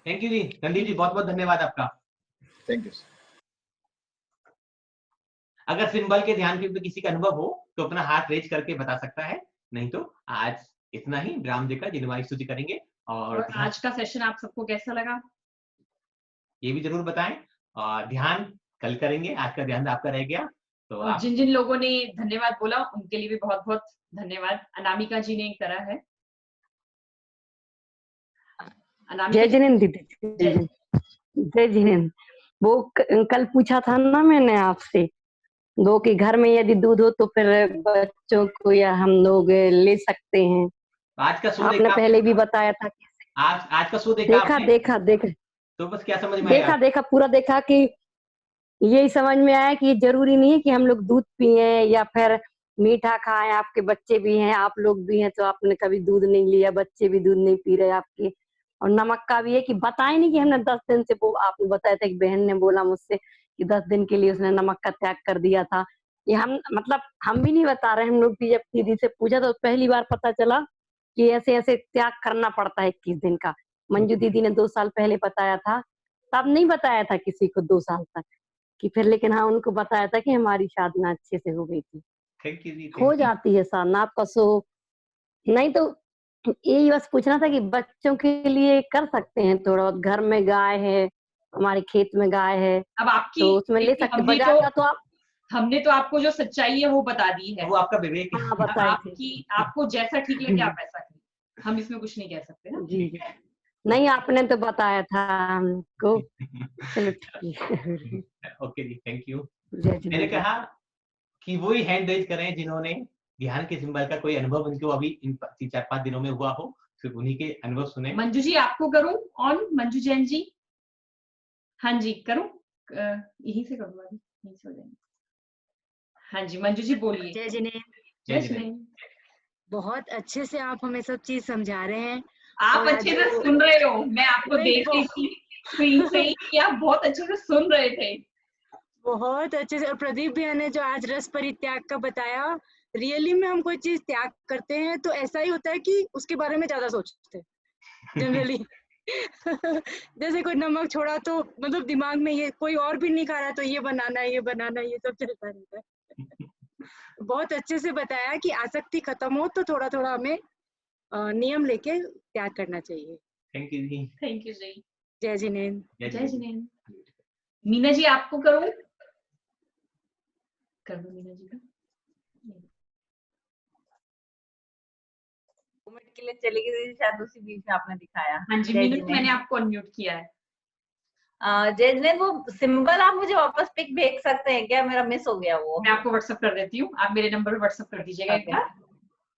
थैंक यू जी, रणदीप जी, बहुत बहुत धन्यवाद आपका। Thank you. अगर सिंबल के ध्यान के ऊपर किसी का अनुभव हो तो अपना हाथ रेज करके बता सकता है, नहीं तो आज इतना ही। राम जी का जिनवाई स्तुति करेंगे। और आज का सेशन आप सबको कैसा लगा, ये भी जरूर बताएं। और ध्यान कल करेंगे, आज का ध्यान आपका रह गया तो और जिन जिन लोगों ने धन्यवाद बोला उनके लिए भी बहुत बहुत धन्यवाद। अनामिका जी ने एक तरह है। जय जिनेन्द्र दीदी, जय जिनेन्द्र। वो कल पूछा था ना मैंने आपसे, दो के घर में यदि दूध हो तो फिर बच्चों को या हम लोग ले सकते हैं। आज का शो आपने पहले भी बताया था। आज का शो देखा? देखा तो बस क्या समझ में आया? देखा पूरा देखा कि यही समझ में आया कि जरूरी नहीं है कि हम लोग दूध पिए या फिर मीठा खाएं। आपके बच्चे भी हैं, आप लोग भी हैं, तो आपने कभी दूध नहीं लिया, बच्चे भी दूध नहीं पी रहे आपके। और नमक का भी है कि बताए नहीं कि हमने 10 दिन से, वो आपने बताया था, एक बहन ने बोला मुझसे कि 10 दिन के लिए उसने नमक का त्याग कर दिया था। ये हम मतलब हम भी नहीं बता रहे, हम लोग भी जब दीदी से पूछा तो पहली बार पता चला कि ऐसे ऐसे त्याग करना पड़ता है 21 दिन का। मंजू दीदी ने 2 साल पहले बताया था, तब नहीं बताया था किसी को 2 साल तक कि फिर, लेकिन हाँ उनको बताया था कि हमारी साधना अच्छे से हो गई थी। थैंक यू जी। हो जाती है साधना आपका। सो नहीं तो यही बस पूछना था कि बच्चों के लिए कर सकते हैं थोड़ा बहुत। घर में गाय है, हमारे खेत में गाय है, अब आपकी तो उसमें ले सकते। बाजार का तो आप हमने तो आपको जो सच्चाई है वो बता दी है। वो आपका विवेक है। हाँ अब बताए थे। आपको जैसा ठीक लगे आप ऐसा करिए, हम इसमें कुछ नहीं कह सकते ना। जी नहीं, आपने तो बताया था हमको। चलो ठीक है। ओके जी, थैंक यू। जय मैंने जिनेंद्र। कहा कि वो ही हैंड रेज करें जिन्होंने ध्यान के सिंबल का कोई अनुभव उनको अभी इन 3-4-5 दिनों में हुआ हो, सिर्फ उन्हीं के अनुभव सुने। मंजू जी आपको करूं ऑन? मंजू जैन जी, हाँ जी करूं? यहीं से करूंगा, यहीं से हो जाएंगे। हाँ जी मंजू जी बोलिए। जय जिनेंद्र। जय जय जिनेंद्र। जिनेंद्र। बहुत अच्छे से आप हमें सब चीज समझा रहे हैं। आप और अच्छे से जो सुन रहे हो, मैं आपको नहीं, देख रही थी स्क्रीन से ही कि आप बहुत अच्छे से सुन रहे थे। बहुत अच्छे से। और प्रदीप भैया ने जो आज रस परित्याग का बताया, रियली में हम कोई चीज त्याग करते हैं तो ऐसा ही होता है कि उसके बारे में ज्यादा सोचते हैं जनरली। जैसे कोई नमक छोड़ा तो मतलब दिमाग में ये कोई और भी नहीं खा रहा तो ये बनाना है, ये बनाना है, ये सब चलता रहता है। बहुत अच्छे से बताया कि आसक्ति खत्म हो तो थोड़ा थोड़ा हमें नियम लेके त्याग करना चाहिए। Thank you ji. Thank you ji. जय जिनेंद्र। जय जिनेंद्र। मीना जी आपको करूं? कर दो मीना जी का। मिनट के लिए चली गई थी, शायद उसी बीच में आपने दिखाया। हाँ जी जय मीना, जिनेंद्र। मैंने आपको अनम्यूट किया है। जय जिनेंद्र, वो सिंबल आप मुझे वापस पिक भेज सकते हैं क्या? मेरा मिस हो गया वो। मैं आपको व्हाट्सएप कर देती हूँ, आप मेरे नंबर पे व्हाट्सएप कर दीजिएगा एक Okay. बार।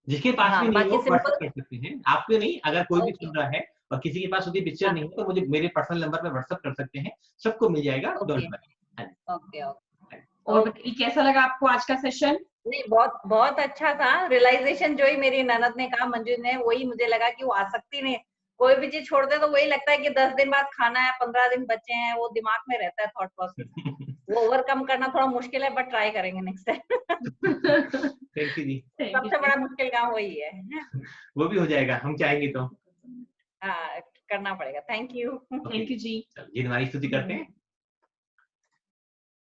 जिसके पास हाँ, भी नहीं बाकी हो व्हाट्सएप सिंपल। कर सकते हैं, आपके नहीं, अगर कोई भी Okay. सुन रहा है और किसी के पास उसकी पिक्चर हाँ। नहीं है तो मुझे मेरे पर्सनल नंबर पे व्हाट्सएप कर सकते हैं, सबको मिल जाएगा, Okay. Don't worry. Okay okay. और बताइए कैसा लगा आपको आज का सेशन? नहीं, बहुत बहुत अच्छा था। रियलाइजेशन जो ही मेरी ननद ने कहा, मंजू ने, वही मुझे लगा कि वो आसक्ति नहीं, कोई भी चीज छोड़ते तो वही लगता है कि 10 दिन बाद खाना है, 15 दिन बचे हैं, वो दिमाग में रहता है थॉट प्रोसेस। वो ओवरकम करना थोड़ा मुश्किल है, बट ट्राई करेंगे नेक्स्ट टाइम। थैंक यू जी। सबसे बड़ा मुश्किल काम वही है। वो भी हो जाएगा, हम चाहेंगे तो। हाँ, करना पड़ेगा। Thank you. थैंक यू जी। जिनवानी स्तुति करते हैं।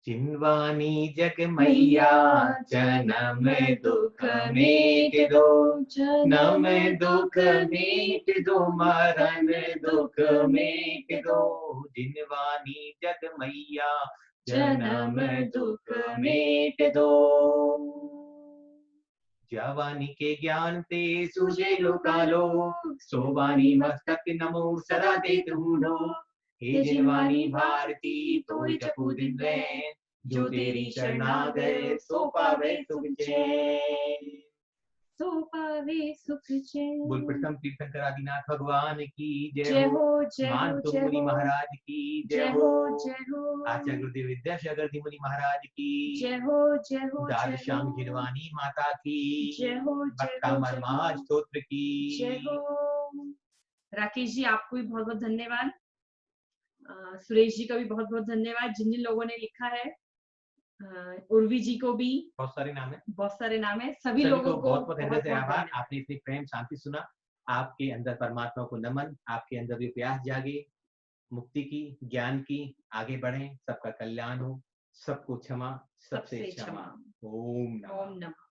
जिनवानी जग मैया जन्म दुख मीट दो, जन्म दुख मीट दो, मरण दुख मीट दो। जिनवानी जग मैया जन्म दुख मीट दो। जवानी के ज्ञान ते सूझे लोकालो, सोवानी मस्तक नमो सदा देत हूँ। हे जिनवानी भारती तोय जपू दिन रैन, जो तेरी शरणागत सो पावे सुख चैन। सो पावे सुख चैन। बोल प्रथम तीर्थंकर आदिनाथ भगवान की जय जय हो। हो, जय हो, मान तो जय मुनि हो। महाराज की जय जय हो, हो। जय हो। आचार्य गुरुदेव विद्यासागर जी मुनि महाराज की जय हो, जय हो, दाद जय श्याम हो। जिनवानी माता की जय हो, जय भक्ता हो, जय मरमाज हो। स्तोत्र की जय हो। राकेश जी आपको भी बहुत बहुत धन्यवाद। सुरेश जी का भी बहुत बहुत धन्यवाद, जिन जिन लोगों ने लिखा है। उर्वी जी को भी बहुत सारे नाम है, बहुत सारे नाम है। सभी सभी लोगों को को बहुत बहुत हृदय से आभार। धन्यवाद। आपने इतनी प्रेम शांति सुना, आपके अंदर परमात्मा को नमन, आपके अंदर भी प्यास जागे मुक्ति की, ज्ञान की, आगे बढ़ें, सबका कल्याण हो, सबको क्षमा, सबसे क्षमा। ओम नमः। ओम नमः।